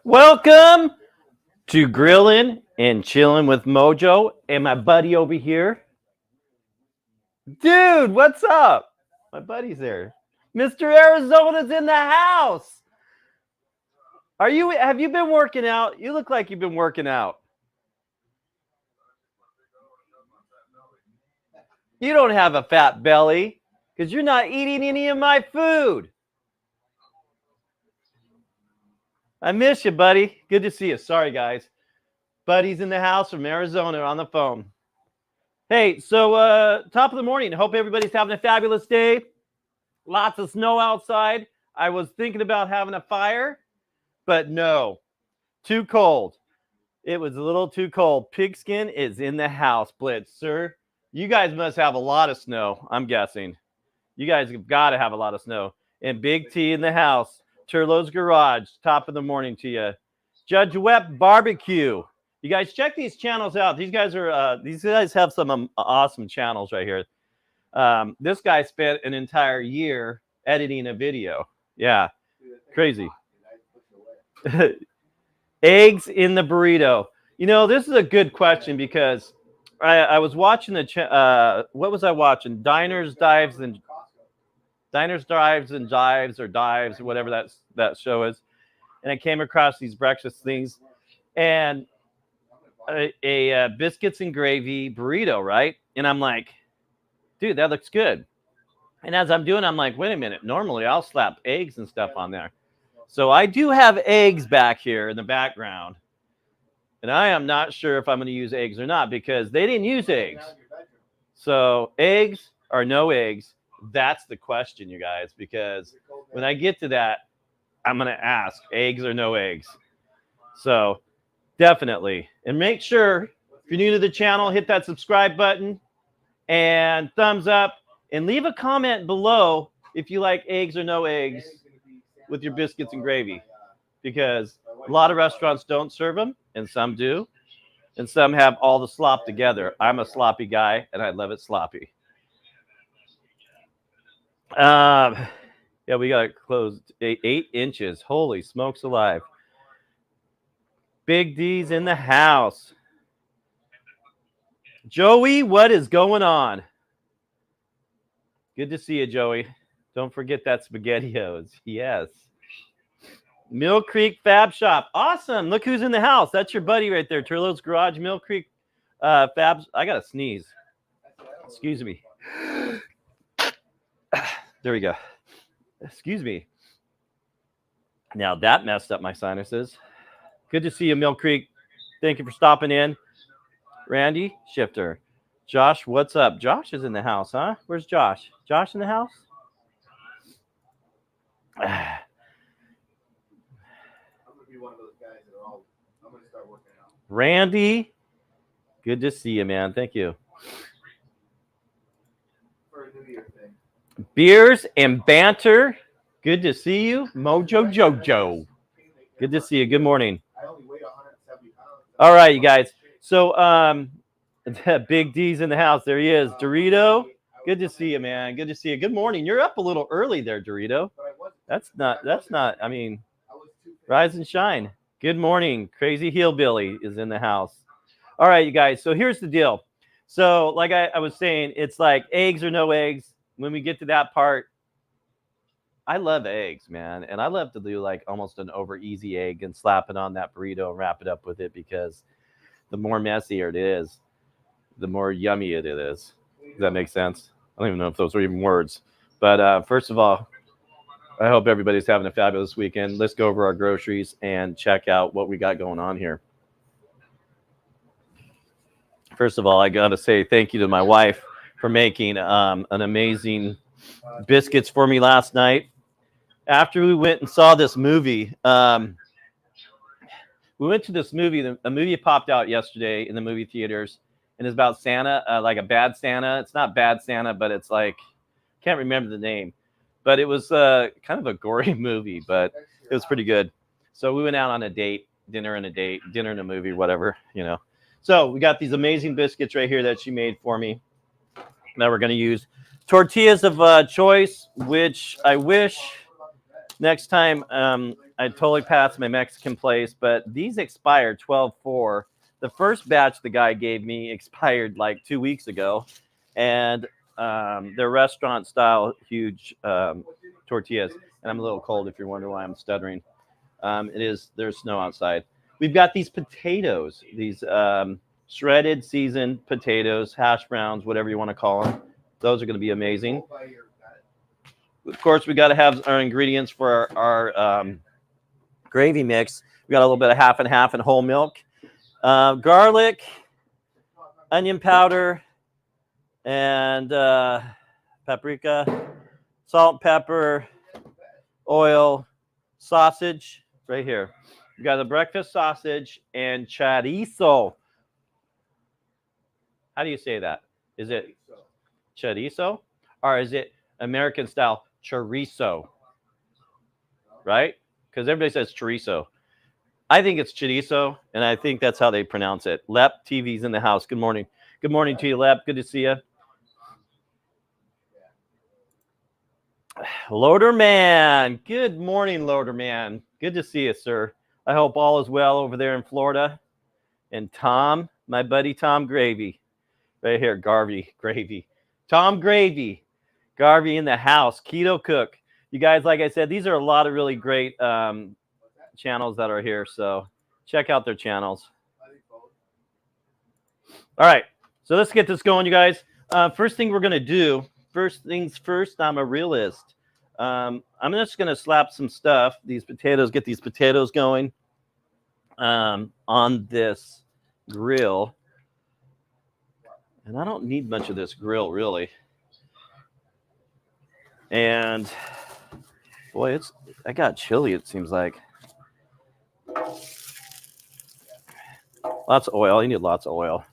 Welcome to Grilling and Chilling with Mojo and my buddy over here. Dude, what's up? My buddy's there. Mr. Arizona's in the house. Have you been working out? You look like you've been working out. You don't have a fat belly because you're not eating any of my food. I miss you, buddy. Good to see you. Sorry, guys. Buddy's in the house from Arizona on the phone. Hey, so top of the morning. Hope everybody's having a fabulous day. Lots of snow outside. I was thinking about having a fire, but no. Too cold. It was a little too cold. Pigskin is in the house, Blitz, sir. You guys must have a lot of snow, I'm guessing. You guys have got to have a lot of snow. And Big T in the house. Turlo's Garage. Top of the morning to you. Judge Webb Barbecue. You guys check these channels out. These guys have some awesome channels right here. This guy spent an entire year editing a video. Yeah, crazy. Eggs in the burrito. You know, this is a good question because I was watching what was I watching? Diners, Drives, and Dives or whatever that show is. And I came across these breakfast things and a biscuits and gravy burrito, right? And I'm like, dude, that looks good. And as I'm doing, I'm like, wait a minute. Normally, I'll slap eggs and stuff on there. So I do have eggs back here in the background. And I am not sure if I'm going to use eggs or not because they didn't use eggs. So eggs or no eggs? That's the question, you guys, because when I get to that, I'm going to ask eggs or no eggs. So definitely. And make sure, if you're new to the channel, hit that subscribe button and thumbs up and leave a comment below if you like eggs or no eggs with your biscuits and gravy, because a lot of restaurants don't serve them and some do, and some have all the slop together. I'm a sloppy guy and I love it sloppy. Yeah, we got it closed 8 inches. Holy smokes alive. Big D's in the house. Joey, what is going on? Good to see you, Joey. Don't forget that SpaghettiOs. Yes. Mill Creek Fab Shop. Awesome. Look who's in the house. That's your buddy right there. Turlo's Garage, Mill Creek Fabs. I got to sneeze. Excuse me. There we go. Excuse me. Now that messed up my sinuses. Good to see you, Mill Creek. Thank you for stopping in. Randy Shifter. Josh, what's up? Josh is in the house, huh? Where's Josh? Josh in the house? Randy, good to see you, man. Thank you. Beers and banter. Good to see you, Mojo Jojo. Good to see you. Good morning. All right, you guys. So, Big D's in the house. There he is. Dorito. Good to see you, man. Good to see you. Good morning. You're up a little early there, Dorito. That's not, I mean, rise and shine. Good morning. Crazy Hillbilly is in the house. All right, you guys. So here's the deal. So like I was saying, it's like eggs or no eggs. When we get to that part, I love eggs, man. And I love to do like almost an over easy egg and slap it on that burrito and wrap it up with it, because the more messier it is, the more yummy it is. Does that make sense? I don't even know if those are even words. But first of all, I hope everybody's having a fabulous weekend. Let's go over our groceries and check out what we got going on here. First of all, I got to say thank you to my wife for making an amazing biscuits for me last night. After we went and saw this movie, we went to this movie. A movie popped out yesterday in the movie theaters, and it's about Santa, like a bad Santa. It's not Bad Santa, but it's like, can't remember the name. But it was kind of a gory movie, but it was pretty good. So we went out on a date, dinner and a movie, whatever, you know. So we got these amazing biscuits right here that she made for me that we're going to use. Tortillas of choice, which I wish next time I totally passed my Mexican place, but these expired 12/4. The first batch the guy gave me expired like 2 weeks ago, and they're restaurant style huge tortillas. And I'm a little cold if you're wondering why I'm stuttering. There's snow outside. We've got these potatoes, these shredded seasoned potatoes, hash browns, whatever you want to call them. Those are going to be amazing. Of course, we got to have our ingredients for our gravy mix. We got a little bit of half and half and whole milk, garlic, onion powder, and paprika, salt, pepper, oil, sausage right here. We got the breakfast sausage and chorizo. How do you say that? Is it chorizo or is it American style chorizo? Right? Because everybody says chorizo. I think it's chorizo, and I think that's how they pronounce it. Lep TV's in the house. Good morning. Good morning to you, Lep. Good to see you. Loader Man. Good morning, Loader Man. Good to see you, sir. I hope all is well over there in Florida. And Tom, my buddy Tom Gravy. Right here, Garvey Gravy. Tom Gravy. Garvey in the house. Keto Cook. You guys, like I said, these are a lot of really great channels that are here. So check out their channels. All right. So let's get this going, you guys. First thing we're going to do, first things first, I'm a realist. I'm just going to slap some stuff, these potatoes, get these potatoes going on this grill. And I don't need much of this grill, really. And boy, I got chili, it seems like. Lots of oil. You need lots of oil.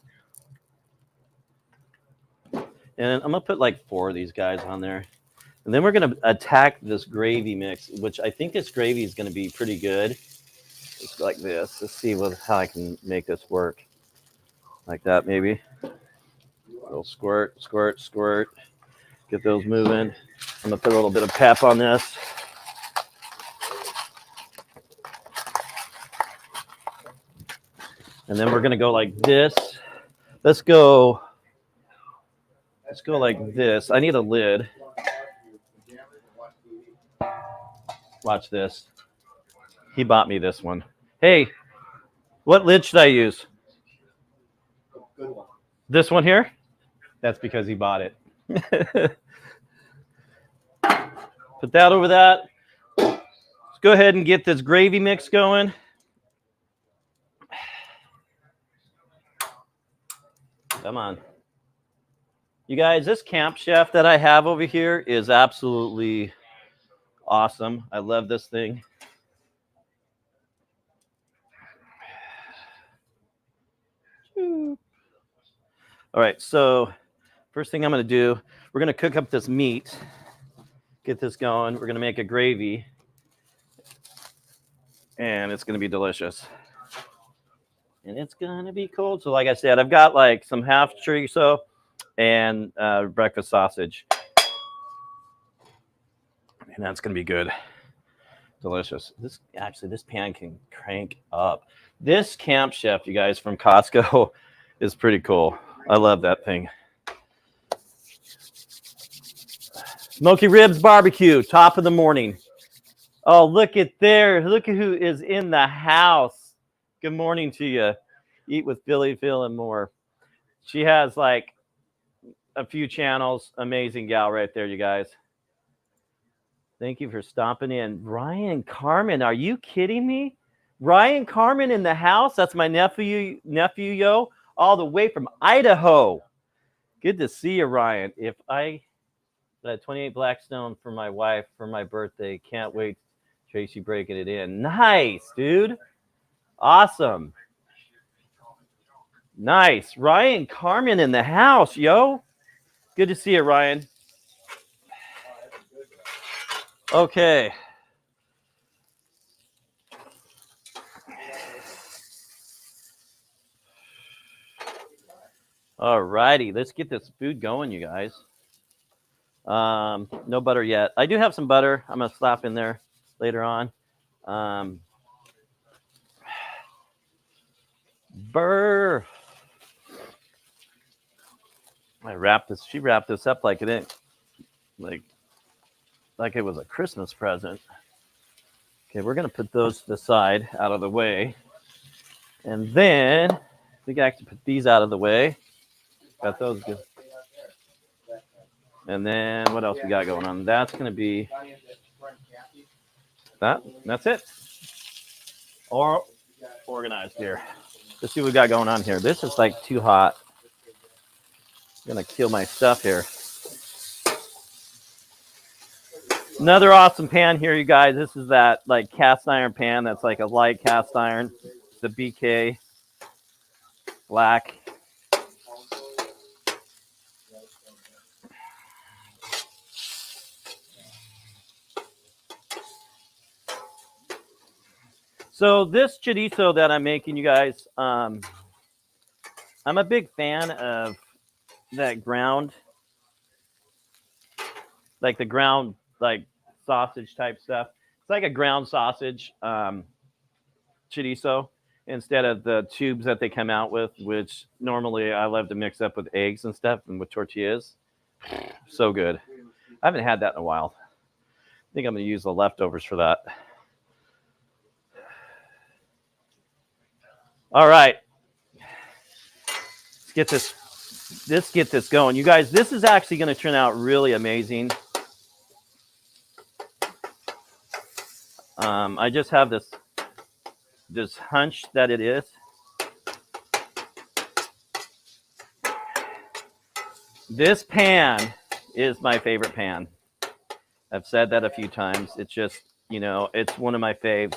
And I'm going to put like 4 of these guys on there. And then we're going to attack this gravy mix, which I think this gravy is going to be pretty good. Just like this. Let's see how I can make this work. Like that, maybe. A little squirt, squirt, squirt. Get those moving. I'm going to put a little bit of pep on this. And then we're going to go like this. Let's go like this. I need a lid. Watch this. He bought me this one. Hey, what lid should I use? Good one. This one here? That's because he bought it. Put that over that. Let's go ahead and get this gravy mix going. Come on. You guys, this Camp Chef that I have over here is absolutely awesome. I love this thing. All right, so first thing I'm going to do, we're going to cook up this meat, get this going. We're going to make a gravy, and it's going to be delicious. And it's going to be cold. So like I said, I've got like some half chorizo and breakfast sausage. And that's going to be good. Delicious. This pan can crank up. This Camp Chef, you guys, from Costco is pretty cool. I love that thing. Smoky Ribs Barbecue, top of the morning. Oh, look at there. Look at who is in the house. Good morning to you. Eat with Billy, Phil, and more. She has like a few channels. Amazing gal right there, you guys. Thank you for stopping in. Ryan Carmen, are you kidding me? Ryan Carmen in the house? That's my nephew, yo, all the way from Idaho. Good to see you, Ryan. If I got 28 Blackstone for my wife for my birthday, can't wait. Tracy breaking it in. Nice, dude. Awesome. Nice. Ryan Carmen in the house, yo. Good to see you, Ryan. Okay. All righty. Let's get this food going, you guys. No butter yet. I do have some butter. I'm going to slap in there later on. Burr. She wrapped this up like it ain't, like it was a Christmas present. Okay, we're gonna put those to the side, out of the way, and then we can actually put these out of the way. Got those good. And then what else we got going on? That's gonna be that. That's it. Or organized here. Let's see what we got going on here. This is like too hot. I'm gonna kill my stuff here. Another awesome pan here, you guys. This is that like cast iron pan. That's like a light cast iron. The BK black. So this chorizo that I'm making, you guys, I'm a big fan of that ground, like the ground, like sausage type stuff. It's like a ground sausage chorizo instead of the tubes that they come out with, which normally I love to mix up with eggs and stuff and with tortillas. So good. I haven't had that in a while. I think I'm going to use the leftovers for that. All right. Let's get this going. You guys, this is actually going to turn out really amazing. I just have this hunch that it is. This pan is my favorite pan. I've said that a few times. It's just, it's one of my faves.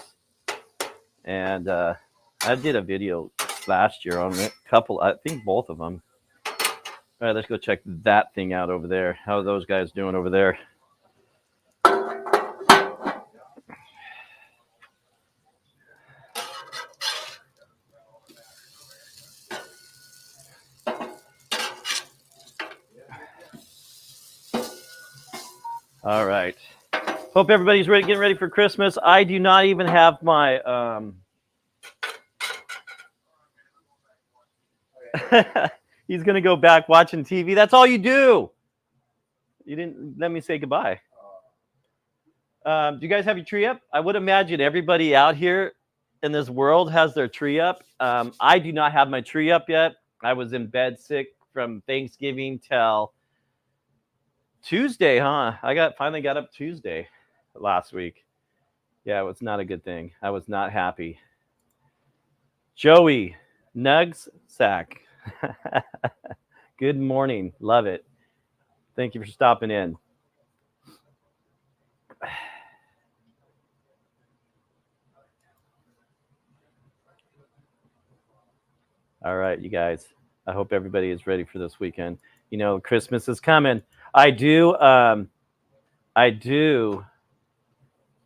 And I did a video last year on a couple, I think both of them. All right, let's go check that thing out over there. How are those guys doing over there? All right. Hope everybody's getting ready for Christmas. I do not even have my he's gonna go back watching TV. That's all you do. You didn't let me say goodbye. Do you guys have your tree up? I would imagine everybody out here in this world has their tree up. I do not have my tree up yet. I was in bed sick from Thanksgiving till Tuesday, huh? Finally got up Tuesday last week. Yeah, it was not a good thing. I was not happy. Joey, Nugs Sack. Good morning. Love it. Thank you for stopping in. All right, you guys. I hope everybody is ready for this weekend. Christmas is coming. I do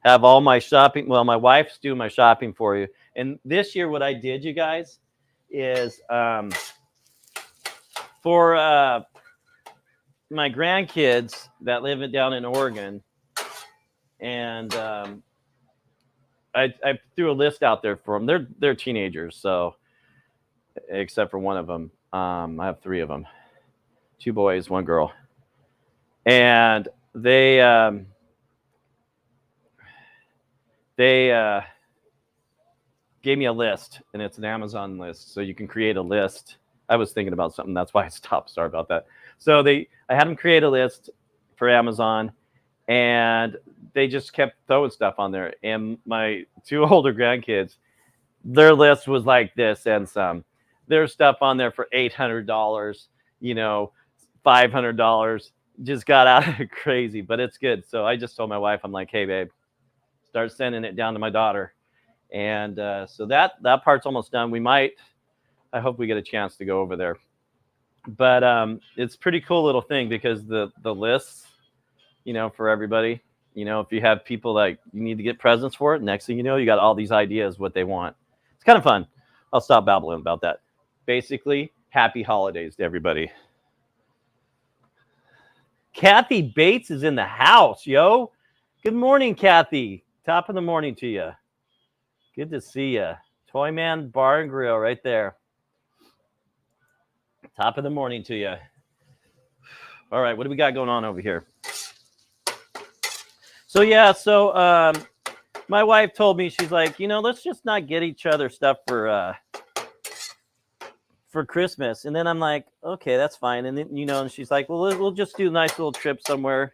have all my shopping. Well, my wife's doing my shopping for you. And this year, what I did, you guys, is for my grandkids that live down in Oregon, and I threw a list out there for them. They're teenagers, so except for one of them, I have three of them, 2 boys, 1 girl, and they gave me a list, and it's an Amazon list, so you can create a list. I was thinking about something, that's why I stopped. Sorry about that. So I had them create a list for Amazon, and they just kept throwing stuff on there. And my 2 older grandkids, their list was like this and some. There's stuff on there for $800, $500. Just got out of crazy, but it's good. So I just told my wife, I'm like, hey, babe, start sending it down to my daughter. And so that part's almost done. I hope we get a chance to go over there. But it's pretty cool little thing because the lists, for everybody, if you have people like you need to get presents for it, next thing you know, you got all these ideas what they want. It's kind of fun. I'll stop babbling about that. Basically, happy holidays to everybody. Kathy Bates is in the house, yo. Good morning, Kathy. Top of the morning to you. Good to see you. Toy Man Bar and Grill right there. Top of the morning to you. All right, what do we got going on over here? So yeah, my wife told me, she's like, let's just not get each other stuff for Christmas. And then I'm like, okay, that's fine. And then and she's like, well, we'll just do a nice little trip somewhere,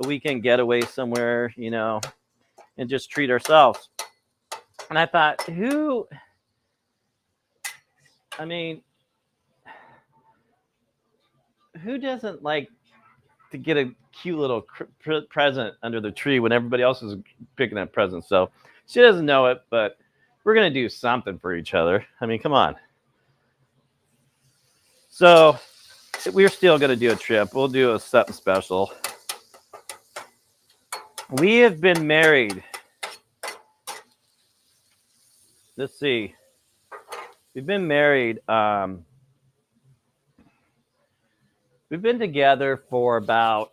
a weekend getaway somewhere, and just treat ourselves. And I thought, who doesn't like to get a cute little present under the tree when everybody else is picking up presents? So she doesn't know it, but we're going to do something for each other. I mean, come on. So we're still going to do a trip. We'll do something special. We have been married. Let's see. We've been married. We've been together for about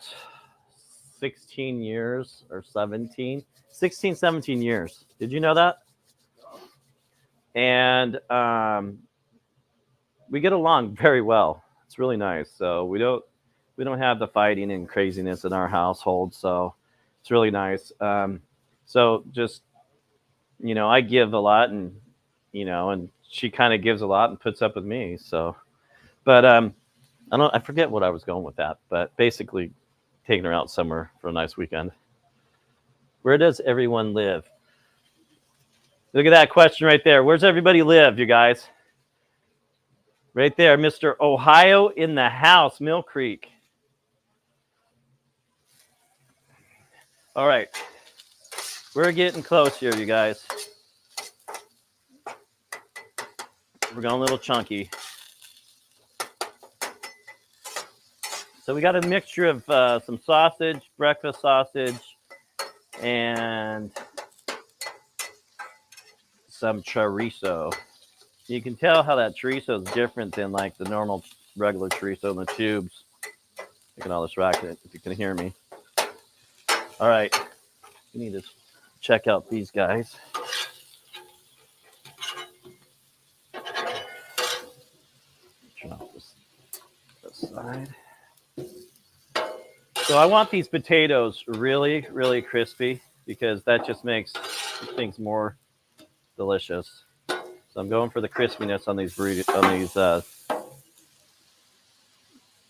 16 years or 17 years. Did you know that? And we get along very well. It's really nice. So we don't have the fighting and craziness in our household. So it's really nice. So just, I give a lot, and and she kind of gives a lot and puts up with me. So, but I forget what I was going with that, but basically taking her out somewhere for a nice weekend. Where does everyone live? Look at that question right there. Where's everybody live, you guys? Right there, Mr. Ohio in the house, Mill Creek. All right. We're getting close here, you guys. We're going a little chunky. So we got a mixture of some sausage, breakfast sausage, and some chorizo. You can tell how that chorizo is different than like the normal regular chorizo in the tubes. Making all this racket, if you can hear me. All right, we need to check out these guys. Turn off this side. So I want these potatoes really, really crispy because that just makes things more delicious. So I'm going for the crispiness on these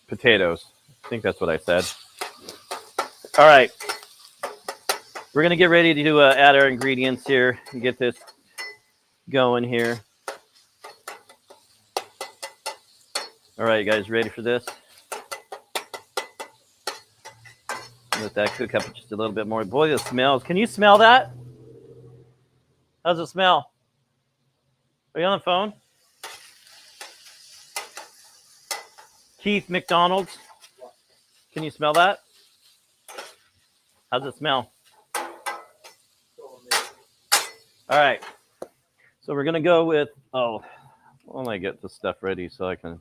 potatoes. I think that's what I said. All right. We're going to get ready to add our ingredients here and get this going here. All right, you guys ready for this? Let that cook up just a little bit more. Boy, the smells. Can you smell that? How's it smell? Are you on the phone? Keith McDonald's. Can you smell that? How's it smell? All right. So we're going to go with, when I get this stuff ready so I can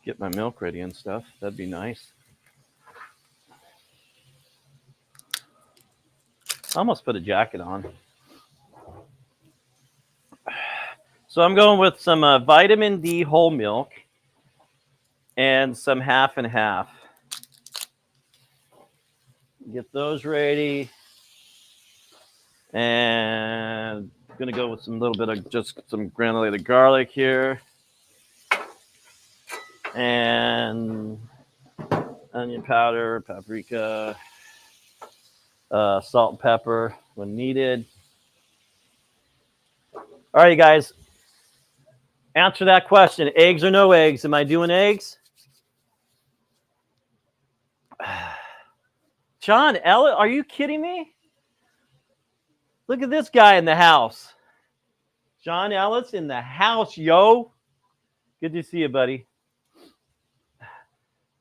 get my milk ready and stuff. That'd be nice. I almost put a jacket on. So I'm going with some vitamin D whole milk and some half and half. Get those ready. And I'm going to go with some little bit of just some granulated garlic here. And onion powder, paprika, salt and pepper when needed. All right, you guys. Answer that question. Eggs or no eggs? Am I doing eggs? John Ellis, are you kidding me? Look at this guy in the house. John Ellis in the house, yo. Good to see you, buddy.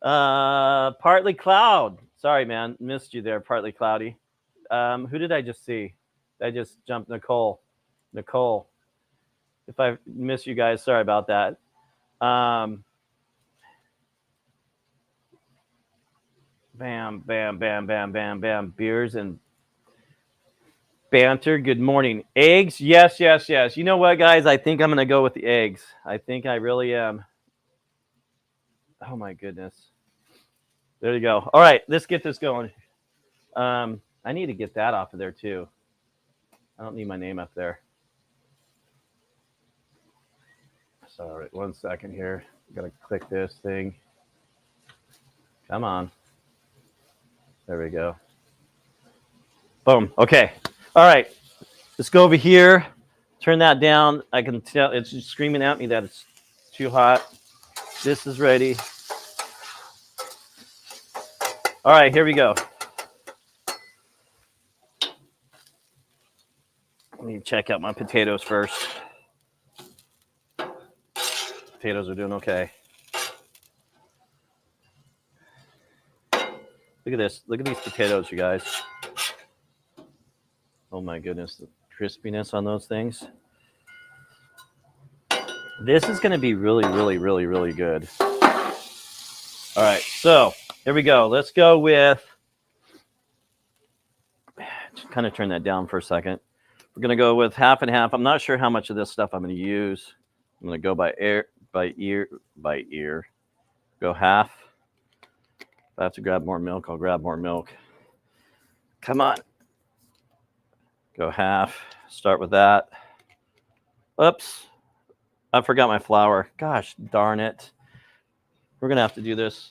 Partly cloud. Sorry, man. Missed you there, partly cloudy. Who did I just see? I just jumped Nicole. If I miss you guys, sorry about that. Bam, bam, bam, bam, bam, bam. Beers and Banter, good morning. Eggs, yes, yes, yes. You know what, guys? I think I'm going to go with the eggs. I think I really am. Oh, my goodness. There you go. All right, let's get this going. I need to get that off of there, too. I don't need my name up there. Sorry, 1 second here. Got to click this thing. Come on. There we go. Boom. Okay. All right. Let's go over here. Turn that down. I can tell it's just screaming at me that it's too hot. This is ready. All right, here we go. Let me check out my potatoes first. Potatoes are doing okay. Look at this. Look at these potatoes, you guys. Oh my goodness, the crispiness on those things. This is going to be really, really, really, really good. All right, so here we go. Let's go with, just kind of turn that down for a second. We're going to go with half and half. I'm not sure how much of this stuff I'm going to use. I'm going to go by ear. Go half. If I have to grab more milk, I'll grab more milk. Come on. Go half. Start with that. Oops. I forgot my flour. Gosh darn it. We're going to have to do this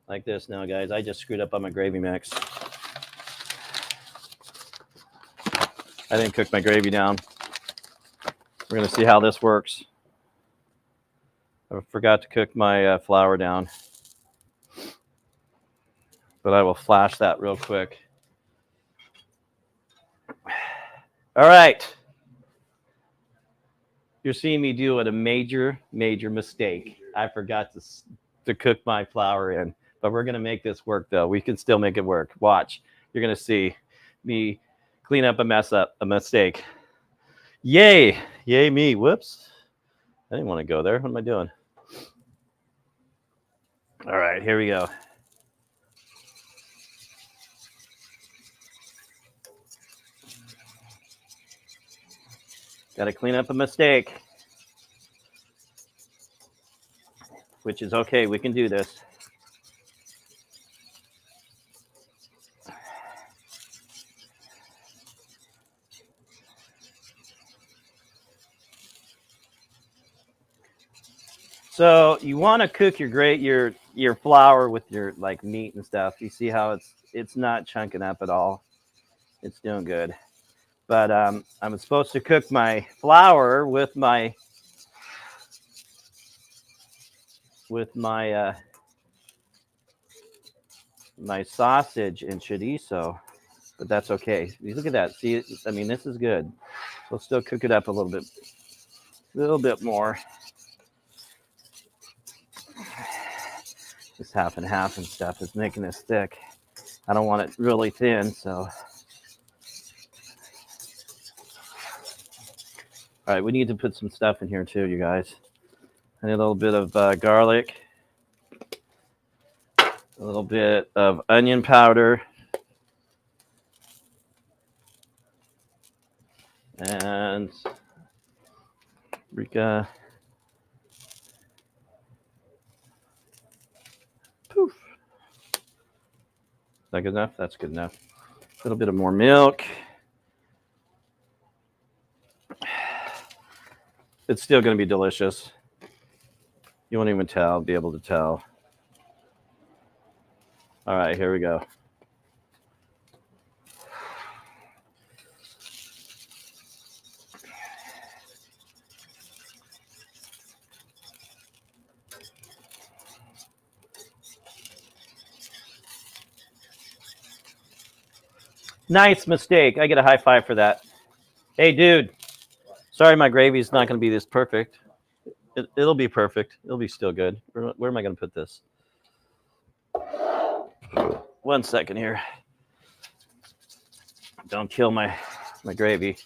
like this now, guys. I just screwed up on my gravy mix. I didn't cook my gravy down. We're going to see how this works. I forgot to cook my flour down. But I will flash that real quick. All right. You're seeing me do a major mistake. I forgot to cook my flour in. But we're going to make this work, though. We can still make it work. Watch. You're going to see me clean up a mistake. Yay. Yay me. Whoops. I didn't want to go there. What am I doing? All right, here we go. Got to clean up a mistake, which is okay. We can do this. So you want to cook your flour with your like meat and stuff. You see how it's not chunking up at all. It's doing good. But I'm supposed to cook my flour with my my sausage and chorizo, but that's okay. Look at that. See, I mean, this is good. We'll still cook it up a little bit more. This half and half and stuff is making this thick. I don't want it really thin, so. All right, we need to put some stuff in here too, you guys. I need a little bit of garlic, a little bit of onion powder, and paprika. Poof. Is that good enough? That's good enough. A little bit of more milk. It's still going to be delicious. You won't even be able to tell. All right, here we go. Nice mistake. I get a high five for that. Hey, dude. Sorry, my gravy's not going to be this perfect. It'll be perfect. It'll be still good. Where am I going to put this? 1 second here. Don't kill my gravy.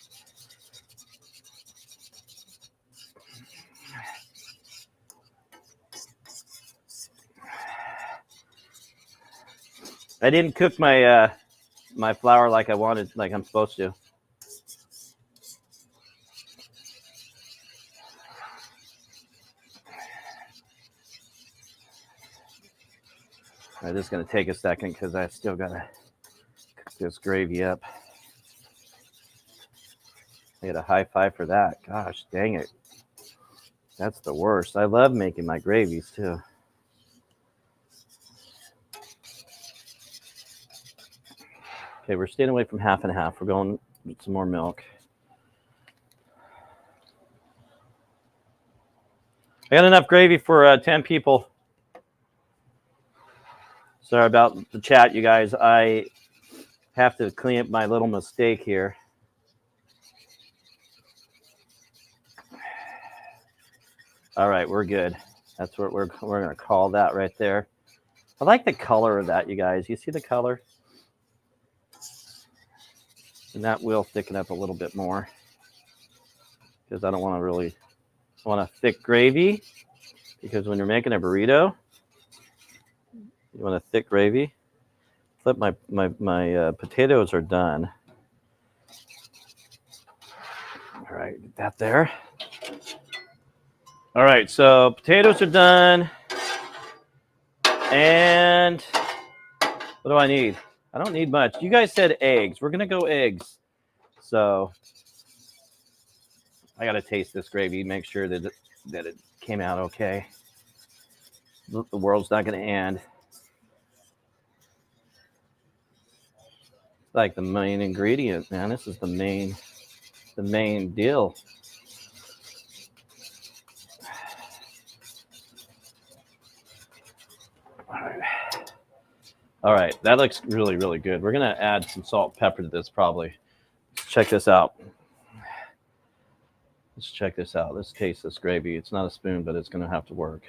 I didn't cook my my flour like I wanted, like I'm supposed to. right, this is going to take a second because I still got to cook this gravy up. I get a high five for that. Gosh, dang it. That's the worst. I love making my gravies too. Okay, we're staying away from half and half. We're going with some more milk. I got enough gravy for 10 people. Sorry about the chat, you guys. I have to clean up my little mistake here. All right, we're good. That's what we're going to call that right there. I like the color of that, you guys. You see the color? And that will thicken up a little bit more because I don't want to really want a thick gravy, because when you're making a burrito, you want a thick gravy. Flip my potatoes are done. All right, get that there. All right, so potatoes are done. And what do I need? I don't need much. You guys said eggs. We're going to go eggs. So I got to taste this gravy, make sure that it came out okay. The world's not going to end. It's like the main ingredient, man. This is the main deal. All right, that looks really, really good. We're going to add some salt and pepper to this probably. Let's check this out. Let's check this out. Let's taste this gravy. It's not a spoon, but it's going to have to work.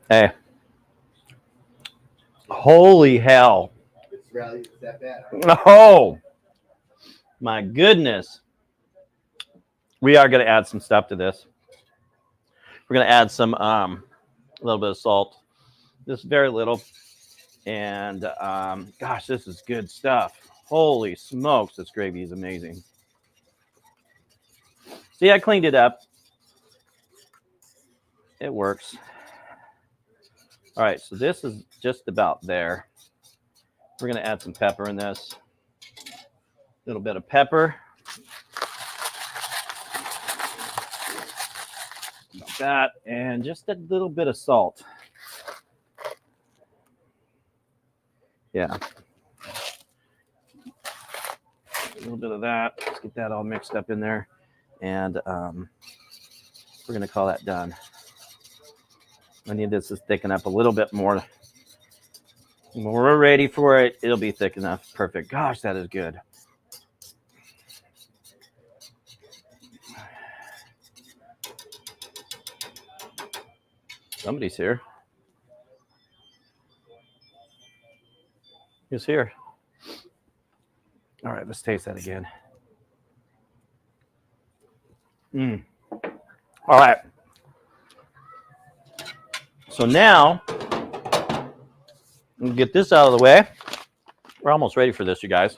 Hey. Holy hell. It's that bad. Oh, my goodness. We are going to add some stuff to this. We're going to add some, a little bit of salt. Just very little. And, gosh, this is good stuff. Holy smokes, this gravy is amazing. See, I cleaned it up. It works. All right, so this is just about there. We're going to add some pepper in this. A little bit of pepper. Like that. And just a little bit of salt. Yeah. A little bit of that. Let's get that all mixed up in there. And we're going to call that done. I need this to thicken up a little bit more. When we're ready for it, it'll be thick enough. Perfect. Gosh, that is good. Somebody's here. Who's here? All right, let's taste that again. All right. So now, we'll get this out of the way. We're almost ready for this, you guys.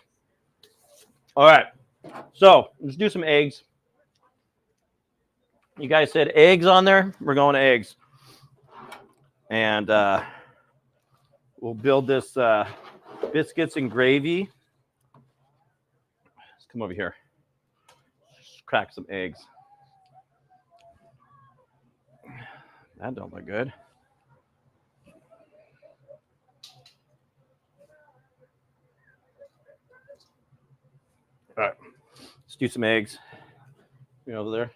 All right. So let's do some eggs. You guys said eggs on there. We're going to eggs. And we'll build this biscuits and gravy. Let's come over here. Just crack some eggs. That don't look good. All right, let's do some eggs. Over there.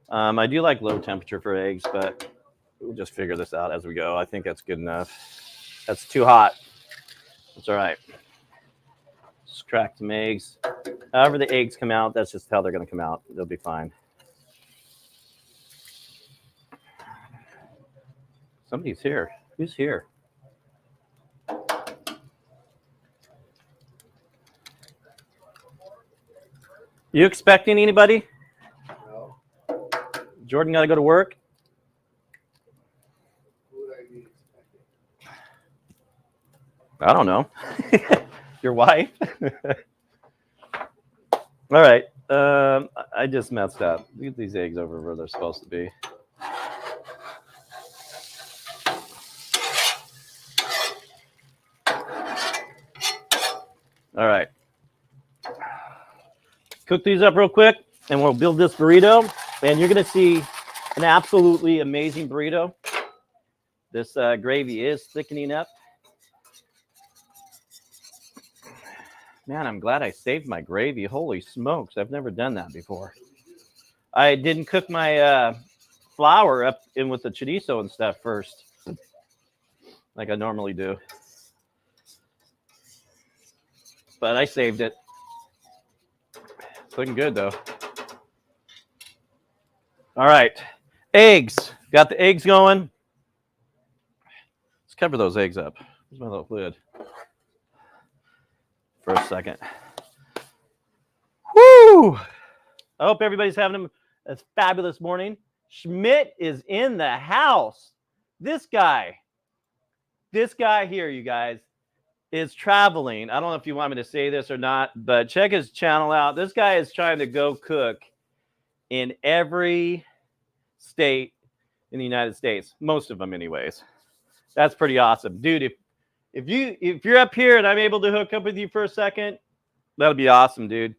I do like low temperature for eggs, but we'll just figure this out as we go. I think that's good enough. That's too hot. That's all right. Just crack some eggs. However the eggs come out, that's just how they're going to come out. They'll be fine. Somebody's here. Who's here? You expecting anybody? No. Jordan got to go to work? Who would I be expecting? I don't know. Your wife? All right. I just messed up. Get these eggs over where they're supposed to be. All right. Cook these up real quick, and we'll build this burrito. And you're going to see an absolutely amazing burrito. This gravy is thickening up. Man, I'm glad I saved my gravy. Holy smokes, I've never done that before. I didn't cook my flour up in with the chorizo and stuff first, like I normally do. But I saved it. It's looking good, though. All right. Eggs. Got the eggs going. Let's cover those eggs up. Where's my little lid? For a second. Woo! I hope everybody's having a fabulous morning. Schmidt is in the house. This guy here, you guys, is traveling. I don't know if you want me to say this or not, but check his channel out. This guy is trying to go cook in every state in the United States, most of them anyways. That's pretty awesome. Dude, if you're up here and I'm able to hook up with you for a second, that'll be awesome, dude.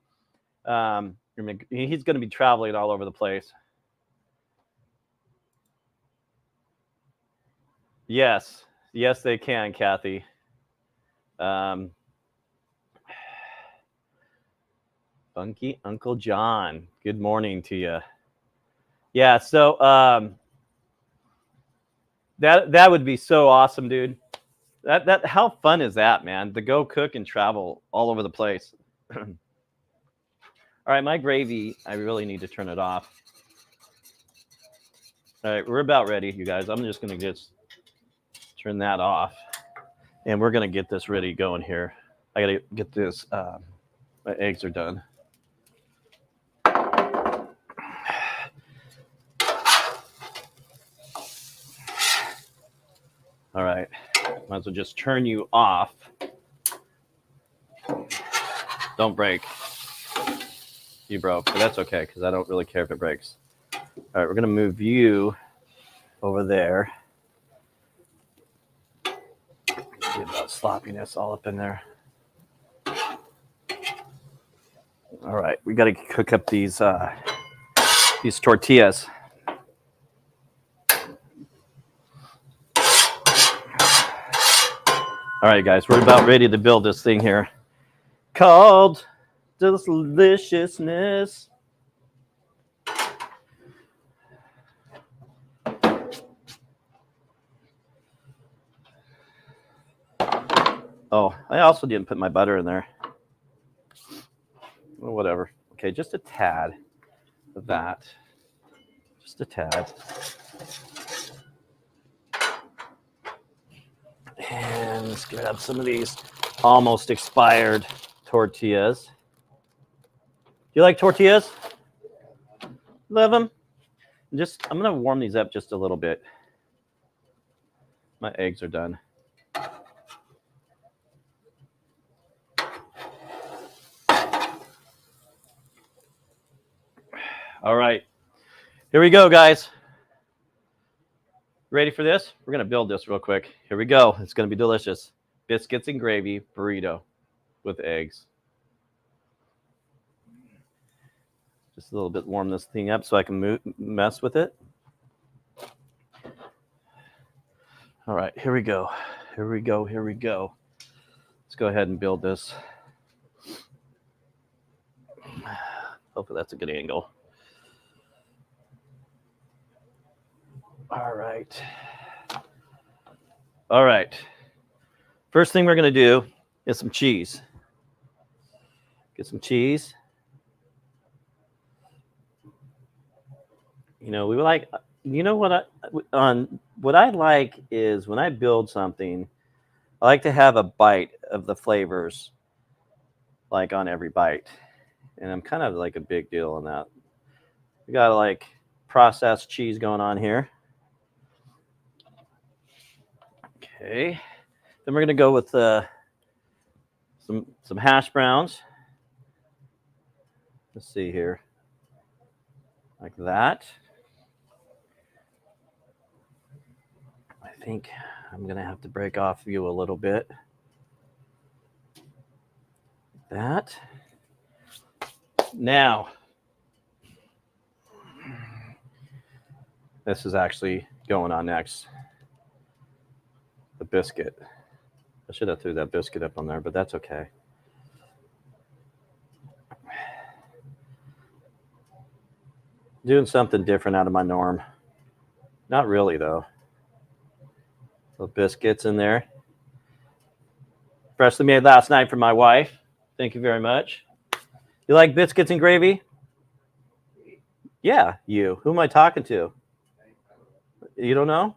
He's going to be traveling all over the place. Yes, they can, Kathy. Funky Uncle John, good morning to you. Yeah, so that would be so awesome, dude. That how fun is that, man? To go cook and travel all over the place. All right, my gravy, I really need to turn it off. All right, we're about ready, you guys. I'm just gonna just turn that off, and we're gonna get this ready going here. I gotta get this. My eggs are done. All right, might as well just turn you off. Don't break. You broke, but that's okay because I don't really care if it breaks. All right, we're gonna move you over there. Get that sloppiness all up in there. All right, we got to cook up these tortillas. All right, guys, we're about ready to build this thing here called deliciousness. Oh, I also didn't put my butter in there. Well, whatever. Okay, just a tad of that. Just a tad. And let's grab some of these almost expired tortillas. Do you like tortillas? Love them. I'm gonna warm these up just a little bit. My eggs are done. All right, here we go, guys. Ready for this? We're gonna build this real quick. Here we go. It's gonna be delicious. Biscuits and gravy burrito with eggs. Just a little bit warm this thing up so I can mess with it. All right, here we go. Here we go. Here we go. Let's go ahead and build this. Hopefully that's a good angle. All right. All right. First thing we're going to do is some cheese. Get some cheese. You know, what I like is when I build something, I like to have a bite of the flavors, like on every bite. And I'm kind of like a big deal on that. We got like processed cheese going on here. Okay. Then we're going to go with some hash browns. Let's see here. Like that. I think I'm going to have to break off you a little bit. That. Now, this is actually going on next. The biscuit. I should have threw that biscuit up on there, but that's okay. Doing something different out of my norm. Not really, though. Little biscuits in there. Freshly made last night for my wife. Thank you very much. You like biscuits and gravy? Yeah, you. Who am I talking to? You don't know?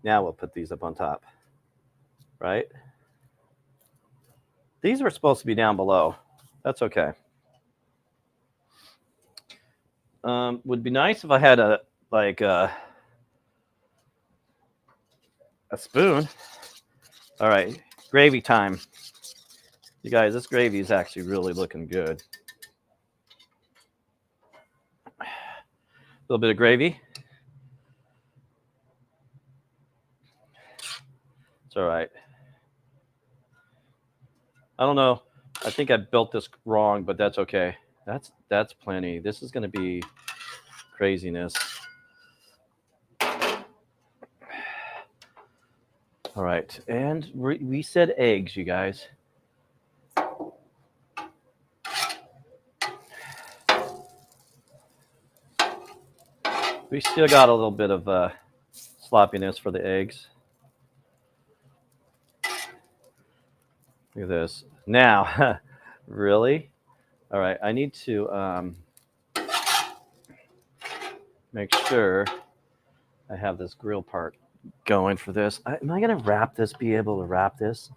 Now we'll put these up on top. Right? These were supposed to be down below. That's okay. Would be nice if I had a spoon. All right, gravy time. You guys, this gravy is actually really looking good. A little bit of gravy. It's all right. I don't know. I think I built this wrong, but that's okay. That's plenty. This is going to be craziness. All right, and we said eggs, you guys. We still got a little bit of sloppiness for the eggs. Look at this. Now, really? All right, I need to make sure I have this grill part going for this. Am I going to be able to wrap this?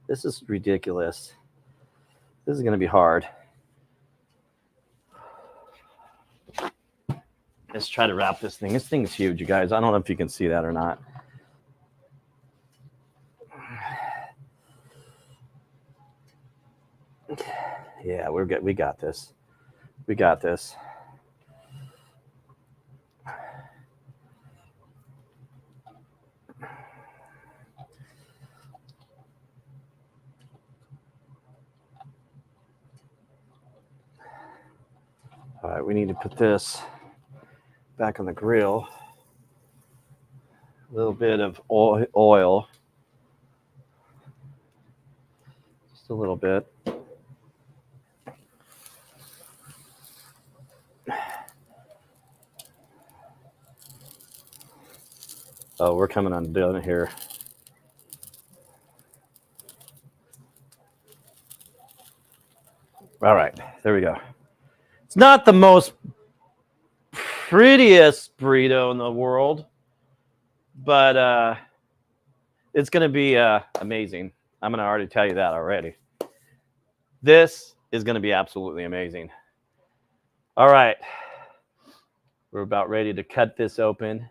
This is ridiculous. This is going to be hard. Let's try to wrap this thing. This thing is huge, you guys. I don't know if you can see that or not. Yeah, we're good. We got this. We got this. All right, we need to put this back on the grill. A little bit of oil. Just a little bit. Oh, we're coming undone here. All right, there we go. It's not the most prettiest burrito in the world, but it's going to be amazing. I'm going to already tell you that already. This is going to be absolutely amazing. All right, we're about ready to cut this open.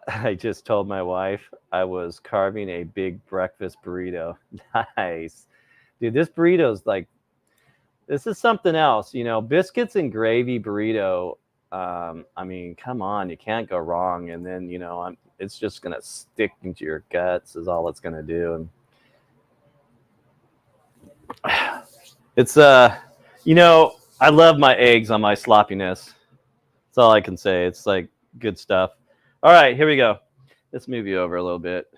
I just told my wife I was carving a big breakfast burrito. Nice. Dude, this burrito's like, this is something else. You know, biscuits and gravy burrito. I mean, come on, you can't go wrong. And then, you know, it's just going to stick into your guts is all it's going to do. And it's, you know, I love my eggs on my sloppiness. That's all I can say. It's like good stuff. All right, here we go. Let's move you over a little bit.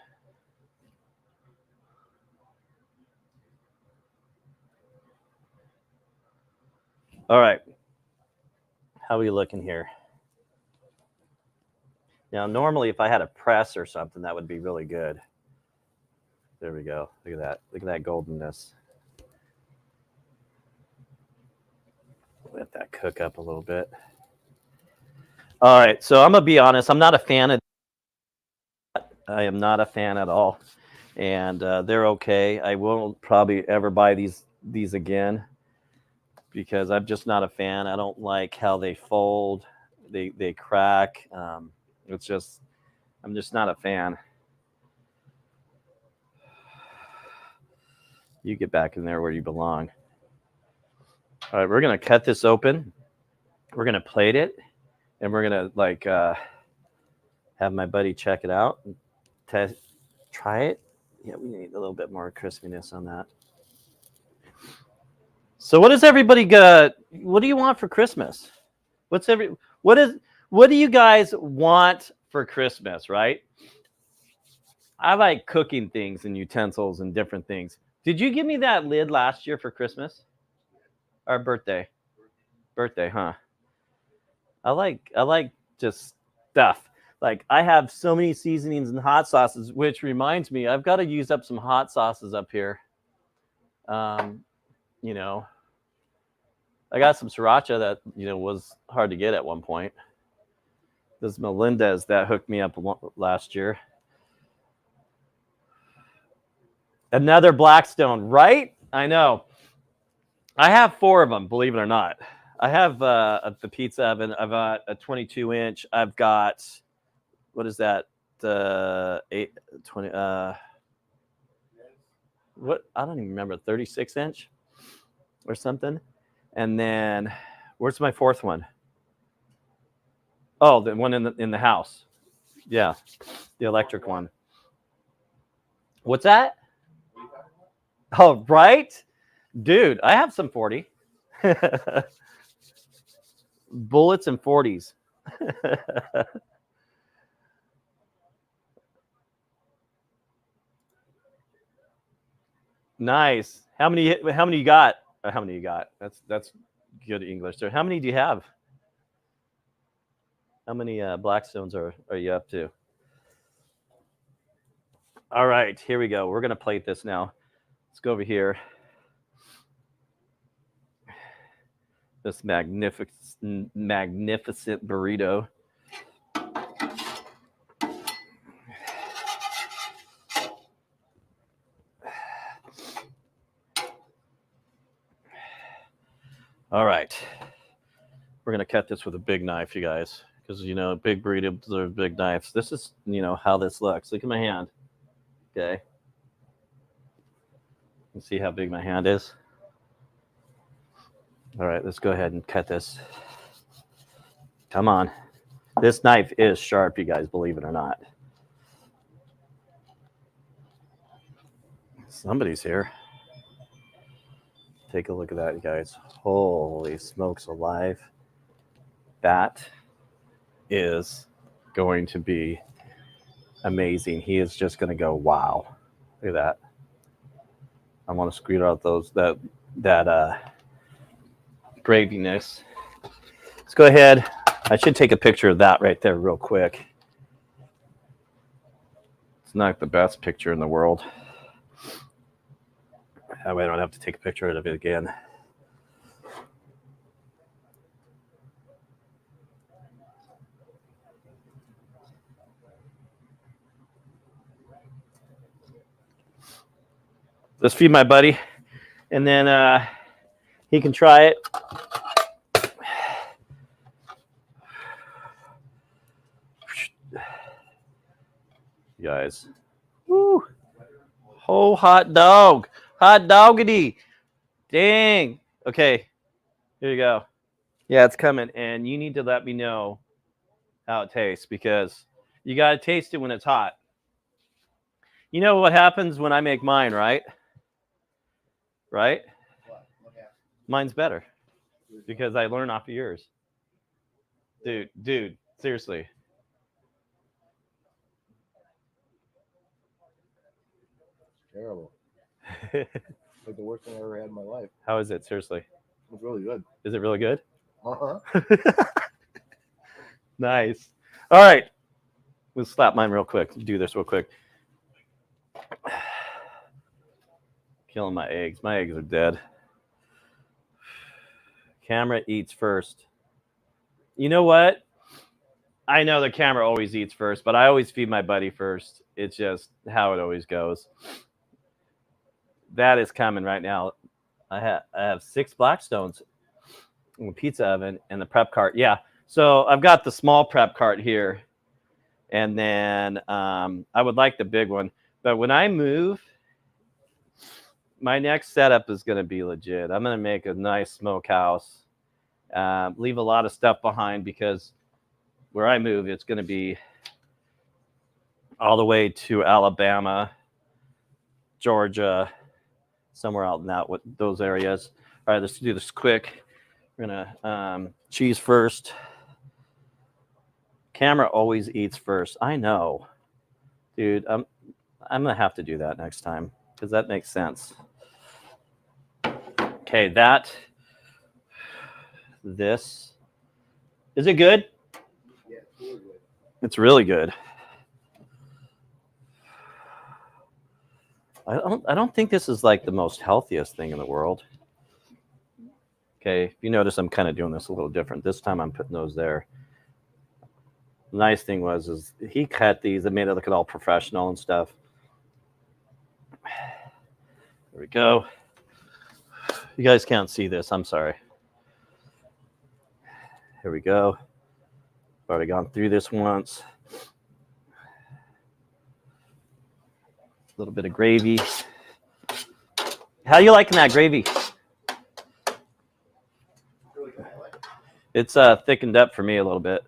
All right. How are we looking here? Now, normally if I had a press or something, that would be really good. There we go. Look at that. Look at that goldenness. Let that cook up a little bit. All right, so I'm going to be honest. I'm not a fan of that. I am not a fan at all. And they're okay. I won't probably ever buy these again because I'm just not a fan. I don't like how they fold. They crack. It's just, I'm just not a fan. You get back in there where you belong. All right, we're gonna cut this open. We're gonna plate it, and we're gonna like have my buddy check it out and try it. Yeah, we need a little bit more crispiness on that. So, what does everybody got? What do you want for Christmas? What do you guys want for Christmas? Right? I like cooking things and utensils and different things. Did you give me that lid last year for Christmas? Or birthday? Birthday, huh? I like just stuff. Like I have so many seasonings and hot sauces, which reminds me, I've got to use up some hot sauces up here. You know, I got some sriracha that was hard to get at one point. This Melendez that hooked me up last year. Another Blackstone, right? I know. I have 4 of them, believe it or not. I have the pizza oven. I've got a 22-inch. I've got, what is that? 20. What? I don't even remember. 36-inch or something. And then, where's my 4th one? Oh, the one in the house. Yeah, the electric one. What's that? Oh, right? Dude, I have some 40. Bullets and 40s. Nice. How many you got? How many you got? That's good English there. How many do you have? How many Blackstones are you up to? All right, here we go. We're going to plate this now. Let's go over here. This magnificent burrito. All right. We're going to cut this with a big knife, you guys, because, big burritos deserve big knives. This is, how this looks. Look at my hand. Okay. You see how big my hand is? All right, let's go ahead and cut this. Come on. This knife is sharp, you guys, believe it or not. Somebody's here. Take a look at that, you guys. Holy smokes alive. That is going to be amazing. He is just going to go, wow. Look at that. I want to squeeze out that graviness. Let's go ahead. I should take a picture of that right there real quick. It's not the best picture in the world. That way I don't have to take a picture of it again. Let's feed my buddy, and then he can try it. You guys. Woo. Oh, hot dog. Hot doggity. Dang. Okay. Here you go. Yeah, it's coming. And you need to let me know how it tastes, because you got to taste it when it's hot. You know what happens when I make mine, right? Right? Mine's better because I learn off of yours. Dude, seriously. Terrible. Like the worst thing I ever had in my life. How is it? Seriously. It's really good. Is it really good? Uh-huh. Nice. All right. Let's slap mine real quick. Do this real quick. Killing my eggs. My eggs are dead. Camera eats first. You know what? I know the camera always eats first, but I always feed my buddy first. It's just how it always goes. That is coming right now. I have 6 Blackstones in the pizza oven and the prep cart. Yeah. So I've got the small prep cart here. And then I would like the big one. But when I move my next setup is going to be legit. I'm going to make a nice smokehouse. Leave a lot of stuff behind because where I move, it's going to be all the way to Alabama, Georgia, somewhere out in those areas. All right, let's do this quick. We're gonna cheese first. Camera always eats first. I know, dude. I'm gonna have to do that next time because that makes sense. Okay, this is it good? Yeah, it's really good. It's really good. I don't think this is like the most healthiest thing in the world. Okay, if you notice, I'm kind of doing this a little different. This time I'm putting those there. The nice thing is he cut these and made it look all professional and stuff. There we go. You guys can't see this. I'm sorry. Here we go. I've already gone through this once. A little bit of gravy. How you liking that gravy? Really good. I like it. It's thickened up for me a little bit.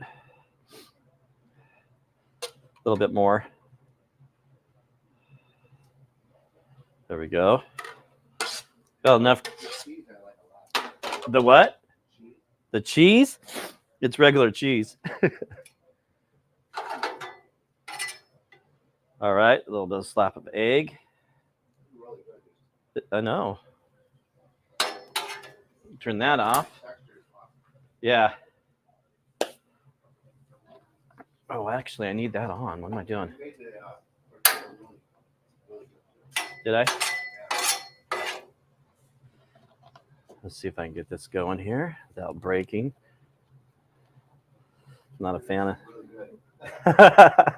A little bit more. There we go. Got enough. Cheese I like a lot. The what? Cheese. The cheese? It's regular cheese. All right, a little bit of slap of egg. Really good. I know. Turn that off. Texture is awesome. Yeah. Oh, actually, I need that on. What am I doing? You made the tortilla really good. Did I? Yeah. Let's see if I can get this going here without breaking. Not a fan of. Really good.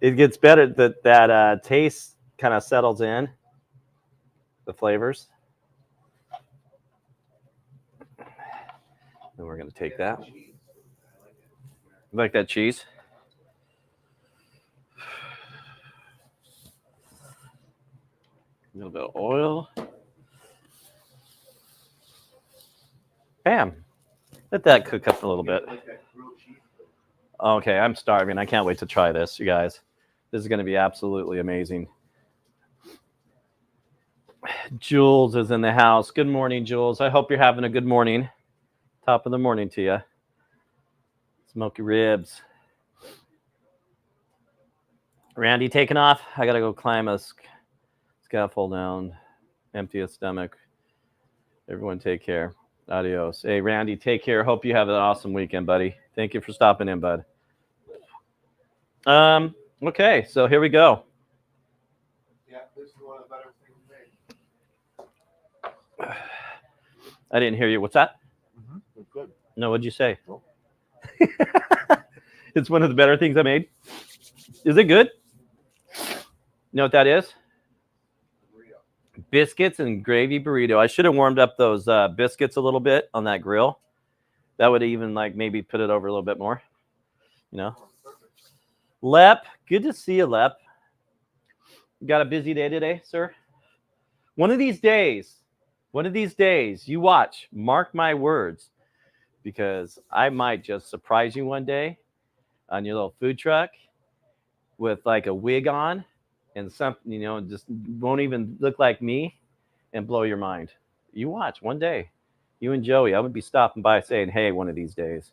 It gets better. That taste kind of settles in. The flavors. And we're going to take that. Cheese. I like it. You like that cheese? A little bit of oil. Bam. Let that cook up a little bit. Like that grilled cheese. Okay, I'm starving. I can't wait to try this, you guys. This is going to be absolutely amazing. Jules is in the house. Good morning, Jules. I hope you're having a good morning. Top of the morning to you. Smoky ribs. Randy taking off. I got to go climb a scaffold down. Empty a stomach. Everyone take care. Adios. Hey, Randy, take care. Hope you have an awesome weekend, buddy. Thank you for stopping in, bud. Okay, so here we go. Yeah, this is one of the better things made. I didn't hear you. What's that? Mm-hmm. It's good. No, what'd you say? Cool. It's one of the better things I made. Is it good? You know what that is? Burrito. Biscuits and gravy burrito. I should have warmed up those biscuits a little bit on that grill. That would even like maybe put it over a little bit more. You know? Lep, good to see you, Lep. You got a busy day today, sir? One of these days, you watch, mark my words, because I might just surprise you one day on your little food truck with like a wig on and something, you know, just won't even look like me and blow your mind. You watch one day. You and Joey, I would be stopping by saying, hey, one of these days.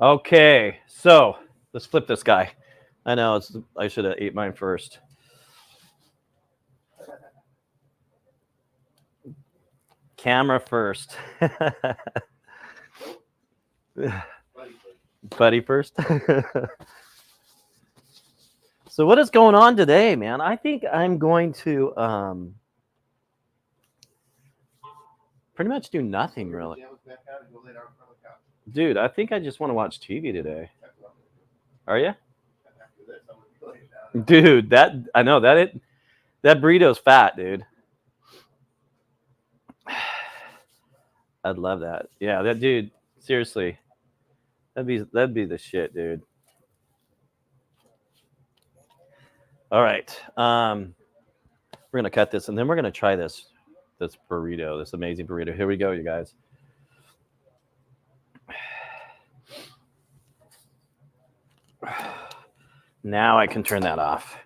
Okay, so let's flip this guy. I know I should have ate mine first. Camera first. Buddy first. So what is going on today, man? I think I'm going to pretty much do nothing really. Dude, I think I just want to watch TV today. Are you? Dude, I know that burrito's fat, dude. I'd love that. Yeah, that dude, seriously. That'd be the shit, dude. All right. We're gonna cut this and then we're gonna try this burrito, this amazing burrito. Here we go, you guys. Now I can turn that off.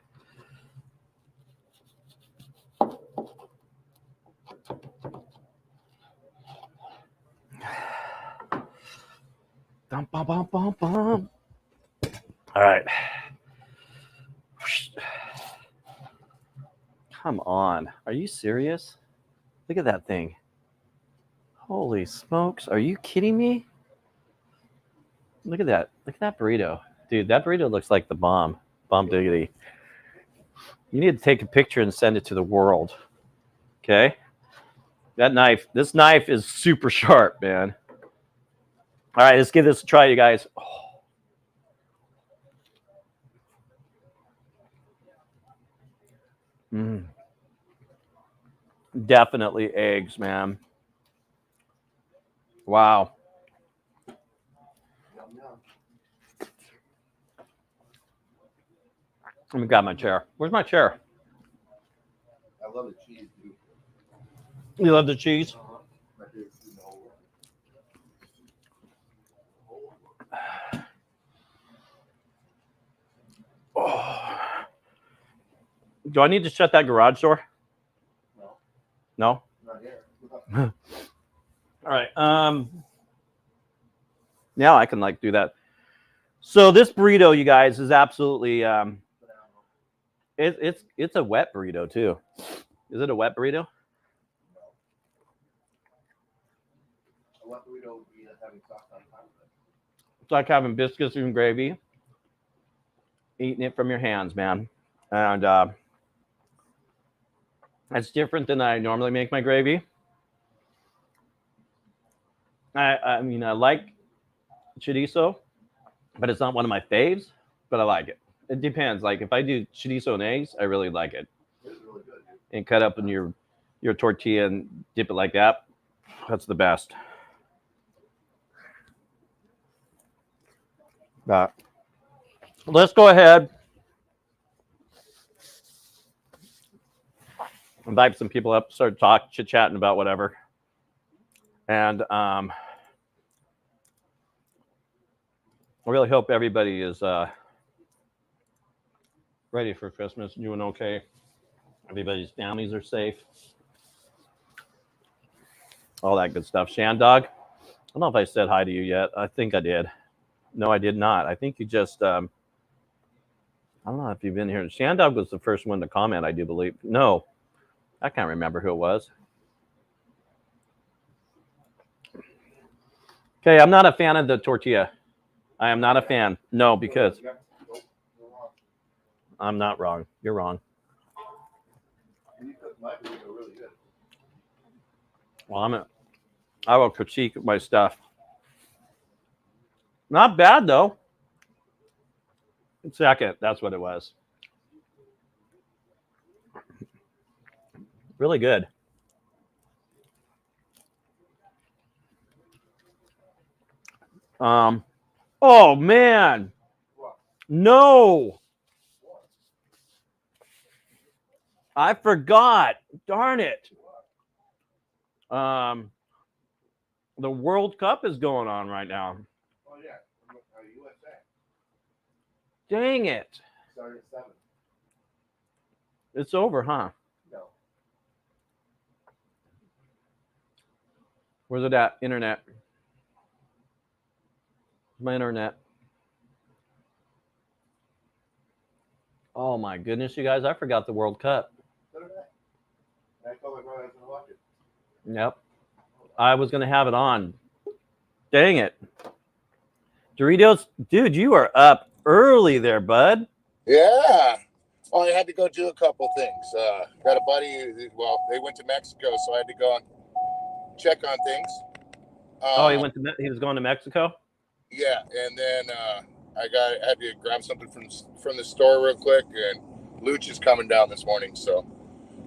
Bum, bum, bum, bum, bum. All right. Come on. Are you serious? Look at that thing. Holy smokes. Are you kidding me? Look at that. Look at that burrito. Dude, that burrito looks like the bomb. Bomb diggity. You need to take a picture and send it to the world. Okay? This knife is super sharp, man. All right, let's give this a try, you guys. Definitely eggs, man. Wow. Let me grab my chair. Where's my chair? I love the cheese, dude. You love the cheese? My favorite food in the whole world. Oh. Do I need to shut that garage door? No. No? Not here. All right. Now I can like do that. So this burrito, you guys, is absolutely it's a wet burrito too. Is it a wet burrito? A wet burrito would be having sauce on top of it. It's like having biscuits and gravy, eating it from your hands, man. And it's different than I normally make my gravy. I mean, I like chorizo, but it's not one of my faves, but I like it. It depends. Like if I do chorizo and eggs, I really like it. It's really good, dude. And cut up in your tortilla and dip it like that. That's the best. Let's go ahead. Invite some people up, start chit-chatting about whatever. And I really hope everybody is ready for Christmas, doing okay. Everybody's families are safe. All that good stuff. Shandog, I don't know if I said hi to you yet. I think I did. No, I did not. I think you just, I don't know if you've been here. Shandog was the first one to comment, I do believe. No, I can't remember who it was. Okay, I'm not a fan of the tortilla. I am not a fan. No, because I'm not wrong. You're wrong. You cook my burrito really good. Well, I will critique my stuff. Not bad though. Second, that's what it was. Really good. Oh man. No. I forgot. Darn it. The World Cup is going on right now. Oh yeah, USA. Dang it. Started at 7. It's over, huh? No. Where's it at? Internet. My internet. Oh my goodness, you guys! I forgot the World Cup. So did I. And I told my brother I was gonna watch it. Yep, I was gonna have it on. Dang it, Doritos, dude, you are up early there, bud. Yeah. Well, I had to go do a couple things. Got a buddy. Well, they went to Mexico, so I had to go and check on things. He was going to Mexico. Yeah, and then I had to grab something from the store real quick, and Luch is coming down this morning, so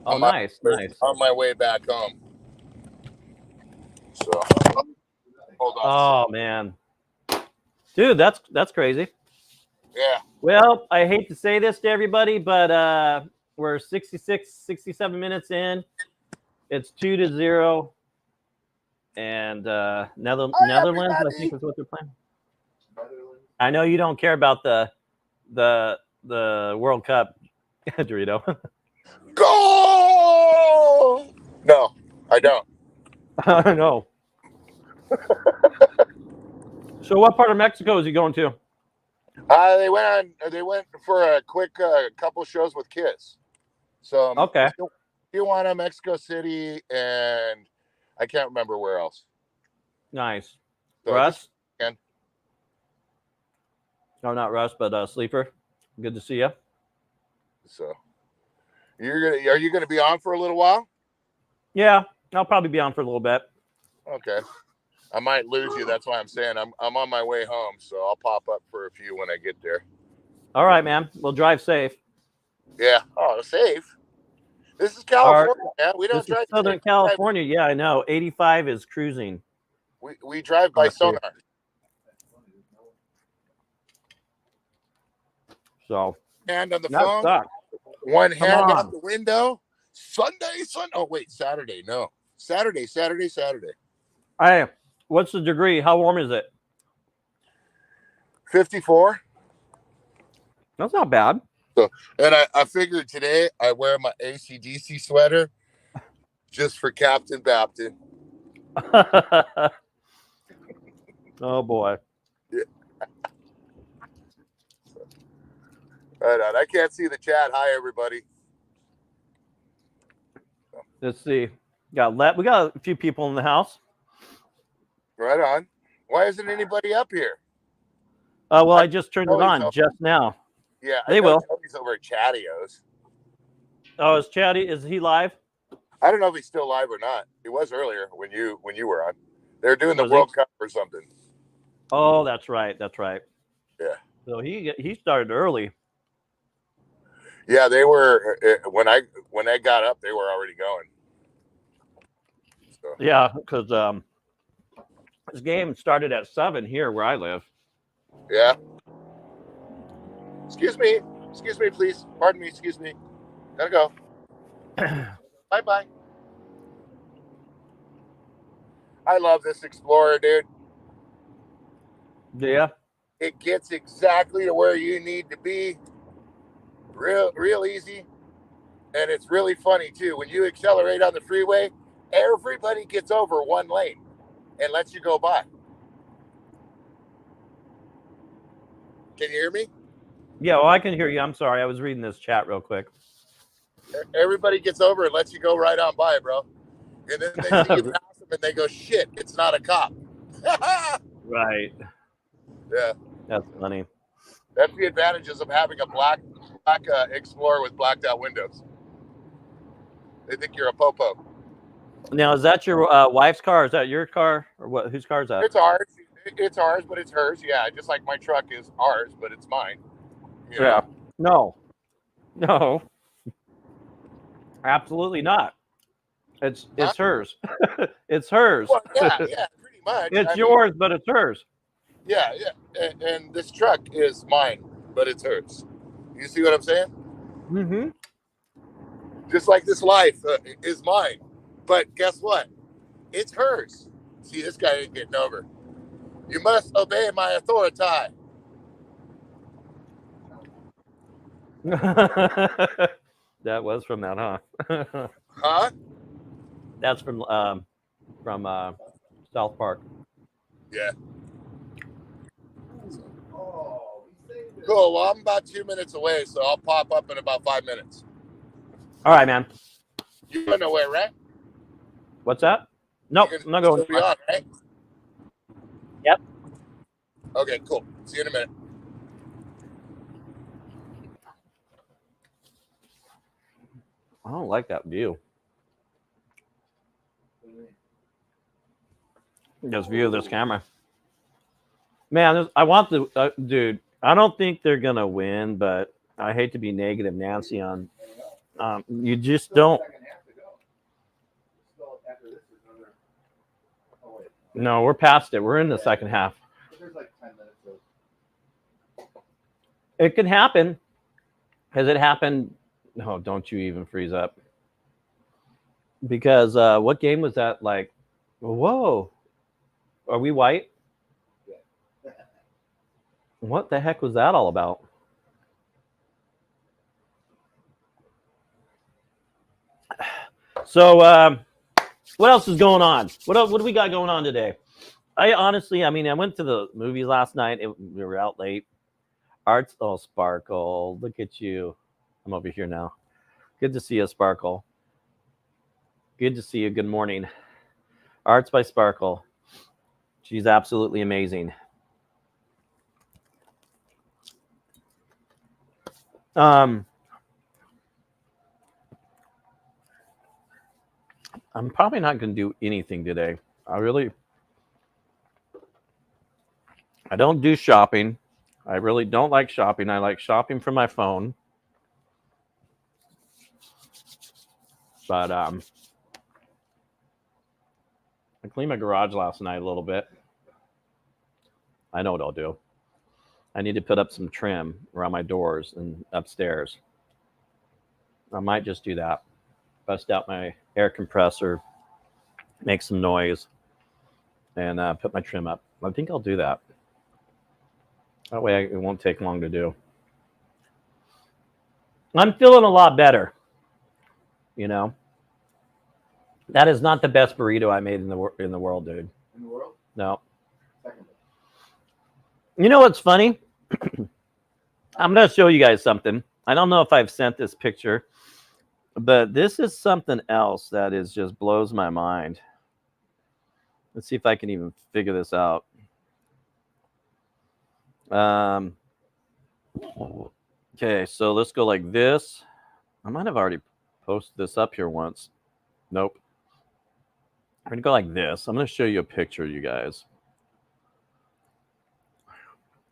Nice. on my way back home. So hold on. Oh man, Dude, that's crazy. Yeah. Well, I hate to say this to everybody, but we're 66, 67 minutes in. It's 2-0. And Netherlands, I think, is what they're playing. I know you don't care about the World Cup, Dorito. Go! No, I don't. I know. So, what part of Mexico is he going to? They went for a quick couple shows with Kiss. So Okay. Tijuana, Mexico City, and I can't remember where else. Nice. So Russ? just, No, not Russ, but Sleeper. Good to see you. so are you gonna be on for a little while? Yeah, I'll probably be on for a little bit. Okay. I might lose you. That's why I'm saying I'm on my way home, so I'll pop up for a few when I get there. All right, man. We'll drive safe. Yeah. Oh, safe. This is California, man. We don't This is drive Southern California. Yeah, I know. 85 is cruising. We drive by sonar. So Hand on the that phone. sucks. One Come hand on. out the window. Sunday. Oh wait, Saturday. No, Saturday. Hey, what's the degree? How warm is it? 54. That's not bad. So, and I figured today I wear my AC/DC sweater just for Captain Bapton. Oh boy. Yeah. Right on. I can't see the chat. Hi, everybody. Let's see. We got a few people in the house. Right on. Why isn't anybody up here? Well, I just turned it on just now. Yeah, They will. Tony's over at Chattios. Oh, is Chatty? Is he live? I don't know if he's still live or not. He was earlier when you were on. They're doing the Was World he? Cup or something. Oh, that's right. That's right. Yeah. So he started early. Yeah, they were when I got up, they were already going. So. Yeah, because this game started at 7 here where I live. Yeah. Excuse me, please. Pardon me. Excuse me. Gotta go. Bye. I love this Explorer, dude. Yeah. It gets exactly to where you need to be. Real easy. And it's really funny too. When you accelerate on the freeway, everybody gets over one lane and lets you go by. Can you hear me? Yeah, well, I can hear you. I'm sorry. I was reading this chat real quick. Everybody gets over and lets you go right on by, bro. And then they see you pass them and they go, shit, it's not a cop. Right. Yeah. That's funny. That's the advantages of having a black Explorer with blacked out windows. They think you're a popo. Now, is that your wife's car? Is that your car? Or what? Whose car is that? It's ours. It's ours, but it's hers. Yeah, just like my truck is ours, but it's mine. You know? Yeah. No. Absolutely not. It's hers. It's hers. Well, yeah, pretty much. It's yours, but it's hers. Yeah. And this truck is mine, but it's hers. You see what I'm saying? Mm-hmm. Just like this life is mine, but guess what? It's hers. See, this guy ain't getting over. You must obey my authority. That was from that, huh? Huh? That's from South Park. Yeah. Cool. Well, I'm about 2 minutes away, so I'll pop up in about 5 minutes. All right, man. You're going nowhere, right? What's that? Nope, I'm not going. Still be on, right? Yep. Okay, cool. See you in a minute. I don't like that view. Just view of this camera. Man, I want the dude. I don't think they're gonna win, but I hate to be negative Nancy on. You just don't. No, we're past it. We're in the second half. There's like 10 minutes of It can happen. Has it happened? No, don't you even freeze up. Because what game was that? Like, whoa, are we white? What the heck was that all about? So, what else is going on? What do we got going on today? I honestly, I mean, I went to the movies last night. We were out late. Arts, oh, Sparkle, look at you. I'm over here now. Good to see you, Sparkle. Good to see you. Good morning. Arts by Sparkle. She's absolutely amazing. I'm probably not going to do anything today. I don't do shopping. I really don't like shopping. I like shopping from my phone. But I cleaned my garage last night a little bit. I know what I'll do. I need to put up some trim around my doors and upstairs. I might just do that. Bust out my air compressor, make some noise, and put my trim up. I think I'll do that. That way it won't take long to do. I'm feeling a lot better. You know, that is not the best burrito I made in the world, dude. In the world? No. Second. You know what's funny? I'm going to show you guys something. I don't know if I've sent this picture, but this is something else that is just blows my mind. Let's see if I can even figure this out. Okay, so let's go like this. I might have already posted this up here once. Nope. We're going to go like this. I'm going to show you a picture, you guys.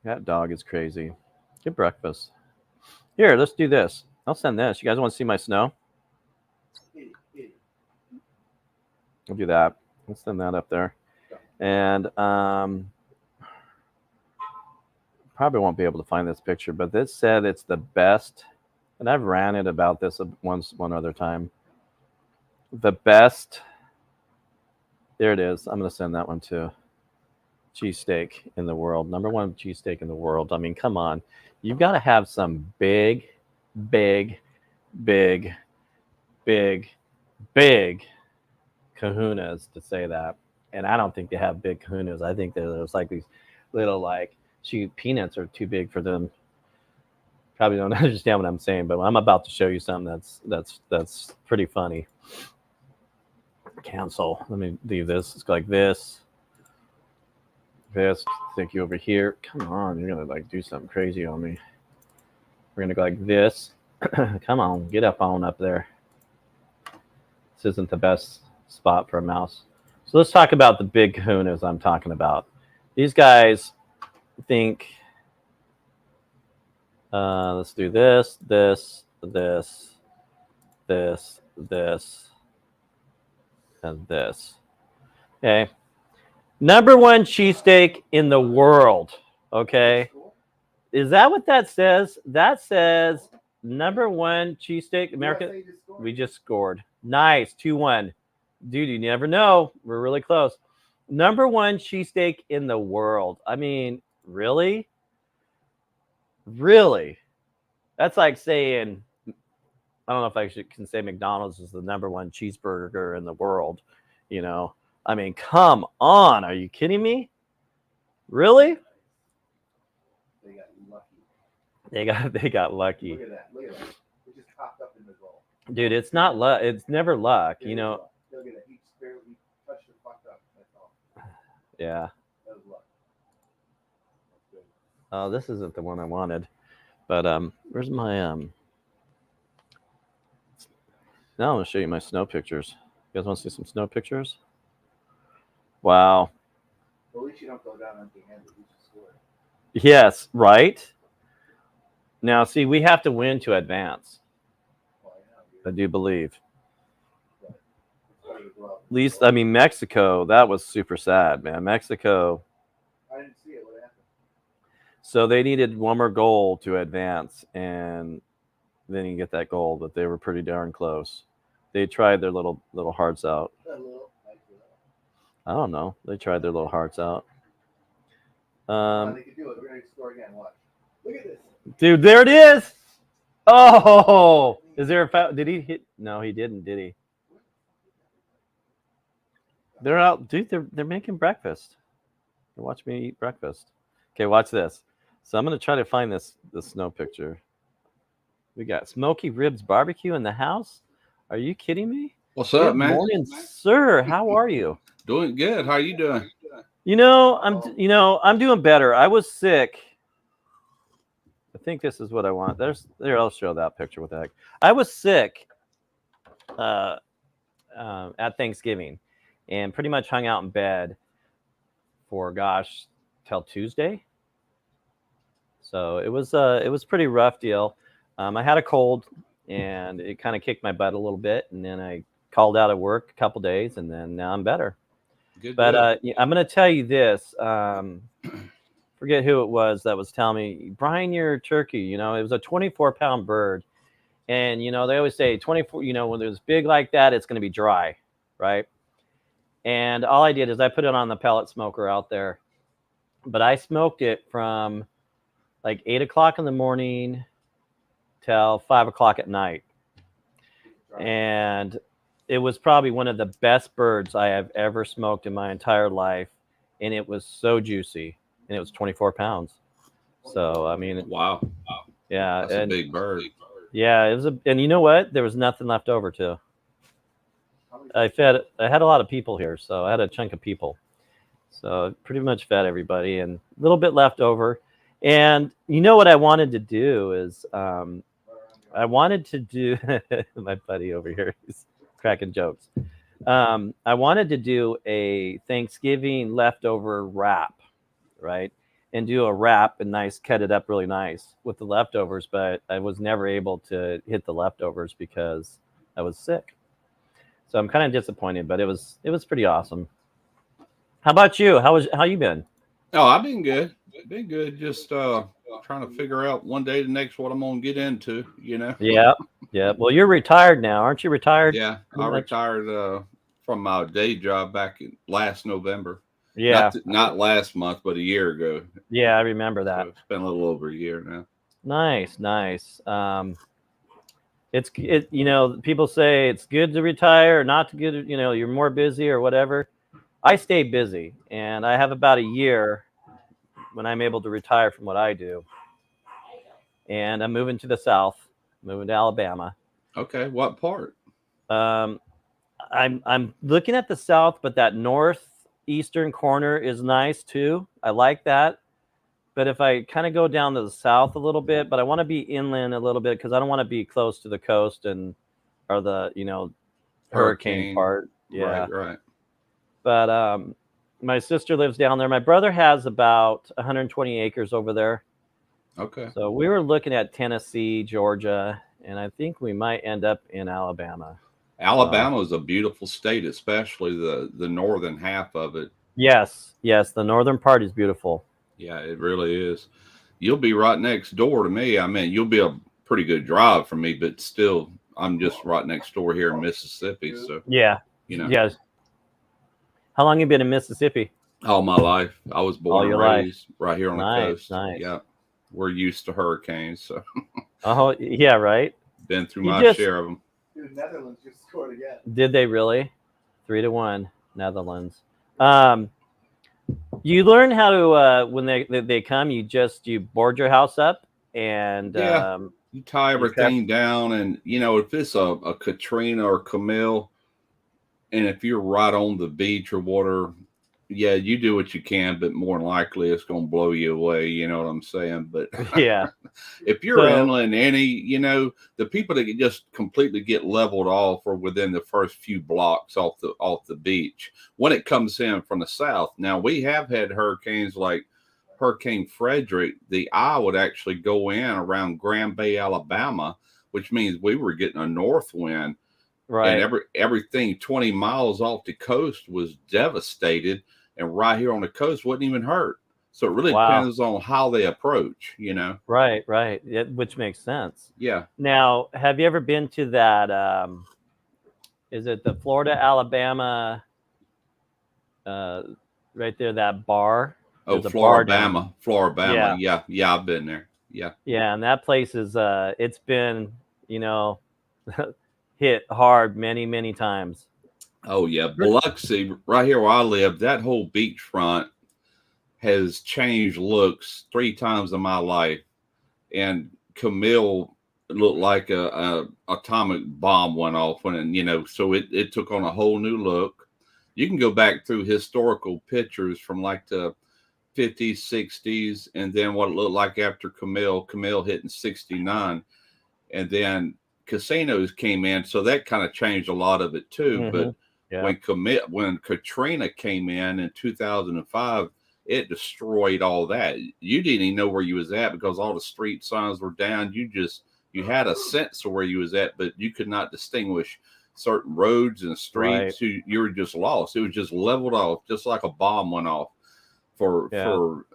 That dog is crazy. Get breakfast. Here, let's do this. I'll send this. You guys want to see my snow? I'll do that. Let's send that up there. And probably won't be able to find this picture, but this said it's the best. And I've ranted about this one other time. The best. There it is. I'm going to send that one too. Cheesesteak in the world. Number one cheesesteak in the world. I mean, come on. You've got to have some big kahunas to say that. And I don't think they have big kahunas. I think there's like these little like peanuts are too big for them. Probably don't understand what I'm saying, but I'm about to show you something that's pretty funny. Cancel. Let me leave this. It's like this. Take you over here. Come on, you're gonna like do something crazy on me. We're gonna go like this. Come on, get up there. This isn't the best spot for a mouse. So let's talk about the big kahunas I'm talking about. These guys think. Let's do this, and this. Okay. Number one cheesesteak in the world. Okay. Is that what that says? That says number one cheesesteak. America. We just scored. Nice. 2-1. Dude, you never know. We're really close. Number one cheesesteak in the world. I mean, really? Really? That's like saying, I don't know if I can say McDonald's is the number one cheeseburger in the world. You know? I mean, come on. Are you kidding me? Really? They got lucky. They got lucky. Look at that. It just popped up in the roll. Dude, it's not luck. It's never luck. You know? Look at that. He barely touched it, fucked up. That's all. Yeah. That was luck. That's good. Oh, this isn't the one I wanted. But where's my Now I'm gonna show you my snow pictures. You guys want to see some snow pictures? Wow. At least you don't go down empty-handed. You just score. Yes, right. Now, see, we have to win to advance. I do believe. At least, I mean, Mexico. That was super sad, man. Mexico. I didn't see it. What happened? So they needed one more goal to advance, and then you get that goal. But they were pretty darn close. They tried their little hearts out. I don't know. They tried their little hearts out. They could do it. We're gonna score again. Watch. Look at this. Dude, there it is. Oh, is there a foul? Did he hit? No, he didn't. Did he? They're out, dude. They're making breakfast. Watch me eat breakfast. Okay, watch this. So I'm gonna try to find this snow picture. We got Smoky Ribs Barbecue in the house. Are you kidding me? What's up, Good man? morning, sir. How are you? Doing good. How you doing? I'm doing better. I was sick. I think this is what I want. There. I'll show that picture. What the heck? I was sick at Thanksgiving, and pretty much hung out in bed for till Tuesday. So it was pretty rough deal. I had a cold, and it kind of kicked my butt a little bit, and then I called out of work a couple days, and then now I'm better. Good. But I'm going to tell you this. Forget who it was that was telling me, Brian, your turkey, it was a 24-pound bird. And, they always say 24, when it's big like that, it's going to be dry, right? And all I did is I put it on the pellet smoker out there. But I smoked it from like 8 o'clock in the morning till 5 o'clock at night. And it was probably one of the best birds I have ever smoked in my entire life. And it was so juicy. And it was 24 pounds. So, I mean. Wow. Yeah. That's a big bird. Yeah. And you know what? There was nothing left over, too. I had a lot of people here. So I had a chunk of people. So I pretty much fed everybody and a little bit left over. And you know what I wanted to do is I wanted to do my buddy over here. He's cracking jokes. I wanted to do a Thanksgiving leftover wrap, right? And do a wrap and cut it up really nice with the leftovers, but I was never able to hit the leftovers because I was sick. So I'm kind of disappointed, but it was pretty awesome. How about you? How you been? Oh, I've been good. Been good. Just trying to figure out one day to next what I'm gonna get into, Yeah. Well, you're retired now, aren't you? Retired? Yeah, I retired from my day job back in last November. Yeah. Not last month, but a year ago. Yeah, I remember that. So it's been a little over a year now. Nice. People say it's good to retire or not to good, you're more busy or whatever. I stay busy, and I have about a year when I'm able to retire from what I do. And I'm moving to the South, moving to Alabama. Okay, what part? I'm looking at the South, but that northeastern corner is nice too. I like that. But if I kind of go down to the South a little bit, but I want to be inland a little bit because I don't want to be close to the coast or the hurricane part. Yeah. Right. But my sister lives down there. My brother has about 120 acres over there. Okay. So we were looking at Tennessee, Georgia, and I think we might end up in Alabama. Alabama is a beautiful state, especially the northern half of it. Yes, the northern part is beautiful. Yeah, it really is. You'll be right next door to me. I mean, you'll be a pretty good drive from me, but still, I'm just right next door here in Mississippi. So yeah, Yes. How long you been in Mississippi? All my life. I was born and raised right here on the coast. Nice. Yeah, we're used to hurricanes, so. Oh yeah, right. Been through my share of them. Dude, Netherlands just scored again. Did they really? 3-1, Netherlands. You learn how to when they come, you board your house up and you tie everything down, and if it's a Katrina or Camille, and if you're right on the beach or water, yeah, you do what you can, but more than likely it's going to blow you away. You know what I'm saying? But yeah, if you're inland, the people that just completely get leveled off are within the first few blocks off the beach when it comes in from the south. Now we have had hurricanes like Hurricane Frederick. The eye would actually go in around Grand Bay, Alabama, which means we were getting a north wind. Right. And everything 20 miles off the coast was devastated, and right here on the coast wasn't even hurt. So it really Wow. depends on how they approach, you know. Right, right. Which makes sense. Yeah. Now, have you ever been to that? Is it the Florida Alabama? Right there, that bar. Oh, There's a bar down there. Floribama. Yeah, Yeah, I've been there. Yeah. yeah, and that place is it's been hit hard many many times. Oh yeah, Biloxi, right here where I live, that whole beachfront has changed looks 3 times in my life. And Camille looked like a atomic bomb went off when, so it took on a whole new look. You can go back through historical pictures from like the 50s, 60s, and then what it looked like after Camille hit in 69. And then casinos came in, so that kind of changed a lot of it too. But Yeah. when Katrina came in 2005, it destroyed all that. You didn't even know where you was at because all the street signs were down. You had a sense of where you was at, but you could not distinguish certain roads and streets. Right. You were just lost. It was just leveled off, just like a bomb went off for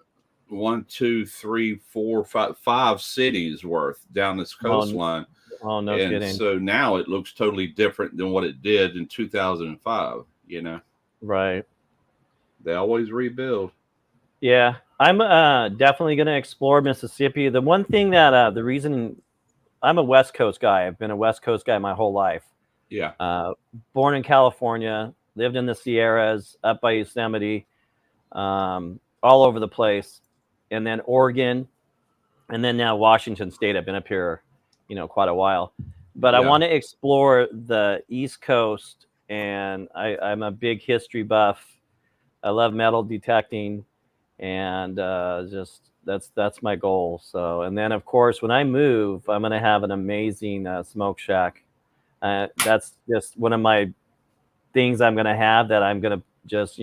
1, 2, 3, 4, 5 cities worth down this coastline. Oh, no And kidding. so now it looks totally different than what it did in 2005. Right. They always rebuild. Yeah, I'm definitely going to explore Mississippi. The one thing that the reason I'm a West Coast guy, I've been a West Coast guy my whole life. Yeah. Born in California, lived in the Sierras, up by Yosemite, all over the place, and then Oregon, and then now Washington State. I've been up here, quite a while, but I want to explore the East Coast, and I'm a big history buff. I love metal detecting, and just that's my goal. So, and then of course, when I move, I'm going to have an amazing smoke shack. That's just one of my things I'm going to have that I'm going to just,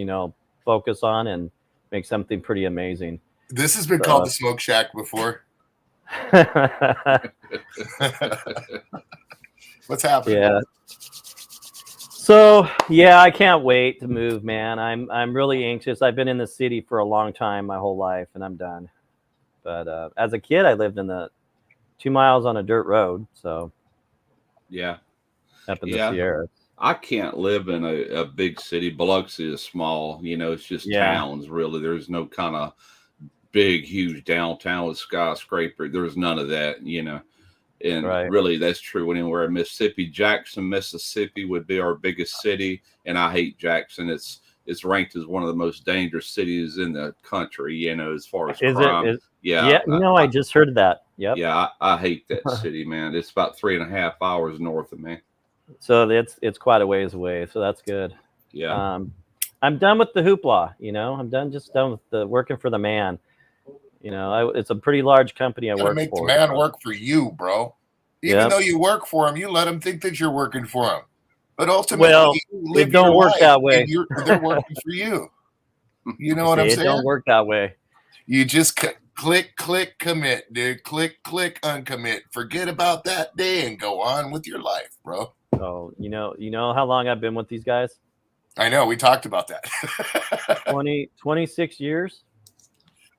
focus on and make something pretty amazing. This has been called the Smoke Shack before. What's happening? Yeah. So yeah, I can't wait to move, man. I'm really anxious. I've been in the city for a long time, my whole life, and I'm done. But as a kid, I lived in the 2 miles on a dirt road. So yeah, up in the Sierras. I can't live in a big city. Biloxi is small. It's just towns, really. There's no kind of big, huge downtown with skyscraper. There's none of that, And really, that's true anywhere in Mississippi. Jackson, Mississippi would be our biggest city. And I hate Jackson. It's ranked as one of the most dangerous cities in the country, as far as crime. Yeah. I just heard that. Yep. Yeah, I hate that city, man. It's about 3.5 hours north of me. So it's quite a ways away. So that's good. Yeah. I'm done with the hoopla. I'm done with the working for the man. It's a pretty large company I work for. Make the man work for you, bro. Even though you work for him, you let him think that you're working for him. But ultimately, it don't work that way. They're working for you. You know what I'm saying? It don't work that way. You just click, commit, dude. Click, uncommit. Forget about that day and go on with your life, bro. Oh, you know how long I've been with these guys? I know. We talked about that. 26 years.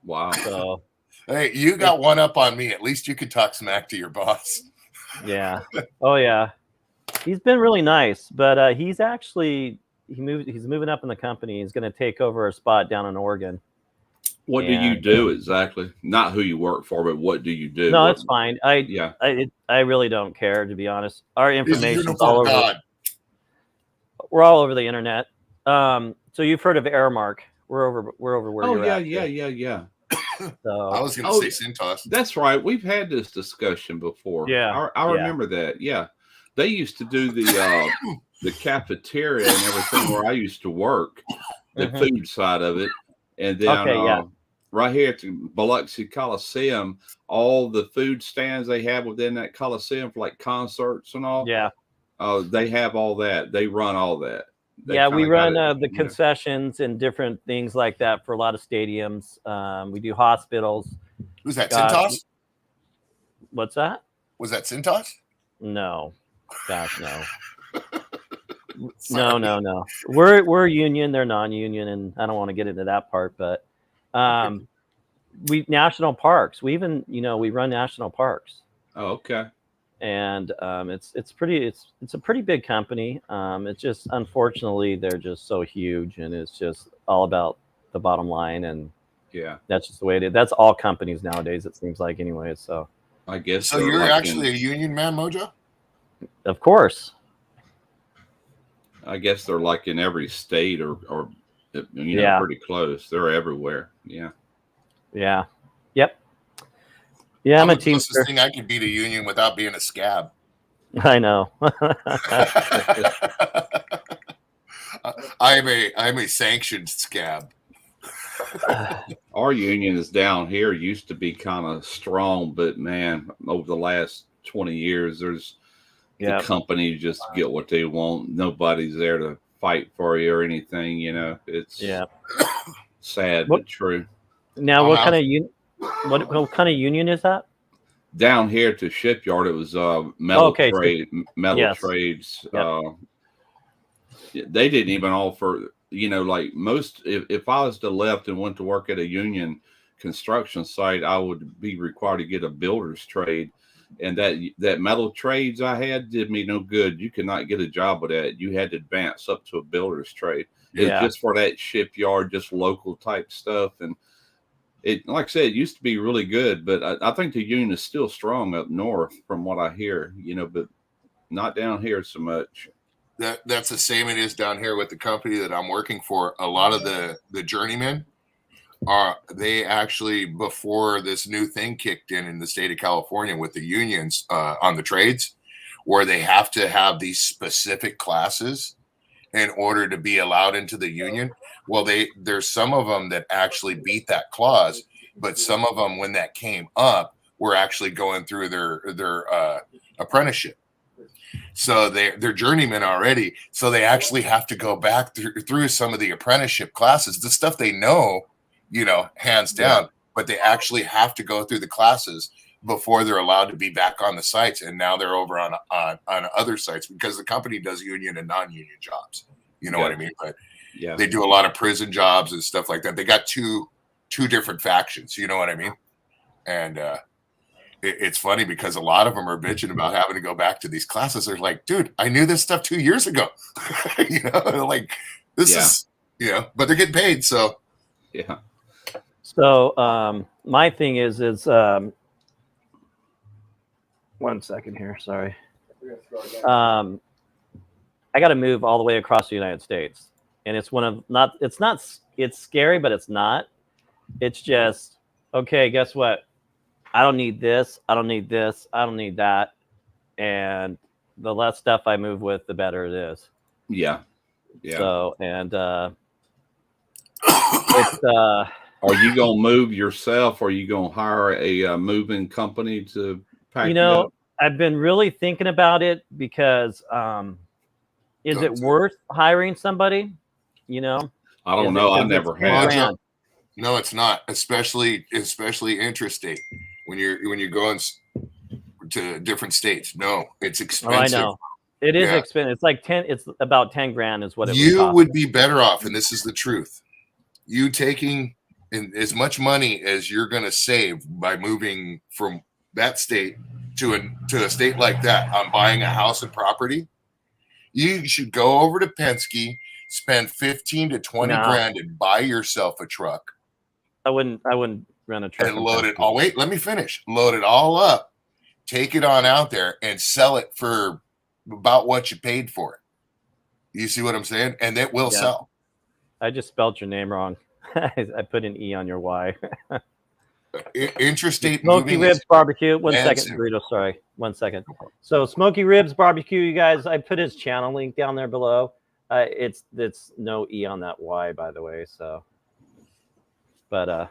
Wow. So, hey, you got one up on me. At least you could talk smack to your boss. Yeah. Oh yeah. He's been really nice, but he's moving up in the company. He's going to take over a spot down in Oregon. What do you do exactly? Not who you work for, but what do you do? No, it's fine. I really don't care, to be honest. Our information's all over. We're all over the internet. So you've heard of Airmark? We're over where you're at. Yeah. So, I was going to say Cintas. That's right. We've had this discussion before. Yeah, I remember that. Yeah, they used to do the cafeteria and everything where I used to work, the food side of it, and then right here at the Biloxi Coliseum, all the food stands they have within that Coliseum for like concerts and all. Yeah, they have all that. They run all that. We run the concessions and different things like that for a lot of stadiums. We do hospitals. Was that Cintas? What's that? Was that Cintas? No. Gosh, no. No. We're union. They're non-union, and I don't want to get into that part. But national parks. We even, we run national parks, Oh, okay. and it's a pretty big company. It's just, unfortunately, they're just so huge, and it's just all about the bottom line, and Yeah. that's just the way it is. That's all companies nowadays, it seems like, anyway. So I guess So they're you're like actually a union man, Mojo? of course, I guess they're like in every state or Yeah. pretty close. They're everywhere. Yeah. yeah, yep, yeah. I'm I'm a the closest teamster. thing I could be to union without being a scab. I know. I'm a sanctioned scab. Our union is down here used to be kind of strong, but man, over the last 20 years, there's Yeah. the companies just get what they want. Nobody's there to fight for you or anything. It's Yeah. sad What- but true. Now, Oh, what wow. kind of what kind of union is that? Down here at the shipyard, it was metal Okay, so- metal yes. trades. Yep. They didn't even offer, like most. If I was to left and went to work at a union construction site, I would be required to get a builder's trade, and that metal trades I had did me no good. You could not get a job with that. You had to advance up to a builder's trade. It's Yeah. just for that shipyard, just local type stuff, and it, like I said, it used to be really good, but I think the union is still strong up north, from what I hear. But not down here so much. That's the same it is down here with the company that I'm working for. A lot of the journeymen they actually, before this new thing kicked in the state of California with the unions on the trades, where they have to have these specific classes in order to be allowed into the union. Well, there's some of them that actually beat that clause, but some of them, when that came up, were actually going through their apprenticeship. So they're journeymen already. So they actually have to go back through some of the apprenticeship classes, the stuff they know, hands down, but they actually have to go through the classes before they're allowed to be back on the sites. And now they're over on other sites because the company does union and non-union jobs. You know what I mean? But Yeah. they do a lot of prison jobs and stuff like that. They got two different factions. You know what I mean? And it's funny because a lot of them are bitching about having to go back to these classes. They're like, dude, I knew this stuff 2 years ago. Like this is, but they're getting paid. So Yeah. So my thing is one second here. Sorry. I got to move all the way across the United States, and it's it's scary, but it's not. It's just, okay, guess what? I don't need this. I don't need this. I don't need that. And the less stuff I move with, the better it is. Yeah. Yeah. So, and it's Are you gonna move yourself, or are you gonna hire a moving company to pack it up? I've been really thinking about it because is it worth hiring somebody? I don't know. I never have. No, it's not, especially intrastate when you're going to different states. No, it's expensive. Oh, I know. It is expensive. It's like it's about 10 grand is what it you would would be better off, and this is the truth. You taking in as much money as you're going to save by moving from that state to a state like that on buying a house and property. You should go over to Penske, spend 15 to 20 grand and buy yourself a truck. I wouldn't rent a truck and load it. Oh, wait, let me finish. Load it all up, take it on out there, and sell it for about what you paid for it. You see what I'm saying? And it will sell. I just spelled your name wrong. I put an E on your Y. Interstate Smoky Ribs Barbecue. One second, Burrito. Sorry, 1 second. So Smoky Ribs Barbecue, you guys. I put his channel link down there below. It's no E on that Y, by the way. So, but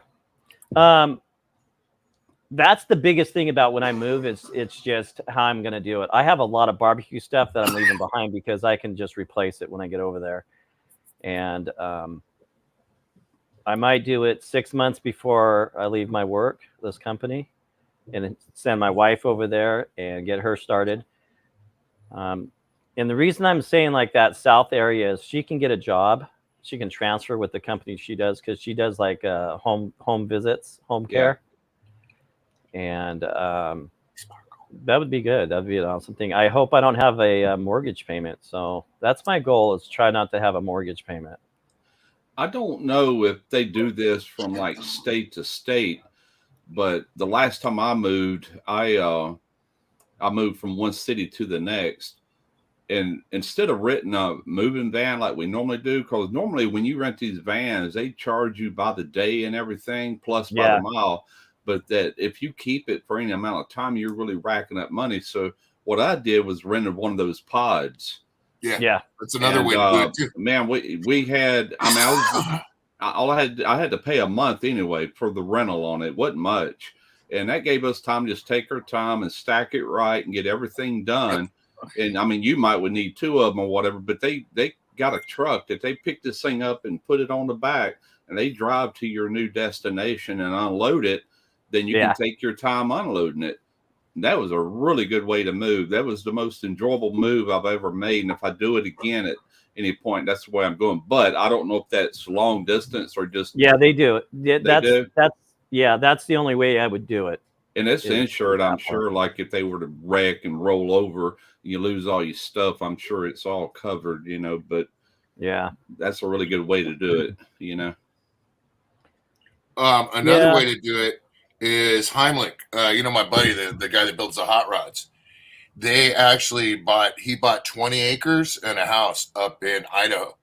that's the biggest thing about when I move. It's just how I'm gonna do it. I have a lot of barbecue stuff that I'm leaving behind because I can just replace it when I get over there, and I might do it 6 months before I leave my work, this company, and send my wife over there and get her started. And the reason I'm saying like that South area is she can get a job she can transfer with the company she does, because she does like home visits, home care, and that would be good. That'd be an awesome thing. I hope I don't have a mortgage payment. So that's my goal, is try not to have a mortgage payment. I don't know if they do this from like state to state, but the last time I moved, I moved from one city to the next, and instead of renting a moving van like we normally do, because normally when you rent these vans, they charge you by the day and everything, plus by the mile. But that if you keep it for any amount of time, you're really racking up money. So what I did was rented one of those pods. Yeah. That's another way to do it too. Man, we had. I had to pay a month anyway for the rental on it. It wasn't much, and that gave us time to just take our time and stack it right and get everything done. And I mean, you would need 2 of them or whatever, but they got a truck that they pick this thing up and put it on the back, and they drive to your new destination and unload it. Then you can take your time unloading it. And that was a really good way to move. That was the most enjoyable move I've ever made. And if I do it again at any point, that's the way I'm going. But I don't know if that's long distance or just. Yeah, they do. That's the only way I would do it. And it's insured, I'm sure. Like if they were to wreck and roll over, you lose all your stuff, I'm sure it's all covered, but yeah, that's a really good way to do it, Another way to do it is Heimlich. My buddy, the guy that builds the hot rods. They actually bought 20 acres and a house up in Idaho.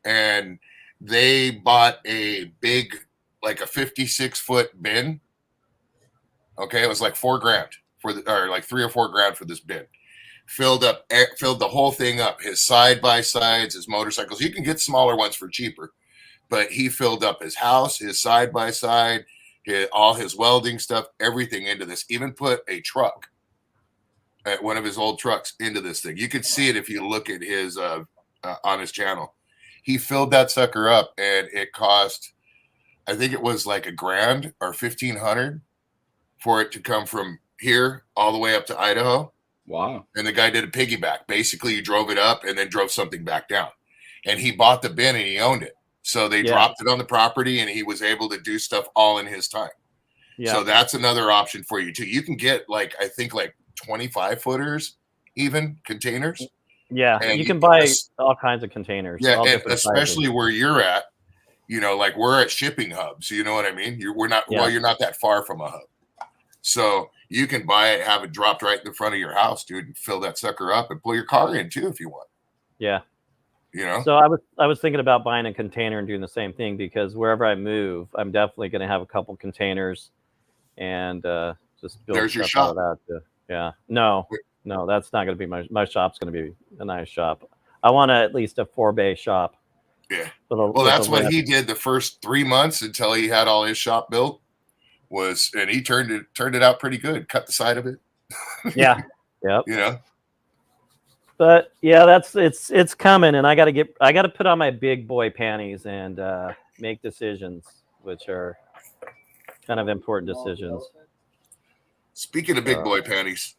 And they bought a big, like a 56-foot bin. Okay, it was like $4,000 or like $3 or $4,000 for this bin. Filled the whole thing up. His side-by-sides, his motorcycles. You can get smaller ones for cheaper. But he filled up his house, his side-by-side, all his welding stuff, everything into this. Even put a truck, one of his old trucks, into this thing. You could see it if you look at his on his channel. He filled that sucker up, and it cost, I think it was like $1,000 or $1,500 for it to come from here all the way up to Idaho. Wow! And the guy did a piggyback. Basically, he drove it up and then drove something back down. And he bought the bin and he owned it. So they dropped it on the property, and he was able to do stuff all in his time. Yeah. So that's another option for you too. You can get like 25-footers, even containers. Yeah, and you can buy all kinds of containers. Yeah, and especially sizes. Where you're at, like we're at shipping hubs. You know what I mean? You're not that far from a hub. So you can buy it, have it dropped right in the front of your house, dude, and fill that sucker up and pull your car in too if you want. Yeah. So I was thinking about buying a container and doing the same thing, because wherever I move, I'm definitely going to have a couple containers and just build There's stuff your shop. out of that too. Yeah. No, that's not going to be my shop's going to be a nice shop. I want at least a 4-bay shop. Yeah. Well, that's what he did the first 3 months until he had all his shop built. And he turned it out pretty good. Cut the side of it. Yeah. Yep. But yeah, it's coming, and I got to put on my big boy panties and make decisions, which are kind of important decisions. Speaking of big boy panties,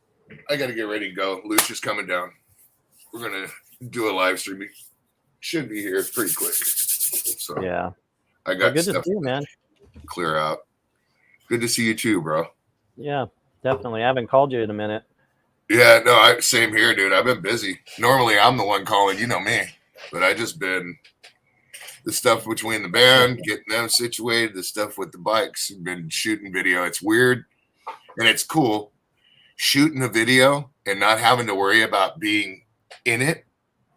I got to get ready to go. Lucia's coming down. We're gonna do a live stream. Should be here pretty quick. So yeah, I got good stuff to see you, man. Clear out. Good to see you too, bro. Yeah, definitely. I haven't called you in a minute. Yeah, no, same here, dude. I've been busy. Normally, I'm the one calling, me. But I just been the stuff between the band, getting them situated, the stuff with the bikes, been shooting video. It's weird and it's cool shooting a video and not having to worry about being in it.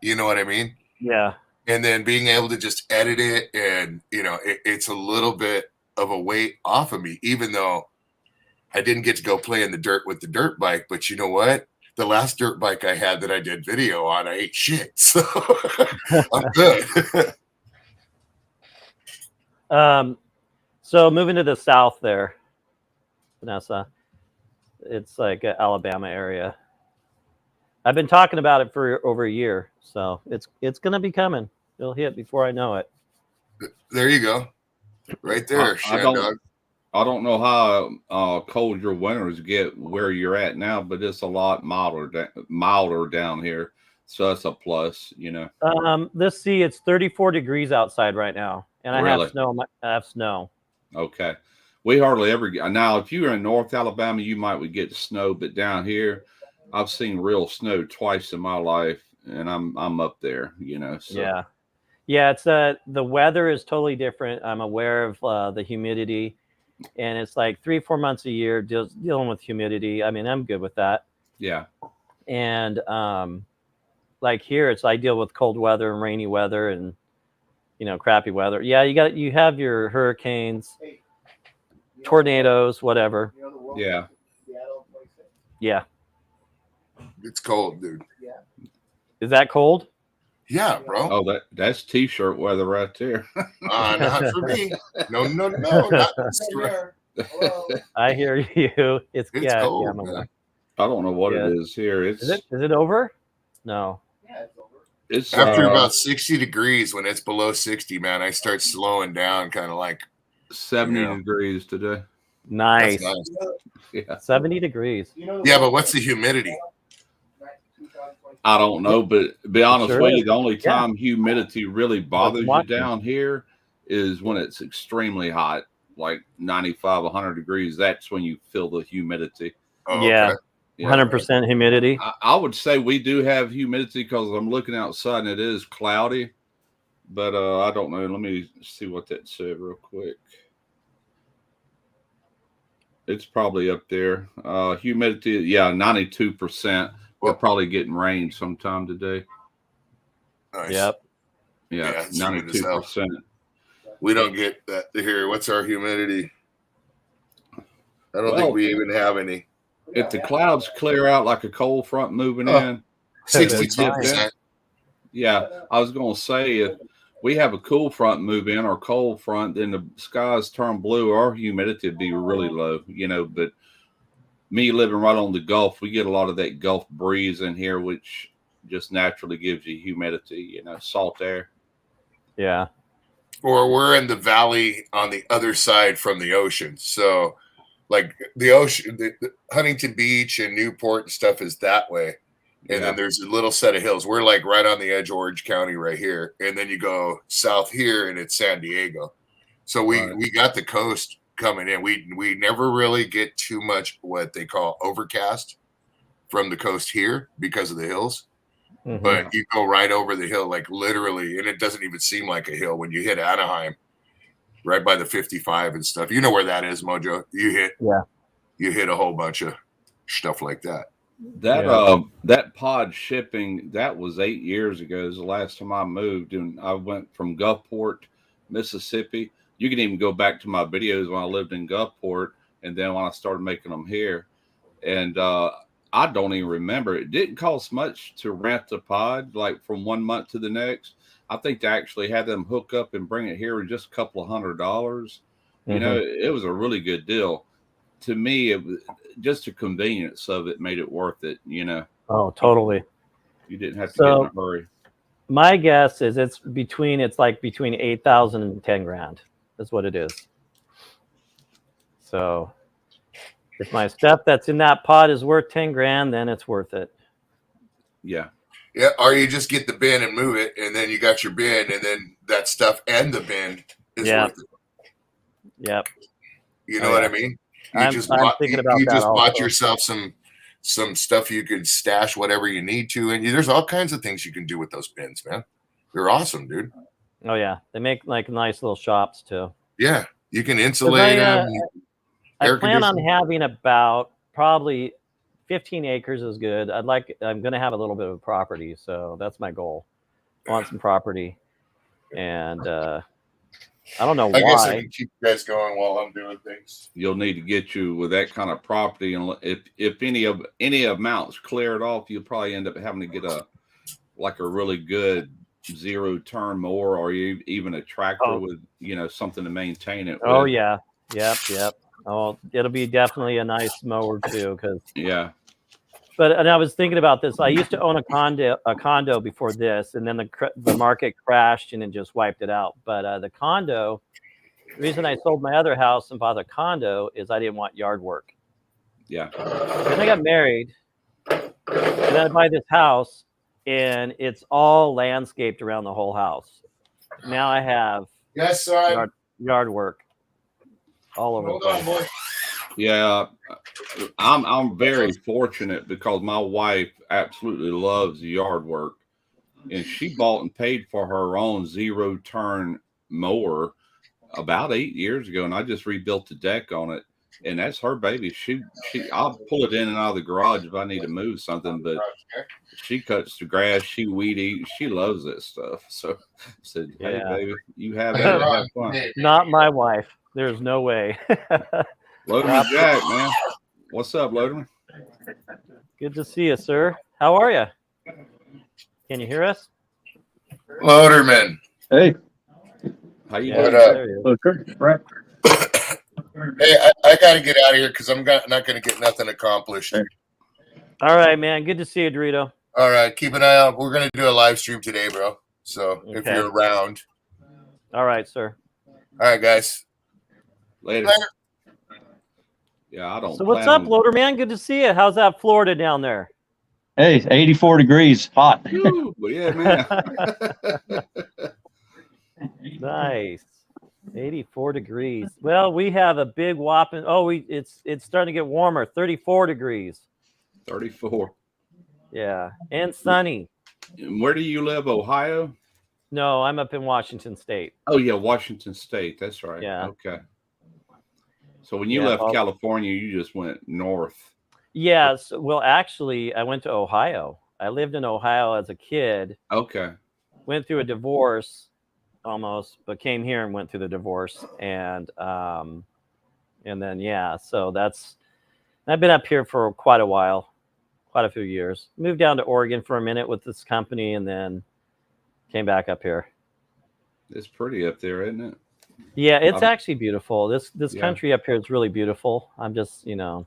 You know what I mean? Yeah. And then being able to just edit it, and it's a little bit of a weight off of me, even though I didn't get to go play in the dirt with the dirt bike. But you know what? The last dirt bike I had that I did video on, I ate shit. So I'm good. So moving to the south there, Vanessa, it's like Alabama area. I've been talking about it for over a year, so it's going to be coming. It'll hit before I know it. There you go. Right there. I don't know how cold your winters get where you're at now, but it's a lot milder down here. So that's a plus, Let's see, it's 34 degrees outside right now, and I Really? have snow. I have snow. Okay. We hardly ever get now. If you were in North Alabama, you might would get snow, but down here, I've seen real snow twice in my life, and I'm up there, So Yeah. Yeah, it's the weather is totally different. I'm aware of the humidity, and it's like 3-4 months a year dealing with humidity. I mean, I'm good with that. yeah, And like here, it's I deal with cold weather and rainy weather and crappy weather. Yeah, you have your hurricanes, tornadoes, whatever. yeah. Yeah. It's cold, dude. Is that cold? Yeah, bro. Oh, that's t-shirt weather right there. Not for me. No, not I hear you. It's cold, yeah, man. I don't know what Yeah. it is here. Is it over? No. It's After about 60 degrees, when it's below 60, man, I start slowing down, kind of like 70 degrees today. Nice. that's nice. Yeah. 70 degrees. Yeah, but what's the humidity? I don't know, but to be honest Sure with is. you, the only time humidity really bothers you watching. down here is when it's extremely hot, like 95, 100 degrees. That's when you feel the humidity. Oh, Yeah. okay. 100% humidity. I would say we do have humidity because I'm looking outside and it is cloudy, but I don't know. Let me see what that said real quick. It's probably up there. Humidity, yeah, 92%. We're probably getting rain sometime today. Nice. Yep. Yeah, it's humid as hell. 92%. We don't get that here. What's our humidity? I don't think we even have any. If the clouds clear out like a cold front moving in, 62%. yeah, I was going to say if we have a cool front move in or cold front, then the skies turn blue, our humidity would be really low, but me living right on the Gulf, we get a lot of that Gulf breeze in here, which just naturally gives you humidity, salt air. Yeah. Or we're in the valley on the other side from the ocean. So like the ocean, the Huntington Beach and Newport and stuff is that way. And then there's a little set of hills. We're like right on the edge of Orange County right here. And then you go south here and it's San Diego. So we got the coast coming in. We never really get too much what they call overcast from the coast here because of the hills. Mm-hmm. But you go right over the hill, like literally, and it doesn't even seem like a hill when you hit Anaheim, right by the 55 and stuff. You know where that is, Mojo. You hit a whole bunch of stuff like that. That pod shipping, that was 8 years ago. It was the last time I moved, and I went from Gulfport, Mississippi. You can even go back to my videos when I lived in Gulfport, and then when I started making them here. And I don't even remember. It didn't cost much to rent the pod, like from 1 month to the next. I think they actually had them hook up and bring it here with just a couple of $100. It was a really good deal. To me, it was just the convenience of it made it worth it, Oh, totally. You didn't have to get in a hurry. My guess is it's between 8,000 and 10 grand. That's what it is. So if my stuff that's in that pot is worth 10 grand, then it's worth it. Yeah. Yeah. Or you just get the bin and move it, and then you got your bin, and then that stuff and the bin is worth it. Yep. You know what I mean? I'm thinking about that. You just also. bought yourself some stuff you could stash whatever you need to, and there's all kinds of things you can do with those bins, man. They're awesome, dude. Oh yeah, they make like nice little shops too. Yeah, you can insulate them. I plan on having about probably 15 acres is good. I'm going to have a little bit of property, so that's my goal. I want some property, and I don't know why. I guess I can keep you guys going while I'm doing things. You'll need to get you with that kind of property, and if any amounts cleared off, you'll probably end up having to get a really good zero turn mower, or even a tractor with something to maintain it. Oh with. yeah, yep. Oh, it'll be definitely a nice mower too, because But I was thinking about this. I used to own a condo before this, and then the market crashed and it just wiped it out. But the condo, the reason I sold my other house and bought a condo is I didn't want yard work. Yeah. When I got married, and then I buy this house, and it's all landscaped around the whole house. Now I have Yes, son. yard work all over the Hold on, place. boy. Yeah, I'm very fortunate because my wife absolutely loves yard work, and she bought and paid for her own zero turn mower about 8 years ago, and I just rebuilt the deck on it, and that's her baby. I'll pull it in and out of the garage if I need to move something, but she cuts the grass, she weed eats, she loves that stuff. So I said, hey, Yeah. baby, you have at it, have fun. Not my wife. There's no way. Loderman Jack, man. What's up, Loderman? Good to see you, sir. How are you? Can you hear us? Loderman. Hey. How you What doing? up? There he is. Okay. Right. Hey, I got to get out of here because I'm not going to get nothing accomplished. All right, man. Good to see you, Dorito. All right, keep an eye out. We're going to do a live stream today, bro. So if Okay. you're around. All right, sir. All right, guys. Later. Yeah, I don't. So what's plan up, Loader Man? Good to see you. How's that Florida down there? Hey, it's 84 degrees, hot. Whew, well, yeah, man. Nice. 84 degrees. Well, we have a big whopping. Oh, it's starting to get warmer. 34 degrees. 34. Yeah, and sunny. And where do you live? Ohio? No, I'm up in Washington State. Oh yeah, Washington State. That's right. Yeah. Okay. So when you Yeah, left well- California, you just went north. Yes. Well, actually, I went to Ohio. I lived in Ohio as a kid. Okay. Went through a divorce almost, but came here and went through the divorce. And then, yeah, so I've been up here for quite a while, quite a few years. Moved down to Oregon for a minute with this company and then came back up here. It's pretty up there, isn't it? Yeah, it's actually beautiful. This Yeah. country up here is really beautiful. I'm just, Yeah.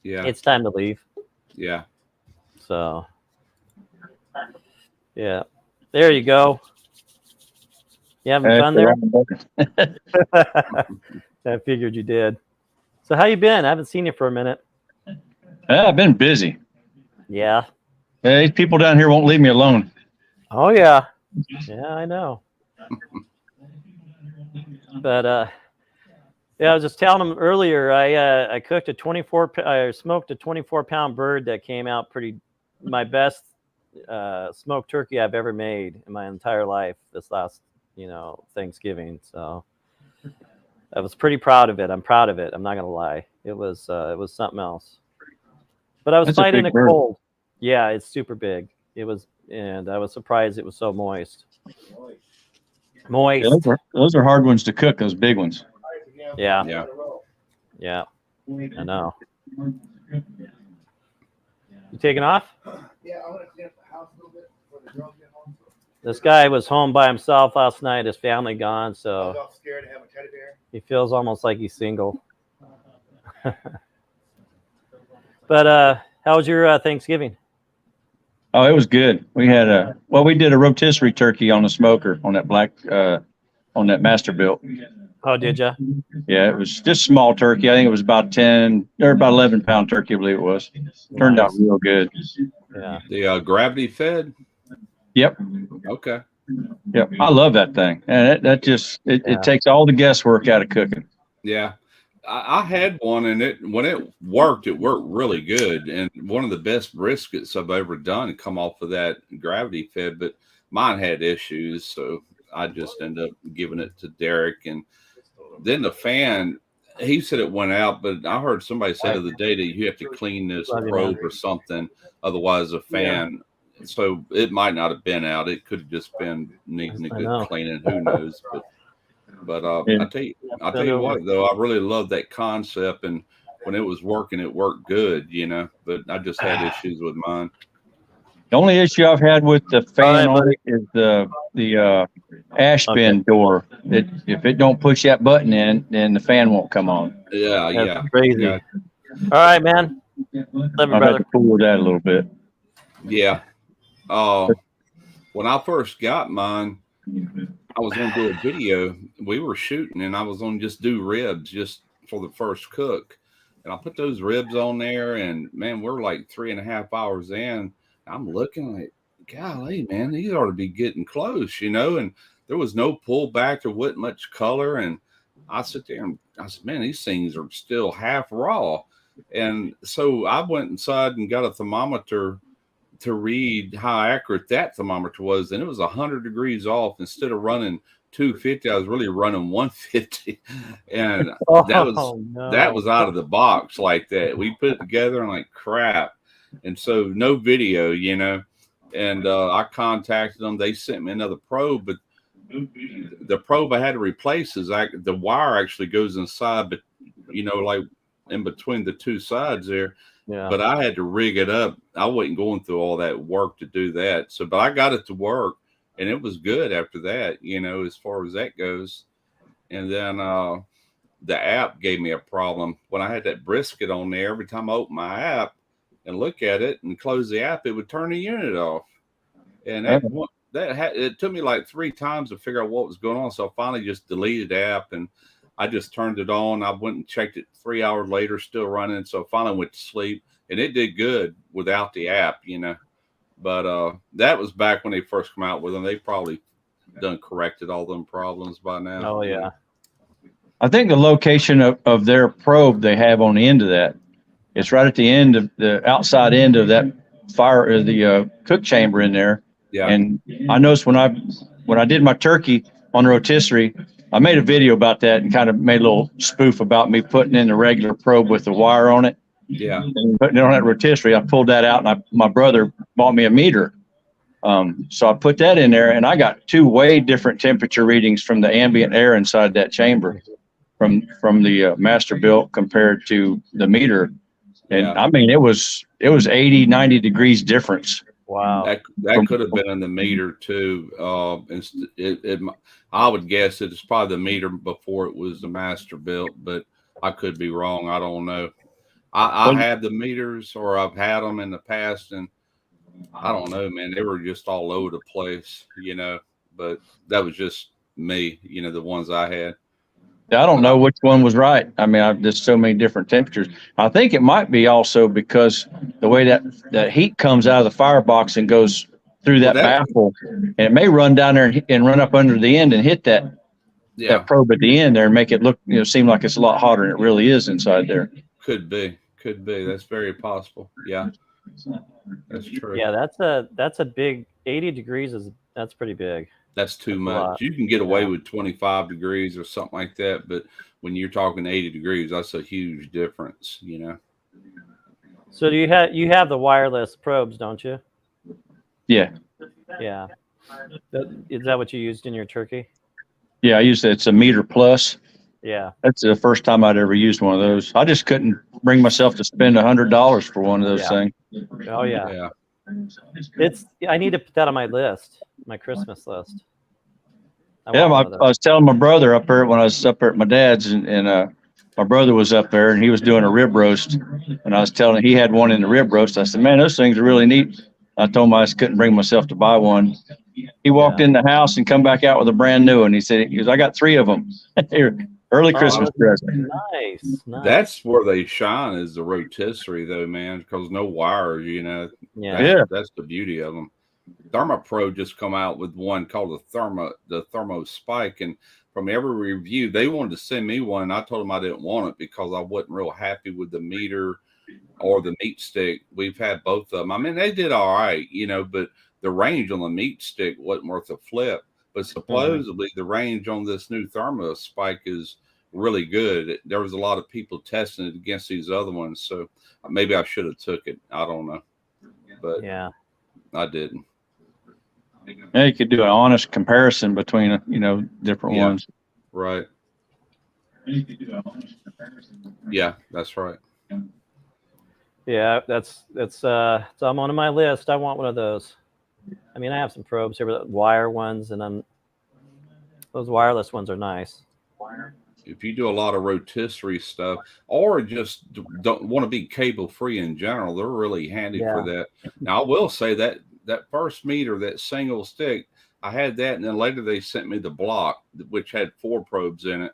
it's time to leave. Yeah. So, yeah, there you go. You having fun there? I figured you did. So how you been? I haven't seen you for a minute. I've been busy. Yeah. Hey, these people down here won't leave me alone. Oh yeah. Yeah, I know. But yeah, I was just telling them earlier. I cooked I smoked a 24-pound bird that came out my best smoked turkey I've ever made in my entire life. This last Thanksgiving. So I was pretty proud of it. I'm proud of it. I'm not gonna lie. It was something else. But I was That's a fighting big a bird. cold. Yeah, it's super big. It was, and I was surprised it was so moist. Moist. Yeah, those are hard ones to cook, those big ones. Yeah. Yeah. Yeah. I know. You taking off? Yeah, I want to clean up the house a little bit before the girls get home. This guy was home by himself last night. His family gone, I was so all scared to have a teddy bear. he feels almost like he's single. But how was your Thanksgiving? Oh, it was good. We had we did a rotisserie turkey on the smoker on that on that Masterbuilt. Oh, did you? Yeah, it was just small turkey. I think it was about 10 or about 11-pound turkey, I believe it was. Turned out real good. Yeah. The gravity fed. Yep. Okay. Yep. I love that thing. And that just, it takes all the guesswork out of cooking. Yeah. I had one, and when it worked really good. And one of the best briskets I've ever done come off of that gravity fed, but mine had issues, so I just ended up giving it to Derek. And then the fan, he said it went out, but I heard somebody say the other day that you have to clean this probe or something, otherwise the fan. So it might not have been out. It could have just been needing a good cleaning. Who knows? But I'll tell you what, though, I really love that concept, and when it was working, it worked good, But I just had issues with mine. The only issue I've had with the fan on it is the ash bin door. If it don't push that button in, then the fan won't come on. Yeah, That's crazy. Yeah. All right, man. Love you, I'll have brother. to fool with that a little bit. Yeah. When I first got mine, I was going to do a video. We were shooting, and I was going to just do ribs just for the first cook. And I put those ribs on there, and man, we're like 3.5 hours in. I'm looking like, golly, man, these ought to be getting close, you know. And there was no pullback. There wasn't much color. And I sit there and I said, man, these things are still half raw. And so I went inside and got a thermometer to read how accurate that thermometer was. And it was 100 degrees off. Instead of running 250, I was really running 150. And that was out of the box like that. We put it together and like crap. And so no video, you know. And I contacted them. They sent me another probe, but the probe I had to replace is the wire actually goes inside, but you know, like in between the two sides there. Yeah. But I had to rig it up. I wasn't going through all that work to do that. So, but I got it to work, and it was good after that, you know, as far as that goes. And then the app gave me a problem. When I had that brisket on there, every time I opened my app and look at it and close the app, it would turn the unit off. And it took me like 3 times to figure out what was going on. So I finally just deleted the app and I just turned it on. I went and checked it 3 hours later, still running. So I finally went to sleep, and it did good without the app, you know. But that was back when they first come out with them. They probably done corrected all them problems by now. Oh yeah. I think the location of their probe they have on the end of that, it's right at the end of the outside end of that fire, or the cook chamber in there. Yeah. And I noticed when I did my turkey on the rotisserie, I made a video about that and kind of made a little spoof about me putting in the regular probe with the wire on it. Yeah. And putting it on that rotisserie. I pulled that out, and my brother bought me a meter. So I put that in there, and I got 2 way different temperature readings from the ambient air inside that chamber, from the master built compared to the meter. And I mean, it was 80, 90 degrees difference. Wow. That could have been in the meter too. I would guess it's probably the meter before it was the master built, but I could be wrong. I don't know. I have the meters, or I've had them in the past, and I don't know, man. They were just all over the place, you know. But that was just me, you know, the ones I had. I don't know which one was right. I mean, there's so many different temperatures. I think it might be also because the way that heat comes out of the firebox and goes through that baffle, and it may run down there and run up under the end and hit that probe at the end there and make it look, you know, seem like it's a lot hotter than it really is inside there. Could be. That's very possible. Yeah, that's true. Yeah, that's a big 80 degrees that's pretty big. That's too much. You can get away with 25 degrees or something like that, but when you're talking 80 degrees, that's a huge difference, you know. So you have the wireless probes, don't you? Yeah. Yeah. Is that what you used in your turkey? Yeah, I used it. It's a meter plus. Yeah. That's the first time I'd ever used one of those. I just couldn't bring myself to spend $100 for one of those things. Oh yeah. I need to put that on my list, my Christmas list. I was telling my brother up there when I was up there at my dad's, and my brother was up there and he was doing a rib roast, and I was telling him he had one in the rib roast. I said, man, those things are really neat. I told him I just couldn't bring myself to buy one. He walked in the house and come back out with a brand new one. He said, I got 3 of them. Early Christmas present. Nice. That's where they shine, is the rotisserie, though, man, because no wires, you know. That's the beauty of them. ThermoPro just come out with one called the Thermo Spike, and from every review, they wanted to send me one. I told them I didn't want it because I wasn't real happy with the meter or the meat stick. We've had both of them. I mean, they did all right, you know, but the range on the meat stick wasn't worth a flip. But supposedly the range on this new Thermo Spike is really good. There was a lot of people testing it against these other ones, so maybe I should have took it. I don't know, but I didn't. Yeah, you could do an honest comparison between different ones. Right. Yeah, that's right. Yeah, that's I'm on my list. I want one of those. I mean, I have some probes here, but wire ones, and then those wireless ones are nice. If you do a lot of rotisserie stuff, or just don't want to be cable free in general, they're really handy for that. Now, I will say that first meter, that single stick, I had that, and then later they sent me the block, which had 4 probes in it,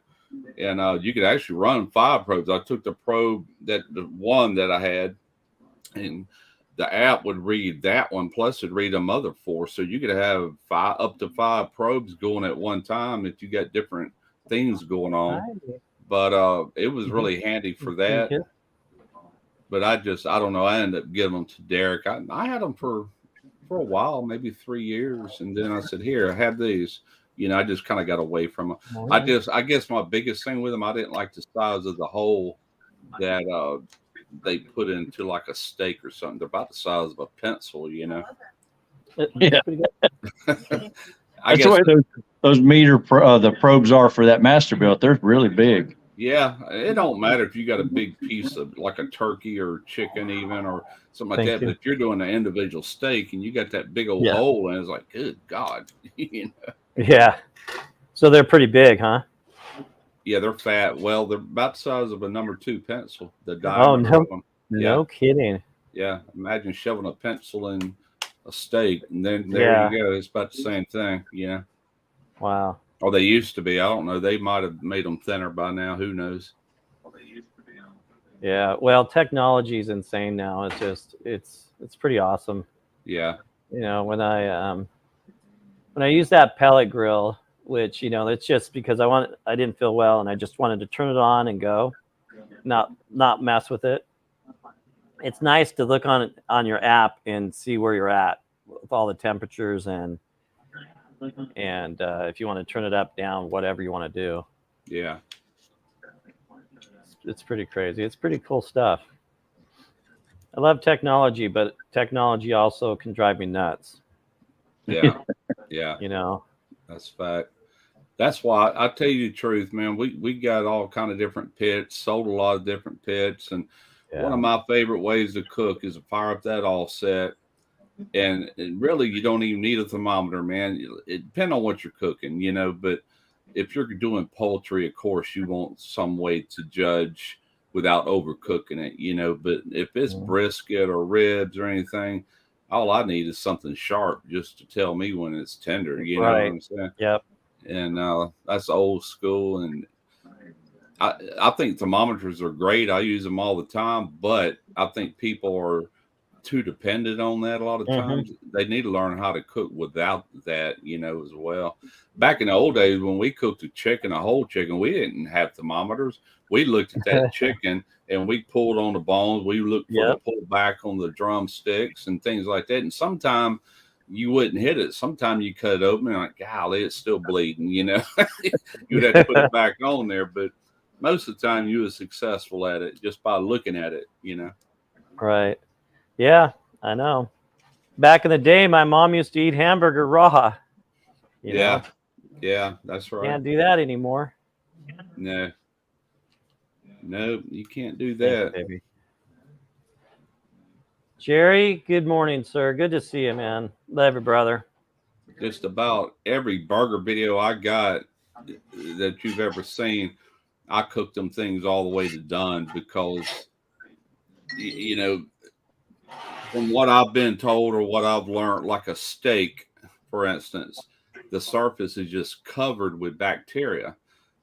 and you could actually run 5 probes. I took the probe, the one that I had, and the app would read that one, plus it'd read them other 4. So you could have up to 5 probes going at one time if you got different things going on. But it was really handy for that. But I don't know. I ended up giving them to Derek. I had them for a while, maybe 3 years. And then I said, here, have these. I just kind of got away from them. I guess my biggest thing with them, I didn't like the size of the hole that they put into like a steak or something. They're about the size of a pencil, Yeah. I guess the way those meter the probes are for that Masterbuilt. They're really big. Yeah, it don't matter if you got a big piece of like a turkey or chicken even or something like that. But if you're doing an individual steak and you got that big old hole and it's like, good God. Yeah. So they're pretty big, huh? Yeah, they're fat. Well, they're about the size of a number 2 pencil. The diameter of them. No kidding. Yeah. Imagine shoving a pencil in a steak and then there you go. It's about the same thing. Yeah. Wow. Oh, they used to be. I don't know. They might have made them thinner by now. Who knows? Yeah. Well, technology is insane now. It's just it's pretty awesome. Yeah. When I use that pellet grill, which it's just because I didn't feel well and I just wanted to turn it on and go, not mess with it. It's nice to look on your app and see where you're at with all the temperatures and if you want to turn it up, down, whatever you want to do. Yeah. It's pretty crazy. It's pretty cool stuff. I love technology, but technology also can drive me nuts. Yeah. Yeah. That's fact. That's why I tell you the truth, man. We got all kind of different pits, sold a lot of different pits. And one of my favorite ways to cook is to fire up that offset. And really, you don't even need a thermometer, man. It depends on what you're cooking, but if you're doing poultry, of course, you want some way to judge without overcooking it, but if it's brisket or ribs or anything, all I need is something sharp just to tell me when it's tender, you know what I'm saying? Yep. And that's old school. And I think thermometers are great. I use them all the time, but I think people are too dependent on that a lot of times. They need to learn how to cook without that, as well. Back in the old days when we cooked a whole chicken, we didn't have thermometers. We looked at that chicken and we pulled on the bones. We looked for the pull back on the drumsticks and things like that. And sometimes you wouldn't hit it. Sometimes you cut it open and like, golly, it's still bleeding, You'd have to put it back on there. But most of the time you were successful at it just by looking at it, Right. Yeah, I know. Back in the day, my mom used to eat hamburger raw. Yeah, that's right. Can't do that anymore. No, you can't do that. Thanks, baby. Jerry, good morning, sir. Good to see you, man. Love you, brother. Just about every burger video I got that you've ever seen, I cooked them things all the way to done because, from what I've been told or what I've learned, like a steak, for instance, the surface is just covered with bacteria.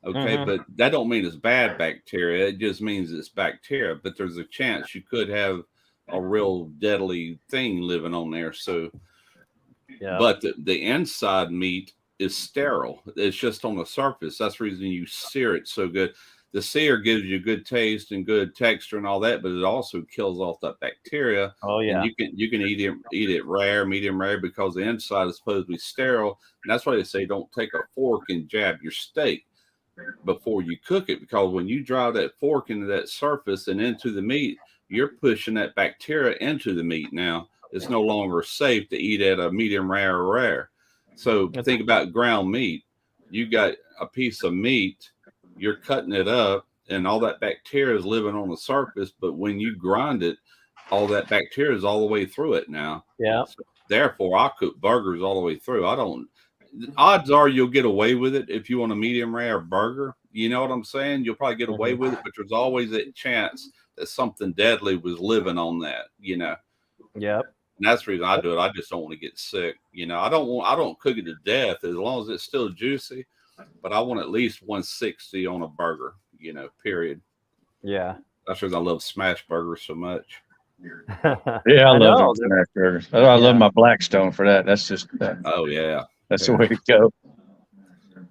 Okay, but that don't mean it's bad bacteria. It just means it's bacteria. But there's a chance you could have a real deadly thing living on there. So, but the inside meat is sterile. It's just on the surface. That's the reason you sear it so good. The sear gives you good taste and good texture and all that, but it also kills off that bacteria. Oh yeah, and you can eat it rare, medium rare, because the inside is supposed to be sterile. And that's why they say don't take a fork and jab your steak before you cook it, because when you drive that fork into that surface and into the meat, you're pushing that bacteria into the meat. Now it's no longer safe to eat at a medium rare or rare. So think about ground meat. You got a piece of meat, you're cutting it up and all that bacteria is living on the surface, but when you grind it, all that bacteria is all the way through it now. Yeah. So therefore, I cook burgers all the way through. Odds are you'll get away with it if you want a medium rare burger. You know what I'm saying? You'll probably get away with it, but there's always that chance that something deadly was living on that, Yep. And that's the reason I do it. I just don't want to get sick. I don't cook it to death as long as it's still juicy, but I want at least 160 on a burger, period. Yeah. That's because I love smash burgers so much. Yeah, I love know. them smash burgers. I love my Blackstone for that. That's just Oh yeah, that's the way to go.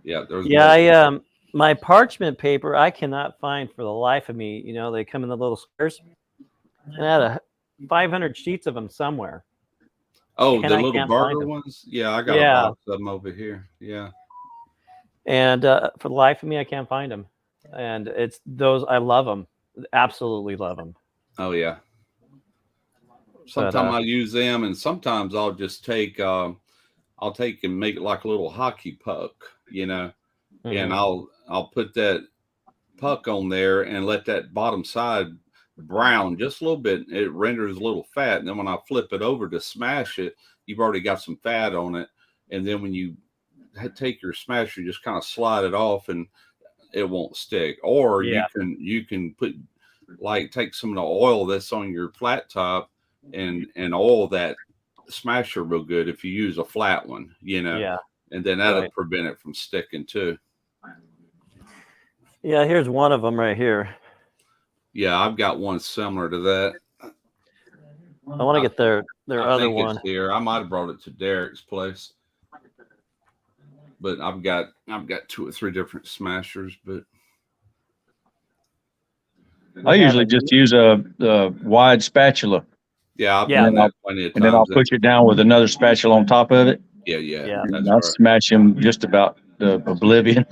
Yeah, there's Yeah, my parchment paper I cannot find for the life of me. You know, they come in the little squares, and I had 500 sheets of them somewhere. Oh, and the I little can't find burger them. ones. Yeah, I got a box of them over here. Yeah. And for the life of me, I can't find them. And it's those I love them, absolutely love them. Oh yeah. Sometimes I use them, and sometimes I'll just take and make it like a little hockey puck, you know, and I'll put that puck on there and let that bottom side brown just a little bit. It renders a little fat, and then when I flip it over to smash it, you've already got some fat on it, and then when you take your smasher, just kind of slide it off, and it won't stick. Or you can put take some of the oil that's on your flat top and oil that smasher real good if you use a flat one, you know, and then that'll prevent it from sticking too. Yeah, here's one of them right here. Yeah, I've got one similar to that. I want to get their other one here. I might have brought it to Derek's place, but I've got 2 or 3 different smashers. But I usually just use a wide spatula. Yeah, I've done that plenty of times. And then I'll push it down with another spatula on top of it. Yeah. And I'll smash them just about oblivion.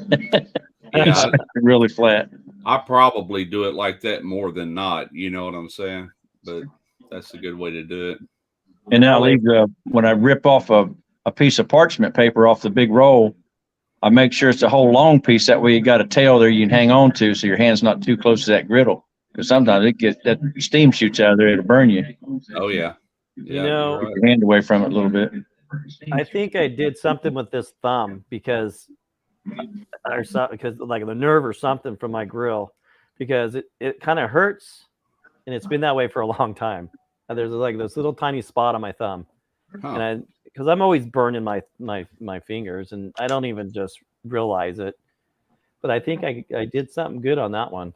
Yeah, really flat. I probably do it like that more than not. You know what I'm saying? But that's a good way to do it. And then I leave when I rip off a piece of parchment paper off the big roll, I make sure it's a whole long piece. That way you got a tail there you can hang on to, so your hand's not too close to that griddle. Because sometimes that steam shoots out of there, it'll burn you. Oh yeah. You know, get your hand away from it a little bit. I think I did something with this thumb because like the nerve or something from my grill, because it kind of hurts, and it's been that way for a long time. And there's like this little tiny spot on my thumb, and because I'm always burning my fingers, and I don't even just realize it. But I think I did something good on that one.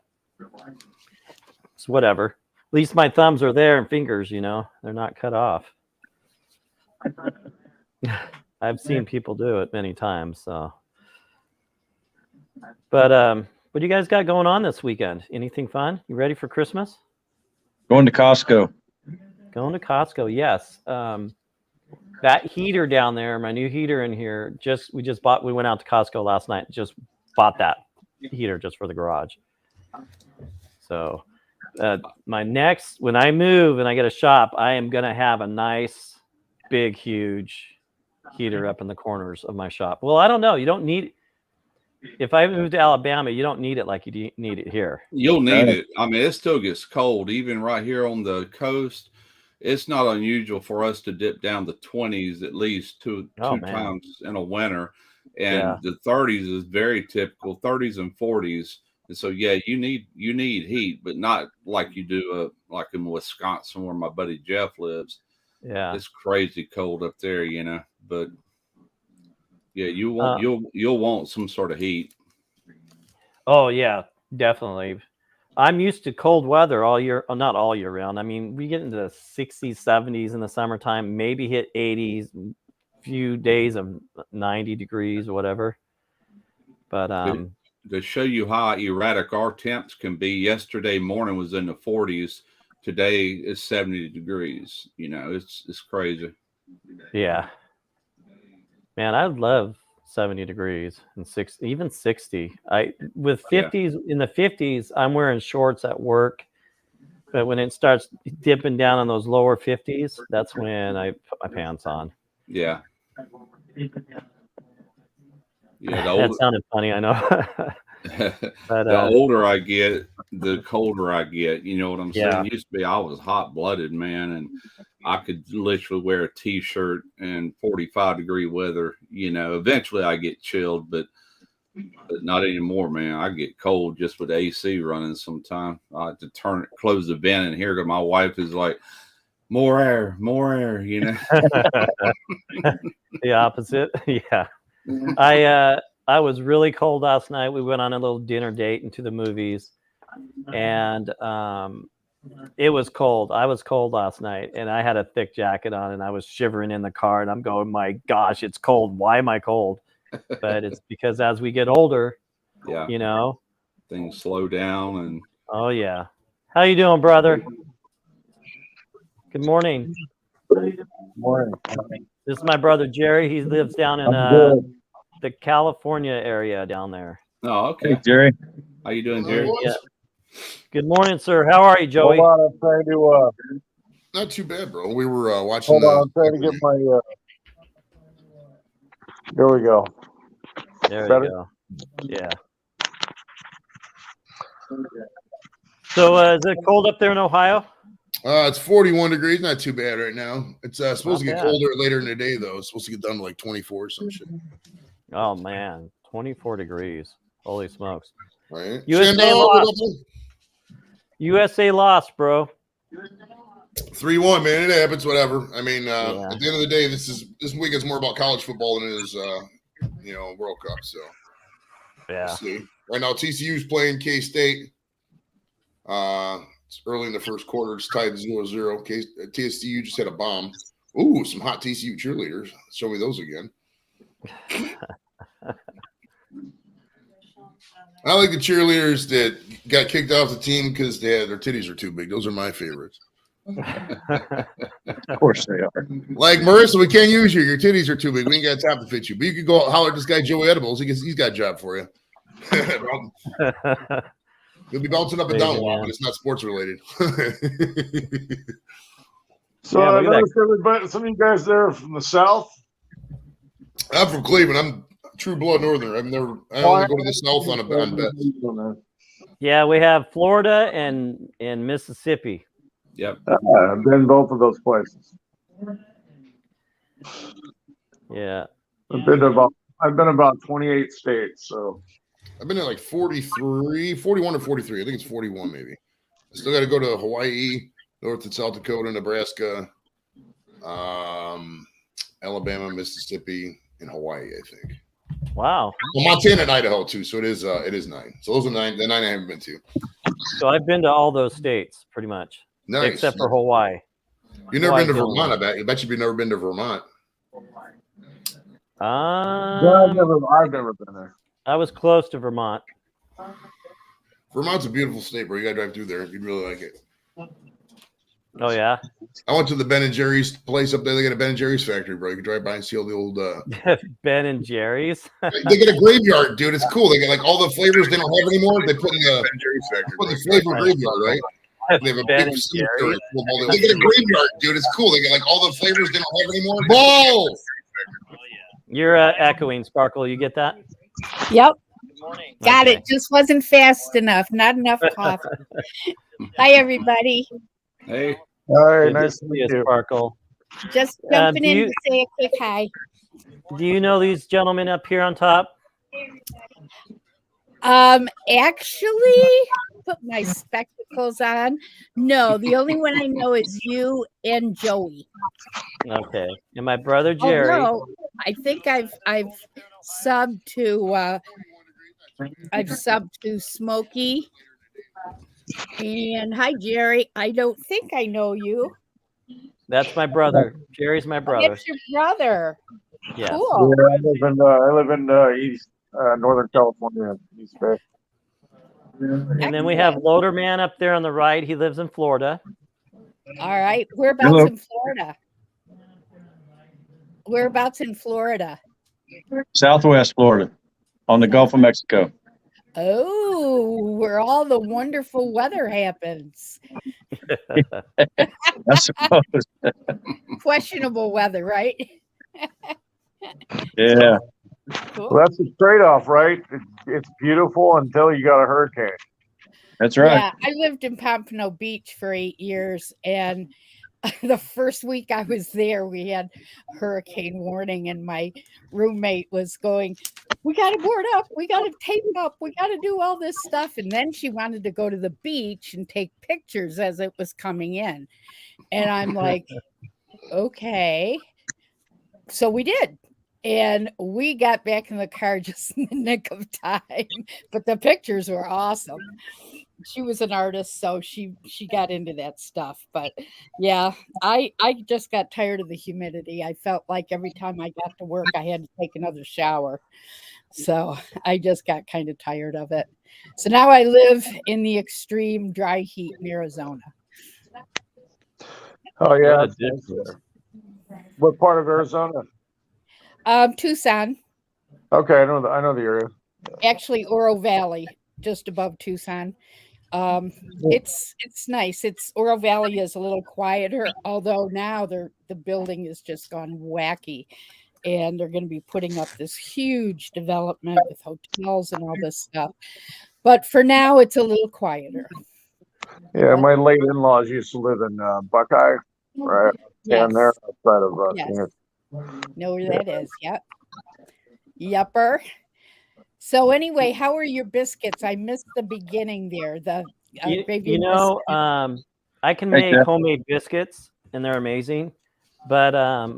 It's whatever. At least my thumbs are there and fingers, you know, they're not cut off. I've seen people do it many times. So, but what do you guys got going on this weekend? Anything fun? You ready for Christmas? Going to Costco. Going to Costco, yes. That heater down there, my new heater in here, we just bought. We went out to Costco last night. Just bought that heater just for the garage. So, when I move and I get a shop, I am gonna have a nice, big, huge heater up in the corners of my shop. Well, I don't know. You don't need. If I move to Alabama, you don't need it like you need it here. You'll need it. I mean, it still gets cold, even right here on the coast. It's not unusual for us to dip down to 20s at least two times in a winter, and the 30s is very typical. 30s and 40s, and so you need heat, but not like you do like in Wisconsin where my buddy Jeff lives. Yeah, it's crazy cold up there, you know. But yeah, you'll want some sort of heat. Oh yeah, definitely. I'm used to cold weather all year, not all year round. I mean, we get into the 60s, 70s in the summertime, maybe hit 80s, few days of 90 degrees or whatever. But to show you how erratic our temps can be, yesterday morning was in the 40s. Today is 70 degrees. You know, it's crazy. Yeah. Man, I love 70 degrees and 60, even 60. With 50s in the 50s, I'm wearing shorts at work. But when it starts dipping down on those lower 50s, that's when I put my pants on. Yeah. Yeah, that sounded funny, I know. But, the older I get, the colder I get. You know what I'm saying? It used to be I was hot-blooded, man, and I could literally wear a T-shirt in 45-degree weather. You know, eventually I get chilled, but not anymore, man. I get cold just with the AC running sometimes. I have to close the vent, and here my wife is like, more air, you know. The opposite. Yeah. I was really cold last night. We went on a little dinner date into the movies, and It was cold. I was cold last night, and I had a thick jacket on, and I was shivering in the car. And I'm going, my gosh, it's cold. Why am I cold? But it's because as we get older, Yeah, you know. things slow down, and Oh yeah. How you doing, brother? Good morning. Morning. This is my brother Jerry. He lives down in I'm good. the California area down there. oh, Hey, okay. Jerry. How you doing, Jerry? Yeah. Good morning, sir. How are you, Joey? Hold on, I'm trying to. Not too bad, bro. We were watching. Hold on, I'm trying to get my. There we go. There Better? you go. Yeah. So is it cold up there in Ohio? It's 41 degrees. Not too bad right now. It's supposed Not to get bad. colder later in the day, though. It's supposed to get down to like 24 or some shit. Oh man, 24 degrees. Holy smokes. Right? USA Shando, what lost. up, USA lost, bro. 3-1, man. It happens, whatever. I mean, Yeah. at the end of the day, this week is more about college football than it is, World Cup. So Yeah. we'll see. Right now, TCU's playing K-State. It's early in the first quarter. It's tied 0-0. TCU just had a bomb. Ooh, some hot TCU cheerleaders. Show me those again. I like the cheerleaders that got kicked off the team because their titties are too big. Those are my favorites. Of course they are. Like, Marissa, we can't use you. Your titties are too big. We ain't got time to fit you. But you can go holler at this guy, Joey Edibles. He's got a job for you. He'll be bouncing up and down a lot, but it's not sports related. So Yeah, I look at noticed everybody, some of you guys there are from the South. I'm from Cleveland. I'm true blood Northerner. I only go to the South on bets. Yeah, we have Florida and Mississippi. Yep. I've been both of those places. Yeah. I've been about 28 states. So I've been in like 41 or 43. I think it's 41 maybe. I still got to go to Hawaii, North and South Dakota, Nebraska, Alabama, Mississippi, and Hawaii, I think. Wow. Well, Montana and Idaho too. So it is 9. So those are the 9 I haven't been to. So I've been to all those states pretty much, Nice. except for Hawaii. You've never been to Hawaii, Vermont, I bet you've never been to Vermont. I've never been there. I was close to Vermont. Vermont's a beautiful state, bro. You gotta drive through there. You'd really like it. Oh yeah. I went to the Ben and Jerry's place up there. They got a Ben and Jerry's factory, bro. You can drive by and see all the old Ben and Jerry's. they get a graveyard, dude. It's cool. They get like all the flavors they don't have anymore. They put in the Ben and Jerry's factory. Put in the flavor graveyard, right? They have a Ben big and cemetery. Jerry's. They get a graveyard, dude. It's cool. They get like all the flavors they don't have anymore. Whoa! You're echoing, Sparkle. You get that? Yep. Good morning. Got Okay. it. Just wasn't fast enough. Not enough coffee. Hi, everybody. Hey. All right, Good to nice see to you, meet you. Sparkle. Just jumping do in you- to say a quick hi. Do you know these gentlemen up here on top? Actually, put my spectacles on. No, the only one I know is you and Joey. Okay. And my brother Jerry. Although I think I've subbed to Smokey. And hi, Jerry. I don't think I know you. That's my brother. Jerry's my brother. That's your brother. Yes. Cool. Yeah, I live in East Northern California, East Bay. And then we have Loaderman up there on the right. He lives in Florida. All right. Whereabouts Hello. in Florida? Whereabouts in Florida? Southwest Florida on the Gulf of Mexico. Oh, where all the wonderful weather happens. I suppose. Questionable weather, right? Yeah. Cool. Well, that's a trade-off, right? It's beautiful until you got a hurricane. That's right. Yeah, I lived in Pompano Beach for 8 years, and the first week I was there, we had hurricane warning, and my roommate was going, "We got to board up, we got to tape up, we got to do all this stuff." And then she wanted to go to the beach and take pictures as it was coming in, and I'm like, okay. So we did. And we got back in the car just in the nick of time, but the pictures were awesome. she was an artist, so she got into that stuff. But yeah, I just got tired of the humidity. I felt like every time I got to work, I had to take another shower. So I just got kind of tired of it. So now I live in the extreme dry heat in Arizona. Oh yeah. What a difference. What part of Arizona? Tucson, Okay, I know the area. actually Oro Valley, just above Tucson. It's nice. Oro Valley is a little quieter, although now the building has just gone wacky, and they're going to be putting up this huge development with hotels and all this stuff. But for now, it's a little quieter. Yeah, my late in-laws used to live in Buckeye, right? Yes. And they're outside of Yes. Phoenix. Know where that is? Yep. Yupper. So anyway, how are your biscuits? I missed the beginning there. The gravy biscuits. I can make homemade biscuits, and they're amazing. But I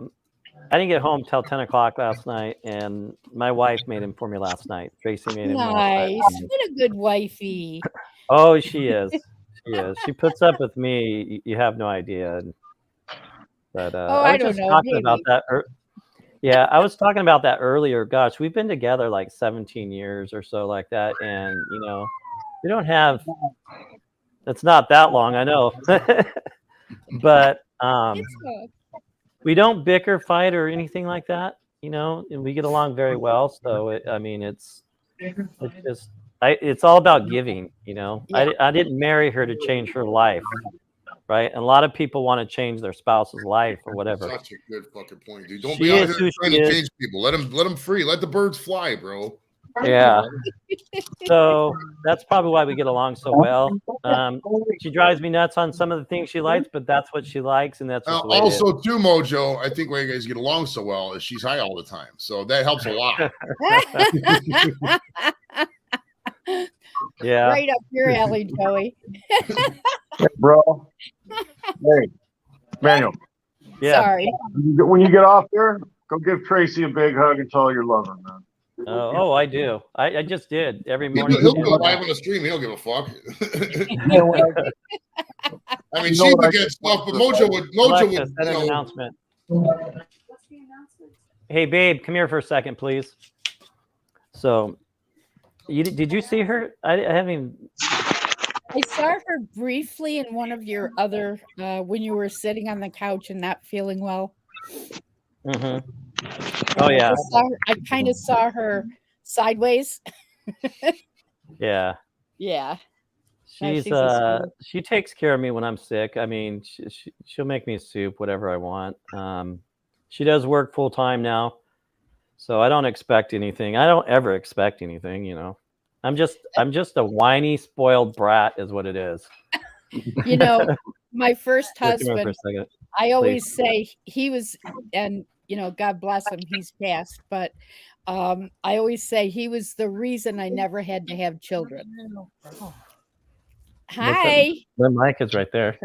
didn't get home till 10 o'clock last night, and my wife made them for me last night. Tracy made them last night. Nice. What a good wifey. Oh, she is. She is. She puts up with me. You have no idea. But I don't know. Talking about that. Yeah, I was talking about that earlier. Gosh, we've been together like 17 years or so, like that, and we don't have. It's not that long, I know, but we don't bicker, fight, or anything like that. And we get along very well. So it's just. It's all about giving. Yeah. I didn't marry her to change her life. Right, and a lot of people want to change their spouse's life or whatever. Such a good fucking point, dude. Don't be out here trying to change people. Let them free. Let the birds fly, bro. Yeah. So that's probably why we get along so well. She drives me nuts on some of the things she likes, but that's what she likes, and that's just the way also it is. too, Mojo. I think why you guys get along so well is she's high all the time, so that helps a lot. Yeah. Right up your alley, Joey. Bro. Hey, Manuel. Yeah. Sorry. When you get off there, go give Tracy a big hug and tell her you love her, man. Oh, I do. I just did every morning. He'll go live on the stream. He don't give a fuck. I mean, she would get stuff, but Mojo would. Alexa, set an announcement. What's the announcement? Hey, babe, come here for a second, please. So, did you see her? I haven't even. I saw her briefly in one of your other when you were sitting on the couch and not feeling well. Mm-hmm. Oh yeah. I kind of saw her sideways. Yeah. Yeah. She takes care of me when I'm sick. I mean, she'll make me soup, whatever I want. She does work full time now, so I don't expect anything. I don't ever expect anything, I'm just a whiny, spoiled brat, is what it is. My first husband, I always say he was, and God bless him, he's passed, but I always say he was the reason I never had to have children. Hi. The mic is right there.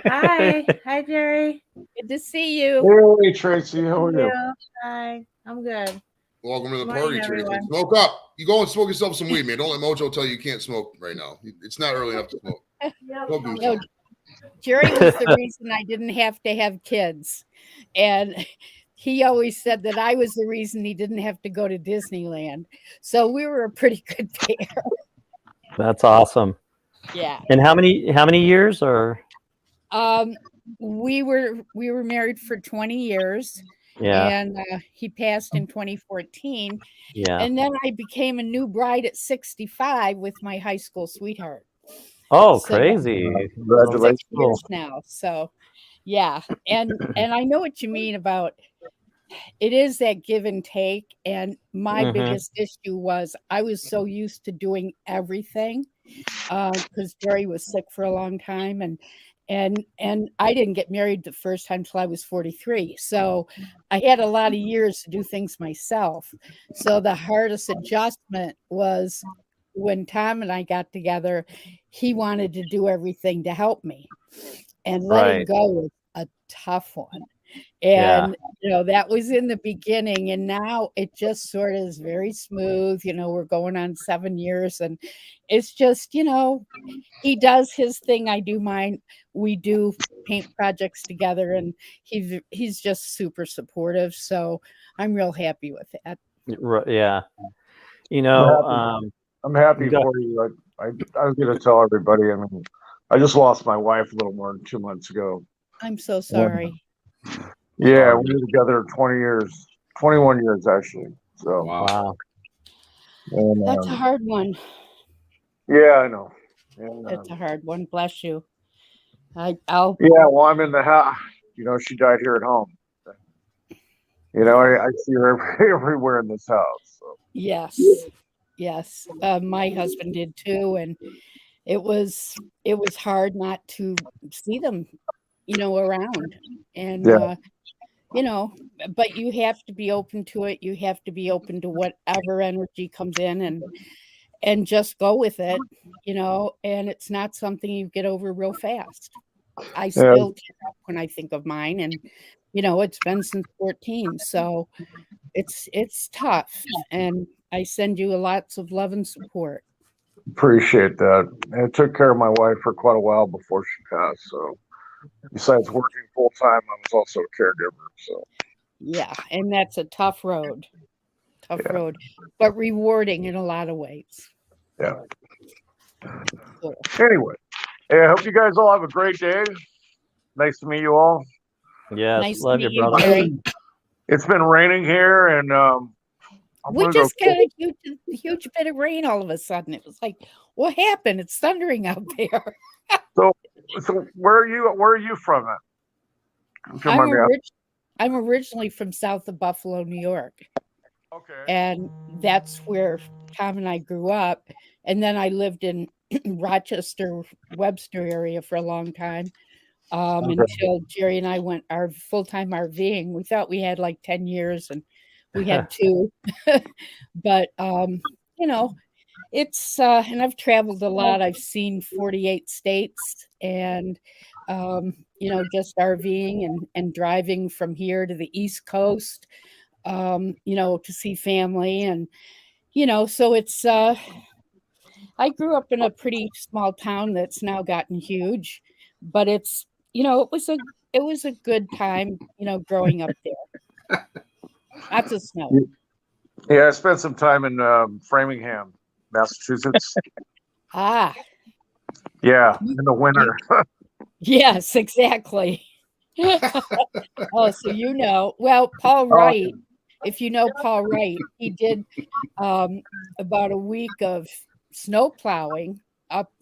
Hi, Jerry. Good to see you. Hey, Tracy, how are you? Hi, I'm good. Welcome to the party, Tracy. Smoke up. You go and smoke yourself some weed, man. Don't let Mojo tell you can't smoke right now. It's not early enough to smoke. No, Jerry was the reason I didn't have to have kids. And he always said that I was the reason he didn't have to go to Disneyland. So we were a pretty good pair. That's awesome. Yeah. And how many years or? We were married for 20 years. Yeah. And he passed in 2014. Yeah. And then I became a new bride at 65 with my high school sweetheart. Oh, so, crazy. Congratulations. 6 years now. So yeah. And I know what you mean about it is that give and take. And my biggest issue was I was so used to doing everything because Jerry was sick for a long time, and I didn't get married the first time till I was 43. So I had a lot of years to do things myself. So the hardest adjustment was when Tom and I got together, he wanted to do everything to help me, and letting go was a tough one. And that was in the beginning, and now it just sort of is very smooth. We're going on 7 years, and it's just, he does his thing, I do mine. We do paint projects together, and he's just super supportive. So I'm real happy with that. Yeah. I'm happy for you. I was going to tell everybody. I mean, I just lost my wife a little more than 2 months ago. I'm so sorry. Yeah, we were together 20 years, 21 years actually. So wow. And, that's a hard one. Yeah, I know. And, it's a hard one. Bless you. Yeah, well, I'm in the house. She died here at home. I see her everywhere in this house. So. Yes. My husband did too, and it was hard not to see them, around. And but you have to be open to it. You have to be open to whatever energy comes in, and just go with it, and it's not something you get over real fast. I still tear up when I think of mine, and it's been since 14, so it's tough, and I send you lots of love and support. Appreciate that. And I took care of my wife for quite a while before she passed, so besides working full time, I was also a caregiver. So yeah, and that's a tough road, but rewarding in a lot of ways. Yeah. Cool. Anyway, I hope you guys all have a great day. Nice to meet you all. Yes, nice love to you, brother. It's been raining here, and we just got a huge bit of rain all of a sudden. It was like, what happened? It's thundering out there. So where are you from? I'm originally from south of Buffalo, New York. Okay. And that's where Tom and I grew up. And then I lived in Rochester, Webster area for a long time. Until Jerry and I went our full-time RVing. We thought we had like 10 years, and we had 2. But it's and I've traveled a lot. I've seen 48 states, and just RVing and driving from here to the East Coast, to see family, and so it's I grew up in a pretty small town that's now gotten huge, but it's it was a good time, growing up there. Lots of snow. Yeah, I spent some time in Framingham, Massachusetts. Yeah, in the winter. Yes, exactly. Oh, so well, Paul Wright, if you know Paul Wright, he did about a week of snow plowing up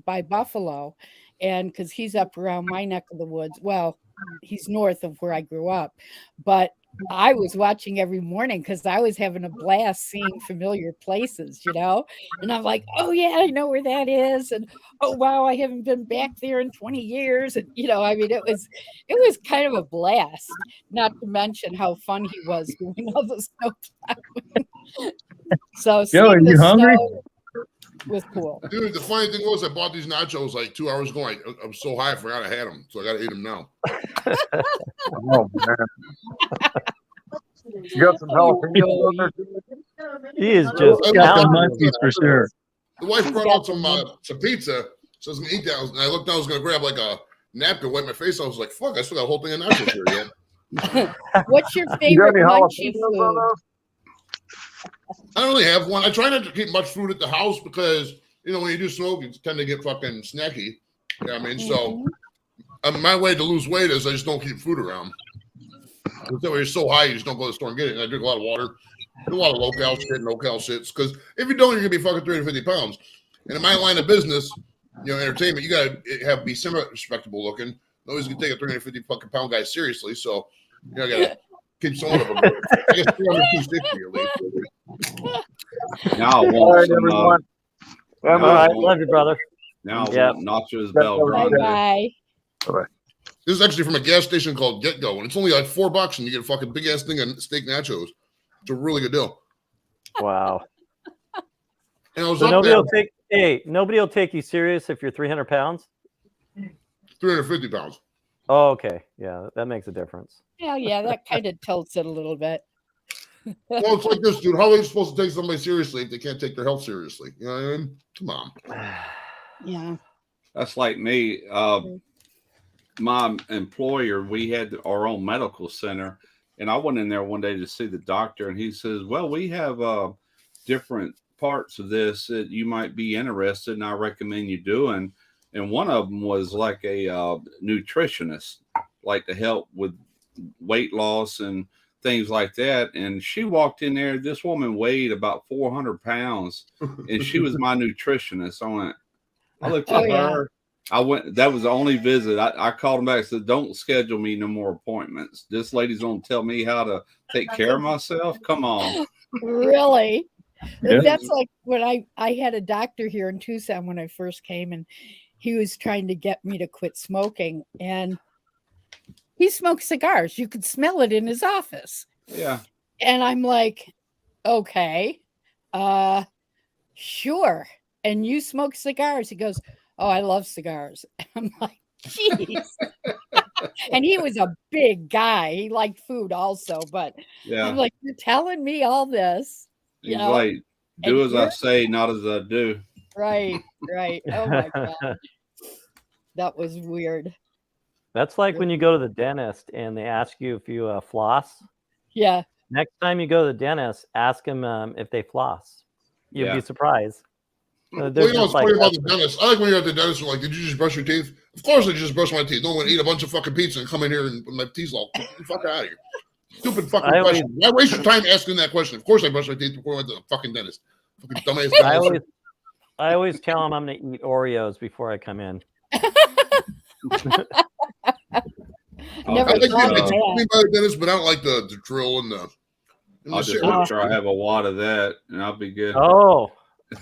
by Buffalo, and because he's up around my neck of the woods. Well, he's north of where I grew up, but I was watching every morning because I was having a blast seeing familiar places, and I'm like, oh yeah, I know where that is, and oh wow, I haven't been back there in 20 years, and I mean, it was kind of a blast. Not to mention how fun he was doing all the snow plowing. So seeing the snow was cool. Dude, the funny thing was, I bought these nachos like 2 hours ago. I'm so high, I forgot I had them, so I got to eat them now. Oh man, you got some jalapeno. He is just got monkeys for sure. The wife brought out some pizza, so I was gonna eat that. And I looked down, I was gonna grab like a napkin, wipe my face. I was like, "Fuck, I still got a whole thing of nachos here yet." What's your favorite munchy food? I don't really have one. I try not to keep much food at the house because when you do smoke, you tend to get fucking snacky. You know what I mean? So my way to lose weight is I just don't keep food around. That way you're so high, you just don't go to the store and get it. And I drink a lot of water, do a lot of low-cal shit and no-cal shits. Because if you don't, you're gonna be fucking 350 pounds. And in my line of business, entertainment, you gotta be semi-respectable looking. Nobody's gonna take a 350 fucking pound guy seriously. So I gotta keep someone of them. I guess 260 at least. Now I All want right, some. everyone. All right, love you, brother. Now I want nachos bell. Bye. This is actually from a gas station called Get Go, and it's only like $4, and you get a fucking big ass thing of steak nachos. It's a really good deal. Wow. And I was So up nobody will take you serious if you're 300 pounds. 350 pounds. Oh, okay. Yeah, that makes a difference. Yeah, that kind of tilts it a little bit. Well, it's like this, dude. How are they supposed to take somebody seriously if they can't take their health seriously? You know what I mean? Come on. Yeah. That's like me. My employer, we had our own medical center, and I went in there one day to see the doctor, and he says, well, we have different parts of this that you might be interested in. I recommend you doing. And one of them was like a nutritionist, like to help with weight loss and things like that. And she walked in there. This woman weighed about 400 pounds, and she was my nutritionist. I looked at her. I went. That was the only visit. I called him back and said, "Don't schedule me no more appointments. This lady's gonna tell me how to take care of myself. Come on." Really? Yeah. That's like when I had a doctor here in Tucson when I first came, and he was trying to get me to quit smoking, and he smoked cigars. You could smell it in his office. Yeah. And I'm like, okay, sure. And you smoke cigars? He goes, oh, I love cigars. I'm like, jeez. And he was a big guy. He liked food also, but I'm like, you're telling me all this. He's like, do as I say, not as I do. Right. Oh my God. That was weird. That's like when you go to the dentist and they ask you if you floss. Yeah. Next time you go to the dentist, ask them if they floss. You'll be surprised. Well, you know what's funny about the dentist? I like when you're at the dentist and like, did you just brush your teeth? Of course I just brush my teeth. Don't want to eat a bunch of fucking pizza and come in here and my teeth all fuck out of here. Stupid fucking question. Why waste your time asking that question? Of course I brush my teeth before I went to the fucking dentist. Fucking dumbass dentist. I always tell them I'm going to eat Oreos before I come in. Never I like that. by the dentist, but I don't like the drill and the. I'll just make sure I have a wad of that, and I'll be good. Oh,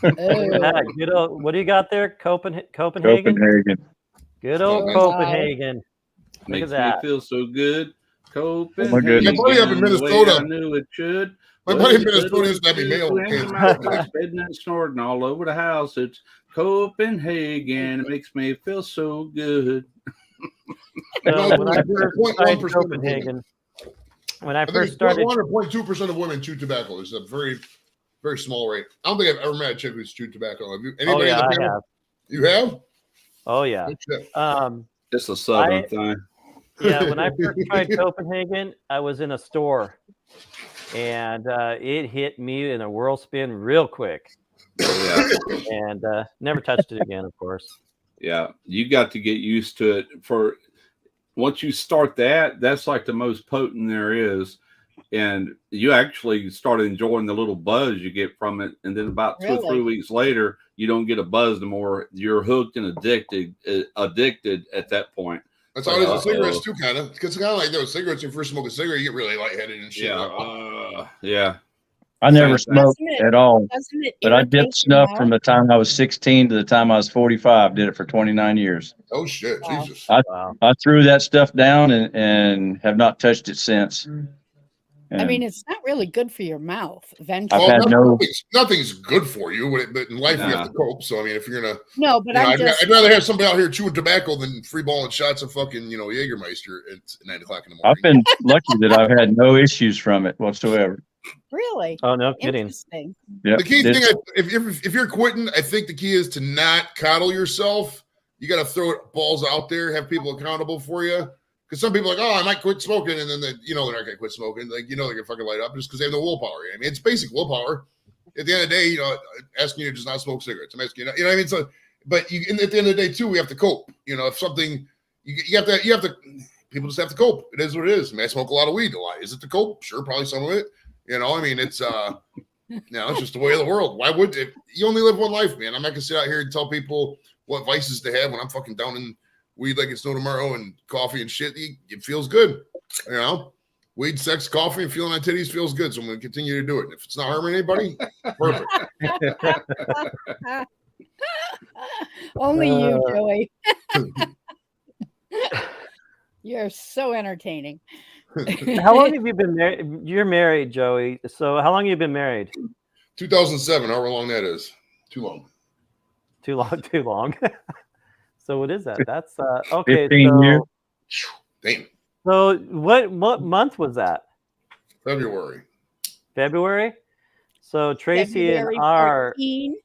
good old, what do you got there? Copenhagen. Good old Copenhagen. Makes me feel so good. Copenhagen. My buddy up in Minnesota. I knew it should. My buddy in Minnesota used to have me mail. Spitting and snorting all over the house. It's Copenhagen. It makes me feel so good. So when I first tried Copenhagen, when I first started, 1.2% of women chew tobacco. It's a very, very small rate. I don't think I've ever met a chick who's chewed tobacco. Have you? Anybody on the panel? I have. You have? Oh yeah. It's a southern thing. Yeah, when I first tried Copenhagen, I was in a store, and it hit me in a whirl spin real quick. Yeah. And never touched it again, of course. Yeah, you got to get used to it. For once you start that's like the most potent there is, and you actually start enjoying the little buzz you get from it. And then about 2 or 3 weeks later, you don't get a buzz anymore. You're hooked and addicted at that point. That's how it is with cigarettes too, kind of. Because it's kind of like those cigarettes. When you first smoke a cigarette, you get really lightheaded and shit. Yeah. I never smoked at all, but I dipped snuff from the time I was 16 to the time I was 45. Did it for 29 years. Oh shit, wow. Jesus! I threw that stuff down and have not touched it since. And I mean, it's not really good for your mouth. Eventually, nothing's good for you, but in life you have to cope. So I mean, if you're gonna, I'd rather have somebody out here chewing tobacco than freeballing shots of fucking Jägermeister at 9 o'clock in the morning. I've been lucky that I've had no issues from it whatsoever. Really? Oh, no kidding. Yep. The key thing, if you're quitting, I think the key is to not coddle yourself. You got to throw balls out there, have people accountable for you. Because some people are like, oh, I might quit smoking, and then they're not going to quit smoking. Like, they're going to fucking light up just because they have no willpower. I mean, it's basic willpower. At the end of the day, asking you to just not smoke cigarettes. I'm asking you, what I mean? So, but at the end of the day, too, we have to cope. If something, you have to. People just have to cope. It is what it is. I mean, I smoke a lot of weed. Is it to cope? Sure, probably some of it. I mean, it's it's just the way of the world. Why would you only live one life, man? I'm not gonna sit out here and tell people what vices to have when I'm fucking down in weed like it's no tomorrow and coffee and shit. It feels good, Weed, sex, coffee, and feeling on titties feels good. So I'm gonna continue to do it. And if it's not harming anybody, perfect. Only you, Joey. You're so entertaining. How long have you been married? You're married, Joey. So how long have you been married? 2007, however long that is. Too long. Too long. So what is that? That's okay. 15 years. Damn. So what month was that? February. February. So Tracy February and our 14.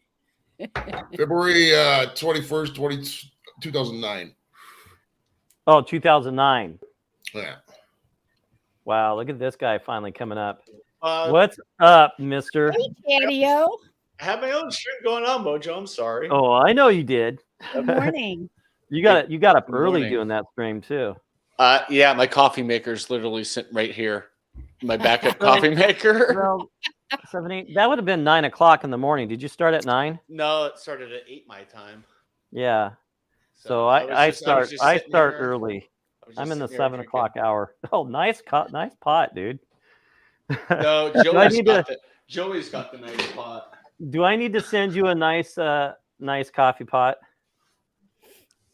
February 21st, 2009. Oh, 2009. Yeah. Wow, look at this guy finally coming up. Uh, What's up, mister? Hey, Daddy-o. I have my own stream going on, Mojo. I'm sorry. Oh, I know you did. Good morning. You got up Good early morning. doing that stream too. Yeah, my coffee maker's literally sitting right here. My backup coffee maker. Well, 7, 8. That would have been 9 o'clock in the morning. Did you start at 9? No, it started at 8 my time. Yeah. So was I just start sitting here. early. I was just I'm in the sitting here 7 o'clock hour. Oh, nice pot, dude. drinking. No, Joey's got the nice pot. Do I need to send you a nice coffee pot?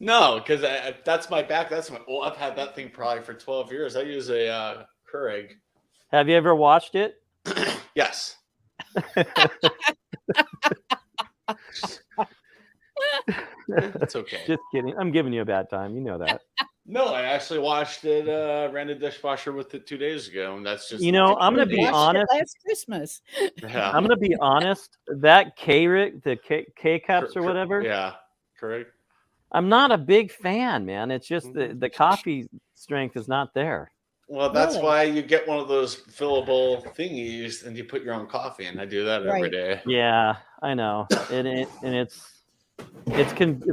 No, because that's my back. I've had that thing probably for 12 years. I use a Keurig. Have you ever watched it? Yes. It's okay. Just kidding. I'm giving you a bad time. You know that. No, I actually watched it. Ran a dishwasher with it 2 days ago, and that's just. I'm gonna be Watched it honest. last Christmas. Yeah. I'm gonna be honest. That the K cups or whatever. Yeah, correct. I'm not a big fan, man. It's just the coffee strength is not there. Well, that's Really? why you get one of those fillable thingies and you put your own coffee in. I do that every Right. day. Yeah, I know. It's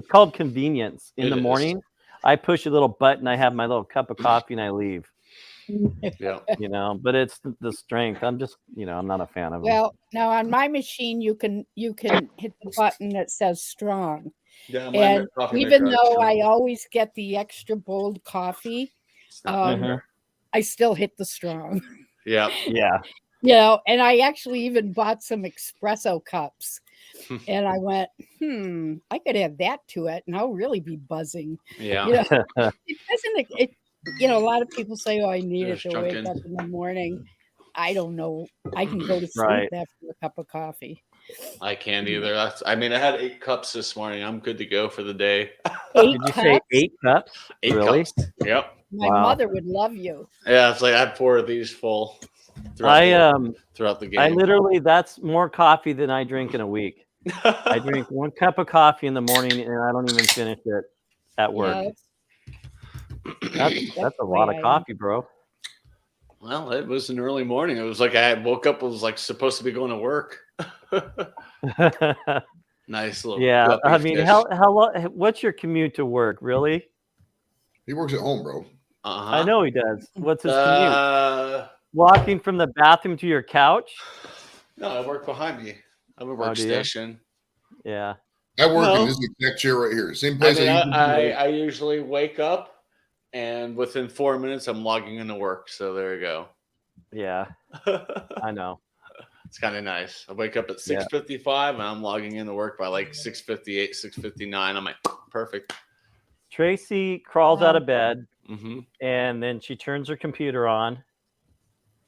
called convenience. In It the is. morning, I push a little button. I have my little cup of coffee and I leave. Yeah. But it's the strength. I'm just, I'm not a fan of it. Well, now on my machine, you can hit the button that says strong. Yeah. And even though I always get the extra bold coffee, I still hit the strong. Yeah. Yeah. And I actually even bought some espresso cups. And I went, I could add that to it and I'll really be buzzing. Yeah. It doesn't, a lot of people say, oh, I need it to wake Junkin'. up in the morning. I don't know. I can go to sleep Right. after a cup of coffee. I can't either. I had 8 cups this morning. I'm good to go for the day. 8 Did you say cups? 8 cups? 8 Really? cups. Yep. My Wow. mother would love you. Yeah. It's like I had 4 of these full throughout the game. I literally, that's more coffee than I drink in a week. I drink 1 cup of coffee in the morning and I don't even finish it at work. Yeah, That's a lot of coffee, bro. Well, it was an early morning. It was like I woke up, was like supposed to be going to work. Nice little. Yeah, guppy I mean, fish. how long? What's your commute to work? Really? He works at home, bro. Uh-huh. I know he does. What's his commute? Walking from the bathroom to your couch? No, I work behind me. I have a Oh, do you? workstation. Yeah. I work No. in this exact chair right here. Same I place mean, I I usually wake up, and within 4 minutes, I'm logging into work. So there you go. Yeah. I know. It's kind of nice. I wake up at 6:55, and I'm logging into work by like 6:58, 6:59. I'm like, perfect. Tracy crawls out of bed Mm-hmm. and then she turns her computer on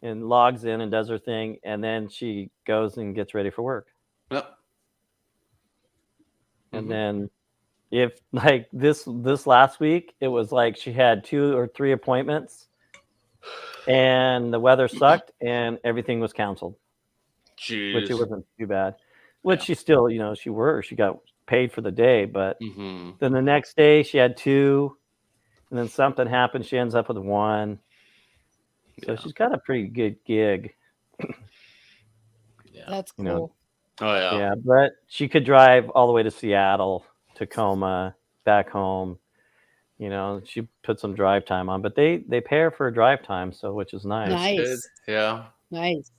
and logs in and does her thing. And then she goes and gets ready for work. Yep. And then if like this last week, it was like she had 2 or 3 appointments and the weather sucked and everything was canceled, Jeez. which it wasn't too bad, which she still, she got paid for the day. But then the next day she had 2 and then something happened. She ends up with 1. So she's got a pretty good gig. That's cool. Oh yeah. Yeah, but she could drive all the way to Seattle, Tacoma, back home. She put some drive time on, but they pay her for a drive time, so which is nice. Nice. Yeah. Nice.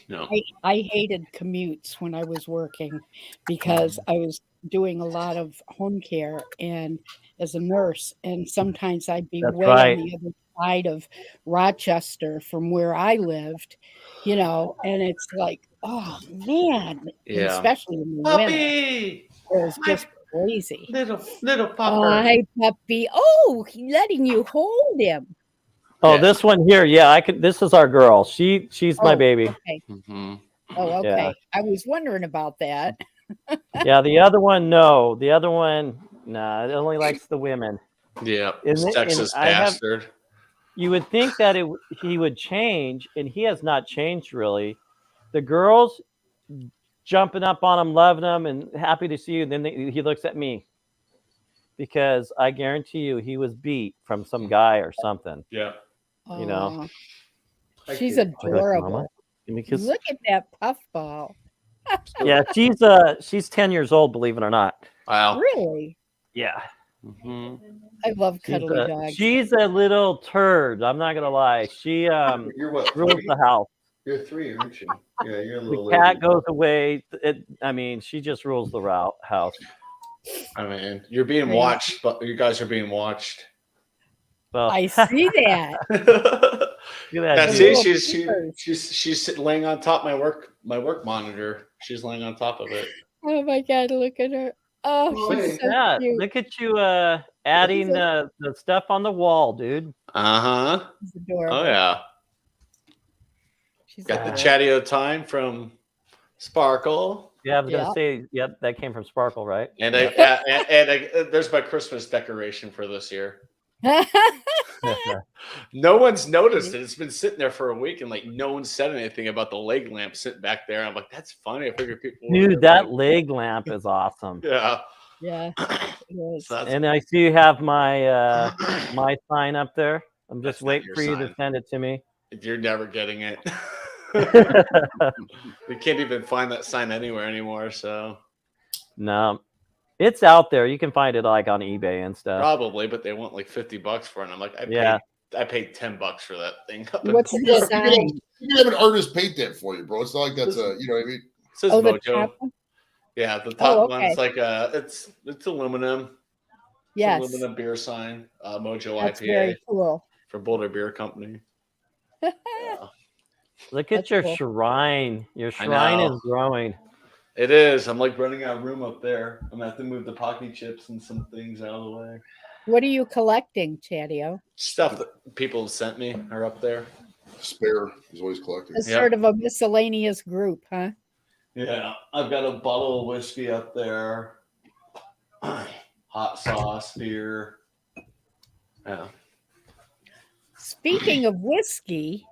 No. I hated commutes when I was working because I was doing a lot of home care and as a nurse, and sometimes I'd be That's way right. on the other side of Rochester from where I lived, and it's like, oh man, and Yeah. especially in the winter, Puppy, it was just crazy. little Oh, pupper. hi, puppy. Oh, he's letting you hold him. Oh, Yeah. this one here, yeah, I could. This is our girl. She's my Oh, baby. Okay. Mm-hmm. Oh, okay. Yeah. I was wondering about that. Yeah, the other one, no. The other one, nah, it only likes the women. Yeah, And Texas I have, bastard. you would think that he would change, and he has not changed really. The girls jumping up on him, loving him, and happy to see you. And then he looks at me because I guarantee you he was beat from some guy or something. Yeah. You know, She's Look, Mama, adorable. give me a kiss. Look at that puffball. Yeah, she's 10 years old, believe it or not. Wow. Really? Yeah. Mm-hmm. I love cuddly dogs. She's a little turd. I'm not gonna lie. She You're what? rules the house. You're 3, aren't you? Yeah, you're a The little. cat lady. goes away. I mean, she just rules the house. I mean, you're being Crazy. watched, but you guys are being watched. Well, I see that. see that, Yeah, dude. see, she's laying on top of my work monitor. She's laying on top of it. Oh my God, look at her. Oh, she's so Yeah, cute. look at you adding the stuff on the wall, dude. Uh-huh. She's adorable. Oh yeah. She's Got the adorable. chatio time from Sparkle. Yeah, I was gonna Yeah. say, yep, that came from Sparkle, right? And there's my Christmas decoration for this year. No one's noticed it. It's been sitting there for a week, and like no one said anything about the leg lamp sitting back there. I'm like, that's funny. I figured people. Dude, that leg lamp is awesome. Yeah. Yeah. It is. So that's, And I see you have my my sign up there. I'm just That's not waiting your for you to sign. send it to me. you're never getting it. You can't even find that sign anywhere anymore. So No, it's out there. You can find it like on eBay and stuff. probably, but they want like $50 for it. And I'm like, I paid $10 for that thing. What's You the can sign? have an artist paint that for you, bro. It's not like that's a, you know what I mean? It says Oh, the Mojo. top one? Yeah, the top Oh, one's okay. like it's aluminum. It's Yes. aluminum beer sign. Mojo That's IPA very cool. for Boulder Beer Company. Look at That's your cool. shrine. Your I shrine know. is growing. It is. I'm like running out of room up there. I'm gonna have to move the pocky chips and some things out of the way. What are you collecting, Chatio? Stuff that people have sent me are up there. Spare is always collecting. It's Yep. sort of a miscellaneous group, huh? Yeah, I've got a bottle of whiskey up there. Hot sauce, beer. Yeah. Speaking of whiskey,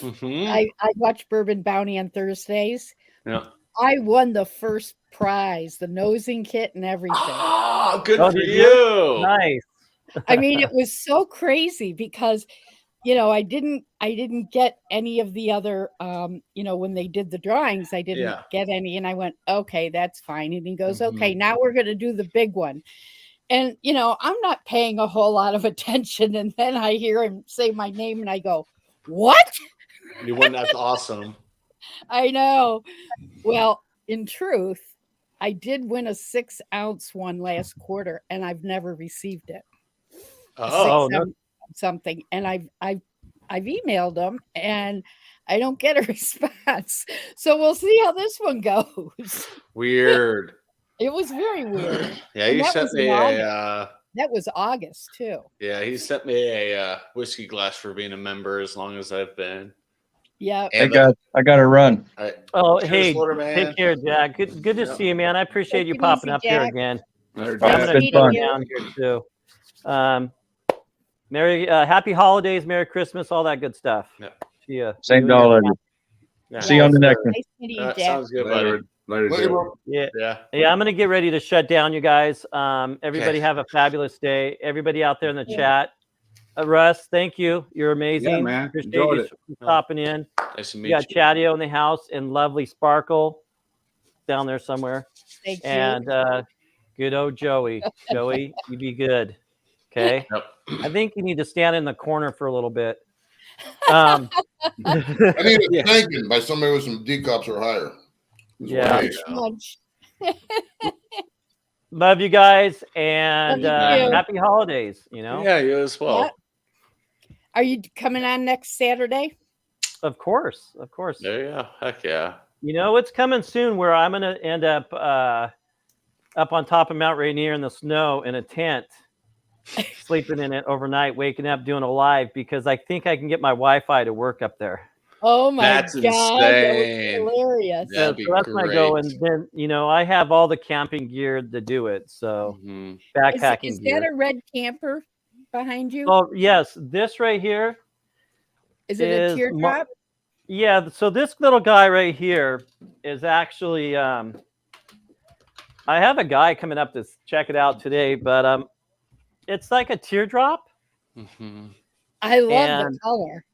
Mm-hmm. I watch Bourbon Bounty on Thursdays. Yeah. I won the first prize, the nosing kit and everything. Oh, good Oh, for did you. Nice. I mean, it was so crazy because, you know, I didn't get any of the other, you know, when they did the drawings, I didn't Yeah. get any. And I went, okay, that's fine. And he goes, Mhm. okay, now we're going to do the big one. And, you know, I'm not paying a whole lot of attention. And then I hear him say my name and I go, what? You won. That's awesome. I know. Well, in truth, I did win a 6-ounce one last quarter and I've never received it. Oh, no. Something. And I've emailed them and I don't get a response. So we'll see how this one goes. weird. It was very weird. Yeah, And he that sent was me in a. That was August too. Yeah, he sent me a whiskey glass for being a member as long as I've been. Yeah. I got to run. All right. Oh, Cheers, hey, Slaughter Man. take care, Jack. Good to Yeah. see you, man. I appreciate Take you it popping easy, up here Jack. again. There, I'm Jack. gonna Been come fun. down here too. Happy holidays, Merry Christmas, all that good stuff. Yeah. See ya. Same You to and all your of you. Yeah. See you on the next one. Nice meeting you, Jack. Sounds good, buddy. Later, Later, Jack. bro. Yeah, Yeah. I'm gonna get ready to shut down, you guys. Everybody Okay. have a fabulous day. Everybody out there in the chat. Russ, thank you. You're amazing. Yeah, man. Appreciate Enjoyed you it. stopping in. Nice to We meet got you. Chatio in the house and lovely Sparkle down there somewhere. Thank you. And good old Joey. Joey, you be good. Okay. Yep. I think you need to stand in the corner for a little bit. I need a Yeah. spanking by somebody with some D cups or higher. Is what Yeah. I need. Lunch. Love you guys and Love you too. happy holidays. You know, Yeah, you as well. Yeah. Are you coming on next Saturday? of course. There you go. Heck yeah. You know, it's coming soon where I'm going to end up on top of Mount Rainier in the snow in a tent, sleeping in it overnight, waking up, doing a live because I think I can get my Wi-Fi to work up there. Oh my That's God. That was insane. hilarious. That'd be so that's my go. great. And then, you know, I have all the camping gear to do it. So Mhm. backpacking Is gear. that a red camper? behind you? Oh yes, this right here Is it a teardrop? Yeah, so this little guy right here is actually I have a guy coming up to check it out today, but it's like a teardrop. I love the And color.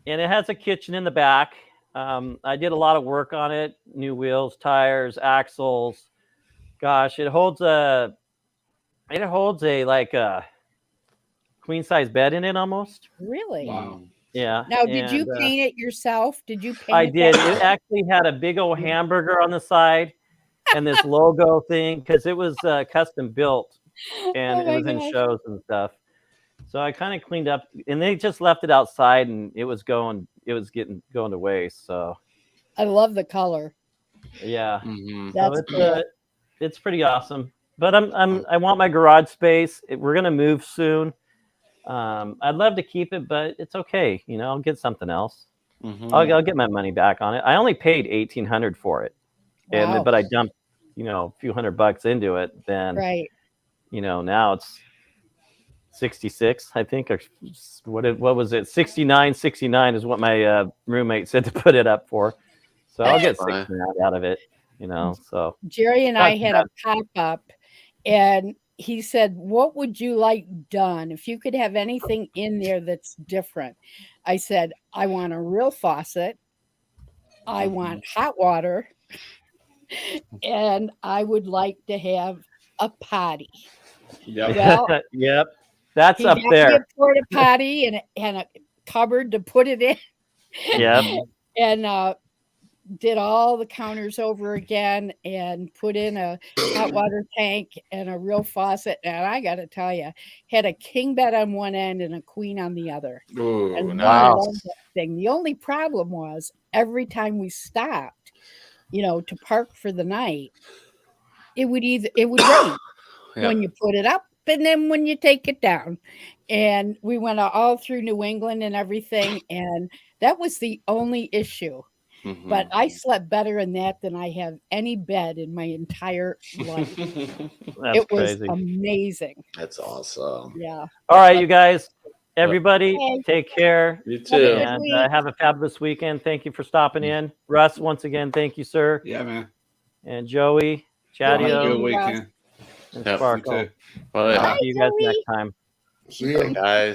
and it has a kitchen in the back. I did a lot of work on it, new wheels, tires, axles. Gosh, it holds a like a queen size bed in it almost. Really? Wow. Yeah. Now, did you and, paint it yourself? Did you paint I it? did. that It way? actually had a big old hamburger on the side and this logo thing because it was custom built and Oh it my was in gosh. shows and stuff. So I kind of cleaned up, and they just left it outside, and it was going to waste. So I love the color. yeah, That's so cool. it's pretty awesome. But I want my garage space. We're gonna move soon. I'd love to keep it, but it's okay. You know, I'll get something else. I'll get my money back on it. I only paid $1,800 for it, Wow. but I dumped a few $100 into it. Then Right. now it's 66, I think, or what was it? 69 is what my roommate said to put it up for. So I'll get 6 grand out of it, so. Jerry and Not I too had bad. a pop-up, and he said, what would you like done if you could have anything in there that's different? I said, I want a real faucet. I want hot water. And I would like to have a potty. Well, Yep. That's he up got me there. a porta potty and a cupboard to put it in. Yep. And did all the counters over again and put in a hot water tank and a real faucet. And I got to tell you, had a king bed on one end and a queen on the other. Ooh, And we nice. loved that thing. The only problem was every time we stopped, to park for the night, it would rain when you put it up and then when you take it down. And we went all through New England and everything, and that was the only issue. But I slept better in that than I have any bed in my entire life. That's It was crazy. amazing. That's awesome. Yeah. All right, you guys, everybody, Okay. take care. You Have a too. good And week. have a fabulous weekend. Thank you for stopping in. Russ, once again, thank you, sir. Yeah, man. And Joey, Have a Chadio, good weekend. and Yep, you Sparkle. too. Bye. Talk to you guys Joey. next time. See ya. Bye, guys.